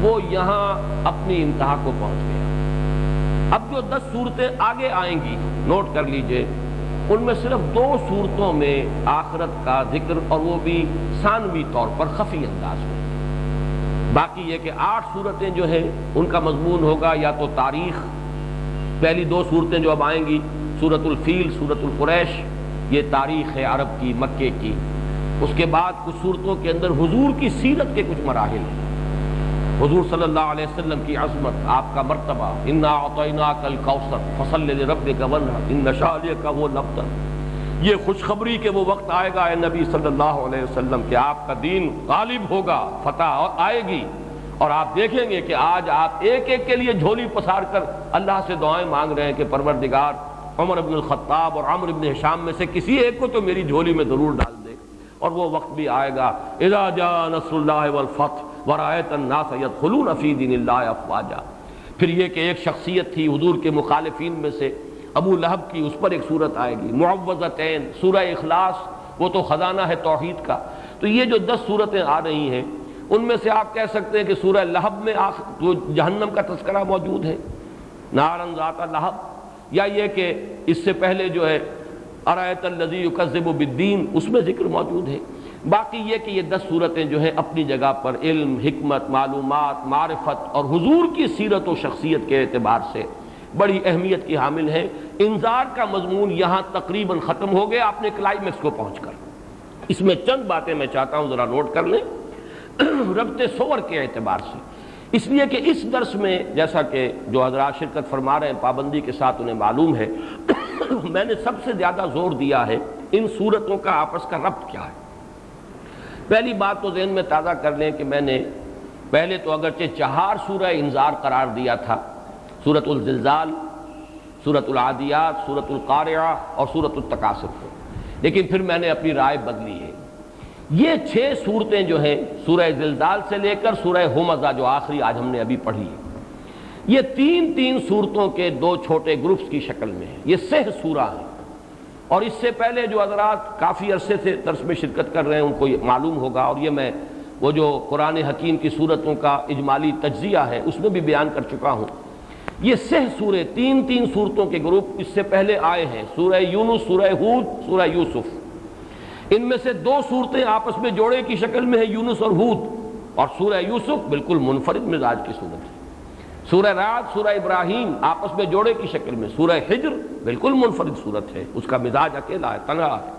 وہ یہاں اپنی انتہا کو پہنچ گیا۔ اب جو 10 صورتیں آگے آئیں گی، نوٹ کر لیجئے، ان میں صرف 2 صورتوں میں آخرت کا ذکر، اور وہ بھی ثانوی طور پر خفی انداز میں۔ باقی یہ کہ 8 صورتیں جو ہیں ان کا مضمون ہوگا یا تو تاریخ، پہلی 2 صورتیں جو اب آئیں گی، سورۃ الفیل، سورۃ القریش، یہ تاریخ ہے عرب کی، مکے کی۔ اس کے بعد کچھ صورتوں کے اندر حضور کی سیرت کے کچھ مراحل ہیں، حضور صلی اللہ علیہ وسلم کی عظمت، آپ کا مرتبہ، انا اعطیناک الکوثر فصل لربک وانحر ان شانئک هو الابتر، یہ خوشخبری کہ وہ وقت آئے گا اے نبی صلی اللہ علیہ وسلم کہ آپ کا دین غالب ہوگا، فتح آئے گی، اور آپ دیکھیں گے کہ آج آپ ایک ایک کے لیے جھولی پسار کر اللہ سے دعائیں مانگ رہے ہیں کہ پروردگار عمر بن الخطاب اور عمرو بن ہشام میں سے کسی ایک کو تو میری جھولی میں ضرور ڈال دے۔ اور وہ وقت بھی آئے گا، اذا جاء نصر اللہ والفتح ورأیت الناس یدخلون فی دین اللہ افواجا۔ پھر یہ کہ ایک شخصیت تھی حضور کے مخالفین میں سے، ابو لہب کی، اس پر ایک صورت آئے گی، معوذتین، سورہ اخلاص، وہ تو خزانہ ہے توحید کا۔ تو یہ جو 10 صورتیں آ رہی ہیں، ان میں سے آپ کہہ سکتے ہیں کہ سورہ لہب میں جو جہنم کا تذکرہ موجود ہے، نارن ذات لہب، یا یہ کہ اس سے پہلے جو ہے ارایت الذی یکذب بالدین، اس میں ذکر موجود ہے۔ باقی یہ کہ یہ 10 صورتیں جو ہیں اپنی جگہ پر علم، حکمت، معلومات، معرفت اور حضور کی سیرت و شخصیت کے اعتبار سے بڑی اہمیت کی حامل ہیں۔ انذار کا مضمون یہاں تقریباً ختم ہو گیا اپنے کلائمیکس کو پہنچ کر۔ اس میں چند باتیں میں چاہتا ہوں ذرا نوٹ کر لیں ربط صور کے اعتبار سے، اس لیے کہ اس درس میں جیسا کہ جو حضرات شرکت فرما رہے ہیں پابندی کے ساتھ انہیں معلوم ہے میں نے سب سے زیادہ زور دیا ہے ان صورتوں کا آپس کا ربط کیا ہے۔ پہلی بات تو ذہن میں تازہ کر لیں کہ میں نے پہلے تو اگرچہ 4 سورہ انذار قرار دیا تھا، سورۃ الزلزال، سورۃ العادیات، سورۃ القارعہ اور سورۃ التکاثر کو، لیکن پھر میں نے اپنی رائے بدلی ہے۔ یہ 6 صورتیں جو ہیں سورہ زلزال سے لے کر سورہ ہمزہ جو آخری آج ہم نے ابھی پڑھی ہے، یہ 3 صورتوں کے 2 چھوٹے گروپس کی شکل میں ہیں، یہ 6 سورہ ہیں۔ اور اس سے پہلے جو حضرات کافی عرصے سے درس میں شرکت کر رہے ہیں ان کو یہ معلوم ہوگا، اور یہ میں وہ جو قرآن حکیم کی صورتوں کا اجمالی تجزیہ ہے اس میں بھی بیان کر چکا ہوں۔ یہ 6 سورے 3 صورتوں کے گروپ اس سے پہلے آئے ہیں، سورہ یونس، سورہ ہود، سورہ یوسف۔ ان میں سے دو صورتیں آپس میں جوڑے کی شکل میں ہیں، یونس اور ہود، اور سورہ یوسف بالکل منفرد مزاج کی صورت ہے۔ سورہ رعد، سورہ ابراہیم آپس میں جوڑے کی شکل میں، سورہ حجر بالکل منفرد صورت ہے، اس کا مزاج اکیلا ہے، تنہا ہے۔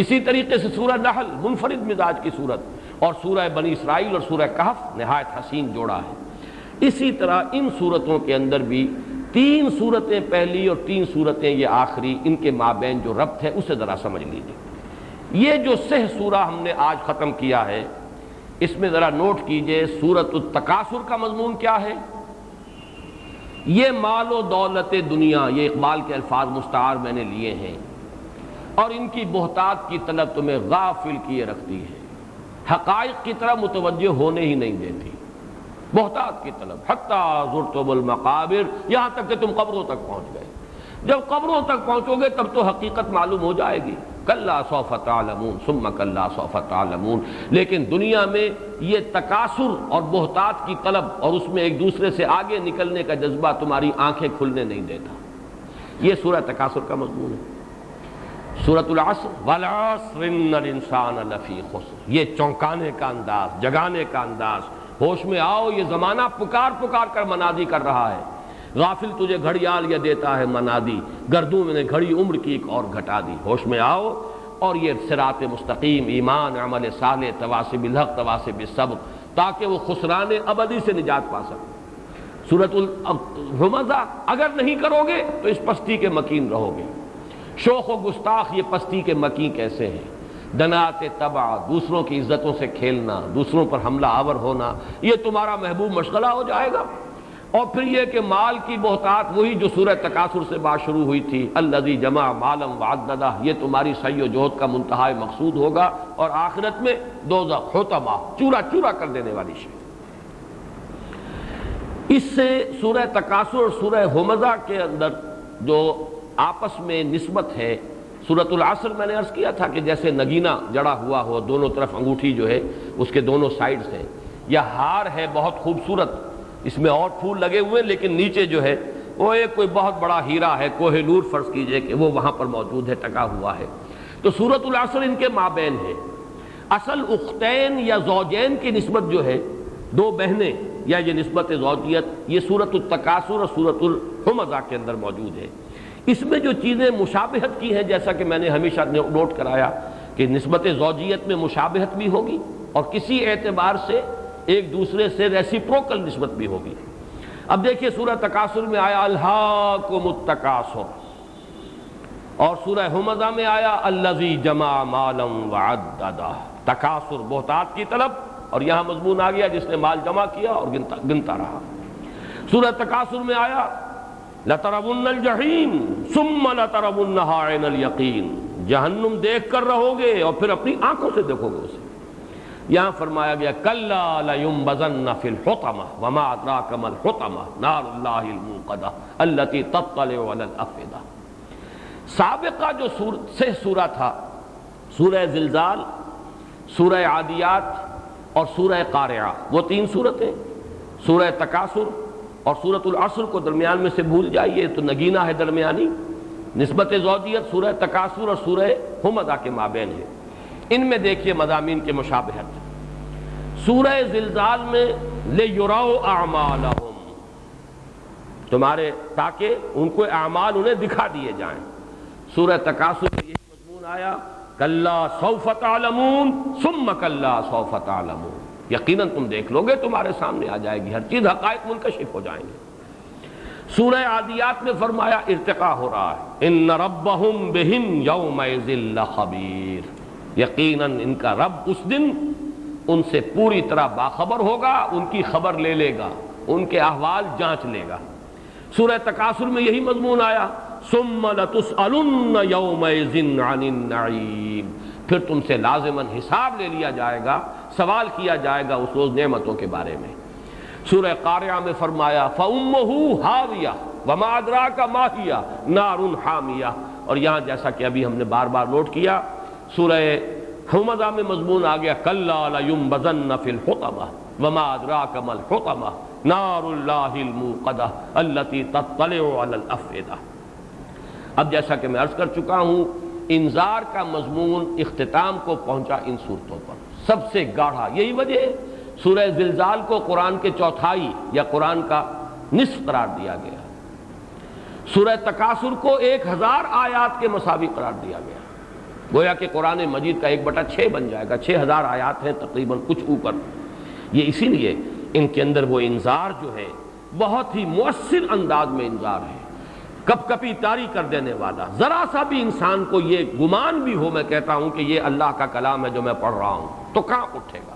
اسی طریقے سے سورہ نحل منفرد مزاج کی صورت، اور سورہ بنی اسرائیل اور سورہ کہف نہایت حسین جوڑا ہے۔ اسی طرح ان صورتوں کے اندر بھی تین صورتیں پہلی اور تین صورتیں یہ آخری، ان کے مابین جو ربط ہے اسے ذرا سمجھ لیجیے۔ یہ جو سہ سورہ ہم نے آج ختم کیا ہے، اس میں ذرا نوٹ کیجئے سورۃ التکاثر کا مضمون کیا ہے۔ یہ مال و دولت دنیا، یہ اقبال کے الفاظ مستعار میں نے لیے ہیں، اور ان کی بہتات کی طلب تمہیں غافل کیے رکھتی ہے، حقائق کی طرف متوجہ ہونے ہی نہیں دیتی۔ بہتات کی طلب حتیٰ زرتم المقابر، یہاں تک کہ تم قبروں تک پہنچ گئے۔ جب قبروں تک پہنچو گے تب تو حقیقت معلوم ہو جائے گی، کلا سوف تعلمون ثم کلا سوف تعلمون۔ لیکن دنیا میں یہ تکاثر اور بہتات کی طلب اور اس میں ایک دوسرے سے آگے نکلنے کا جذبہ تمہاری آنکھیں کھلنے نہیں دیتا۔ یہ سورہ تکاثر کا مضمون ہے۔ سورۃ العصر، والعصر ان الانسان لفی خسر، یہ چونکانے کا انداز، جگانے کا انداز، ہوش میں آؤ، یہ زمانہ پکار پکار کر منادی کر رہا ہے۔ غافل تجھے گھڑیال یہ دیتا ہے منادی، گردوں میں نے گھڑی عمر کی ایک اور گھٹا دی، ہوش میں آؤ۔ اور یہ صراط مستقیم، ایمان، عمل صالح، تواصی بالحق، تواصی بالصبر، تاکہ وہ خسران ابدی سے نجات پا سکے۔ سورۃ الہمزہ، اگر نہیں کرو گے تو اس پستی کے مکین رہو گے۔ شوخ و گستاخ یہ پستی کے مکین کیسے ہیں؟ دنات تبع، دوسروں کی عزتوں سے کھیلنا، دوسروں پر حملہ آور ہونا، یہ تمہارا محبوب مشغلہ ہو جائے گا۔ اور پھر یہ کہ مال کی بہتات، وہی جو سورہ تکاثر سے بات شروع ہوئی تھی، الذی جمع مالا وعددہ، یہ تمہاری سعی و جہد کا منتہا مقصود ہوگا، اور آخرت میں دوزخ، حطمہ، چورا چورا کر دینے والی شے۔ اس سے سورہ تکاثر اور سورہ ہمزہ کے اندر جو آپس میں نسبت ہے، سورۃ العصر میں نے عرض کیا تھا کہ جیسے نگینہ جڑا ہوا ہو، دونوں طرف انگوٹھی جو ہے اس کے دونوں سائیڈز ہیں، یا ہار ہے بہت خوبصورت، اس میں اور پھول لگے ہوئے لیکن نیچے جو ہے وہ ایک کوئی بہت بڑا ہیرا ہے، کوہ نور فرض کیجئے کہ وہ وہاں پر موجود ہے، ٹکا ہوا ہے۔ تو سورۃ العصر ان کے مابین ہے۔ اصل اختین یا زوجین کی نسبت جو ہے، دو بہنیں یا یہ نسبت زوجیت، یہ سورۃ التکاثر اور سورۃ الہمزہ کے اندر موجود ہے۔ اس میں جو چیزیں مشابہت کی ہیں، جیسا کہ میں نے ہمیشہ نوٹ کرایا کہ نسبت زوجیت میں مشابہت بھی ہوگی اور کسی اعتبار سے ایک دوسرے سے ریسیپروکل نسبت بھی ہوگی۔ اب دیکھیے سورہ تکاثر میں آیا الہاکم التکاثر، اور سورہ ہمزہ میں آیا الذی جمع مالا وعددہ، تکاثر بہتات کی طلب، اور یہاں مضمون آ گیا جس نے مال جمع کیا اور گنتا رہا۔ سورہ تکاثر میں آیا لَتَرَوُنَّ الْجَحِيمَ ثُمَّ لَتَرَوُنَّهَا عَيْنَ الْيَقِينِ، جہنم دیکھ کر رہو گے اور پھر اپنی آنکھوں سے دیکھو گے اسے۔ یہاں فرمایا گیا کَلَّا لَيُنبَذَنَّ فِي الْحُطَمَةِ وَمَا أَدْرَاكَ مَا الْحُطَمَةُ نَارُ اللَّهِ الْمُوقَدَةُ الَّتِي تَطَّلِعُ عَلَى الْأَفْئِدَةِ۔ سابقہ جو سہ سورہ تھا، سورہ زلزال، سورہ عادیات اور سورہ قارعہ، وہ تین صورتیں، سورہ تکاثر اور سورۃ العصر کو درمیان میں سے بھول جائیے تو نگینہ ہے درمیانی، نسبت زوجیت سورہ تکاثر اور سورہ ہمزہ کے مابین ہے۔ ان میں دیکھیے مضامین کے مشابہت۔ سورہ زلزال میں لِيُرَوْا أَعْمَالَهُمْ، تمہارے تاکہ ان کو اعمال انہیں دکھا دیے جائیں۔ سورہ تکاثر میں یہی مضمون آیا کَلَّا سَوْفَ تَعْلَمُونَ ثُمَّ كَلَّا سَوْفَ تَعْلَمُونَ، یقیناً تم دیکھ لو گے، تمہارے سامنے آ جائے گی ہر چیز، حقائق منکشف ہو جائیں گے۔ سورہ عادیات میں فرمایا ارتقا ہو رہا ہے ان ربہم بہم یومئذ لخبیر، یقیناً ان کا رب اس دن ان سے پوری طرح باخبر ہوگا، ان کی خبر لے لے گا، ان کے احوال جانچ لے گا۔ سورہ تکاثر میں یہی مضمون آیا ثم لتسألن یومئذ عن النعیم، پھر تم سے لازماً حساب لے لیا جائے گا، سوال کیا جائے گا اس روز نعمتوں کے بارے میں۔ سورہ قارعہ میں فرمایا فَأُمُّهُ هَاوِيَةٌ وَمَا أَدْرَاكَ مَا هِيَ نَارٌ حَامِيَةٌ، اور یہاں جیسا کہ ابھی ہم نے بار بار نوٹ کیا سورہ ہمزہ میں مضمون آ گیا کَلَّا لَيُنبَذَنَّ فِي الْحُطَمَةِ وَمَا أَدْرَاكَ مَا الْحُطَمَةُ نَارُ اللَّهِ الْمُوقَدَةُ الَّتِي تَطَّلِعُ عَلَى الْأَفْئِدَةِ۔ اب جیسا کہ میں عرض کر چکا ہوں انذار کا مضمون اختتام کو پہنچا ان صورتوں پر سب سے گاڑھا. یہی وجہ ہے سورہ زلزال کو قرآن کے چوتھائی یا قرآن کا نصف قرار دیا گیا. سورہ تکاثر کو 1000 آیات کے مساوی قرار دیا گیا. گویا کہ قرآن مجید کا 1/6 بن جائے گا. 6000 آیات ہیں تقریباً کچھ اوپر. یہ اسی لیے ان کے اندر وہ انذار جو ہے بہت ہی مؤثر انداز میں انذار ہے، کپ کپی طاری کر دینے والا. ذرا سا بھی انسان کو یہ گمان بھی ہو، میں کہتا ہوں کہ یہ اللہ کا کلام ہے جو میں پڑھ رہا ہوں، تو کہاں اٹھے گا؟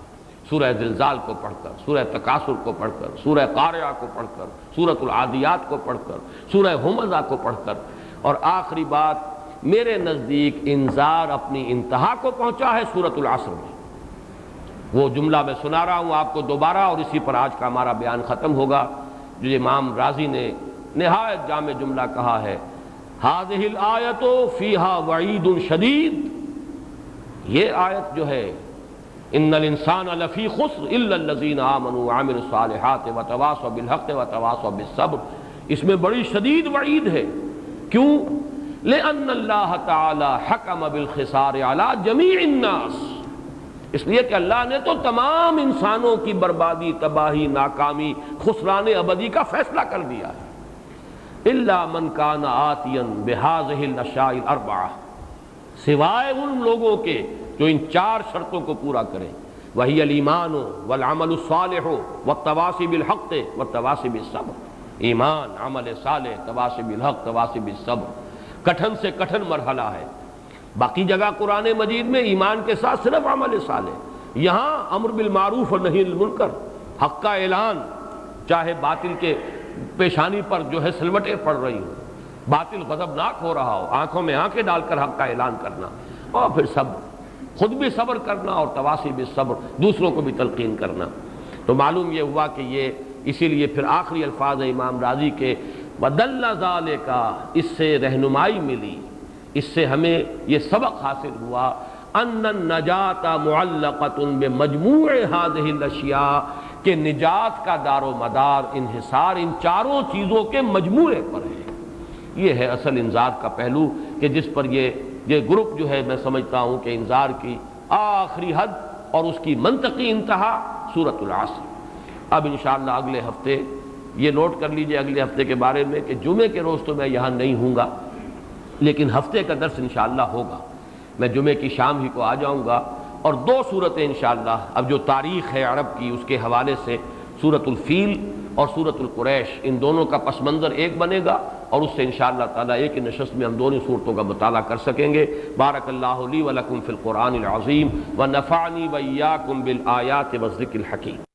سورہ زلزال کو پڑھ کر، سورہ تکاثر کو پڑھ کر، سورہ قاریہ کو پڑھ کر، سورۃ العادیات کو پڑھ کر، سورہ ہمزہ کو پڑھ کر. اور آخری بات میرے نزدیک انذار اپنی انتہا کو پہنچا ہے سورۃ العصر میں. وہ جملہ میں سنا رہا ہوں آپ کو دوبارہ، اور اسی پر آج کا ہمارا بیان ختم ہوگا، جو امام رازی نے نہایت جامع جملہ کہا ہے: هذه الآیۃ فیہا وعید شدید. یہ آیت جو ہے ان الانسان لفی خسر الا الذین آمنوا وعملوا الصالحات وتواصوا بالحق وتواصوا بالصبر، اس میں بڑی شدید وعید ہے. کیوں؟ لأن اللہ تعالی حکم بالخسار علی جمیع الناس، اس لیے کہ اللہ نے تو تمام انسانوں کی بربادی، تباہی، ناکامی، خسران ابدی کا فیصلہ کر دیا ہے. الا من کان آتیا بہذہ الاشیاء الاربعہ، سوائے ان لوگوں کے جو ان 4 شرطوں کو پورا کریں. وہی الایمان والعمل الصالح والتواصی بالحق والتواصی بالصبر. ایمان، عمل صالح، تواصی بالحق، تواصی بالصبر. کٹھن سے کٹھن مرحلہ ہے. باقی جگہ قرآن مجید میں ایمان کے ساتھ صرف عمل صالح، یہاں امر بالمعروف اور نہی عن المنکر، حق کا اعلان، چاہے باطل کے پیشانی پر جو ہے سلوٹیں پڑ رہی ہوں، باطل غضبناک ہو رہا ہو، آنکھوں میں آنکھیں ڈال کر حق کا اعلان کرنا، اور پھر صبر، خود بھی صبر کرنا، اور تواصی بالصبر، دوسروں کو بھی تلقین کرنا. تو معلوم یہ ہوا کہ یہ اسی لیے پھر آخری الفاظ امام راضی کے وَدَلَّ ذَلِكَ، اس سے رہنمائی ملی، اس سے ہمیں یہ سبق حاصل ہوا ان النجات معلقۃ بمجموع هذه الاشیاء، کہ نجات کا دار و مدار، انحصار ان 4 چیزوں کے مجموعے پر ہے. یہ ہے اصل انذار کا پہلو، کہ جس پر یہ گروپ جو ہے میں سمجھتا ہوں کہ انذار کی آخری حد اور اس کی منطقی انتہا سورۃ العصر. اب انشاءاللہ اگلے ہفتے یہ نوٹ کر لیجئے اگلے ہفتے کے بارے میں کہ جمعے کے روز تو میں یہاں نہیں ہوں گا، لیکن ہفتے کا درس انشاءاللہ ہوگا. میں جمعے کی شام ہی کو آ جاؤں گا، اور 2 صورتیں انشاءاللہ اب جو تاریخ ہے عرب کی اس کے حوالے سے سورۃ الفیل اور سورۃ القریش، ان دونوں کا پس منظر ایک بنے گا، اور اس سے انشاءاللہ تعالیٰ ایک ہی نشست میں ہم دونوں صورتوں کا مطالعہ کر سکیں گے. بارک اللہ لی ولکم فی القرآن العظیم ونفعنی وإیاکم بالآیات والذکر الحکیم.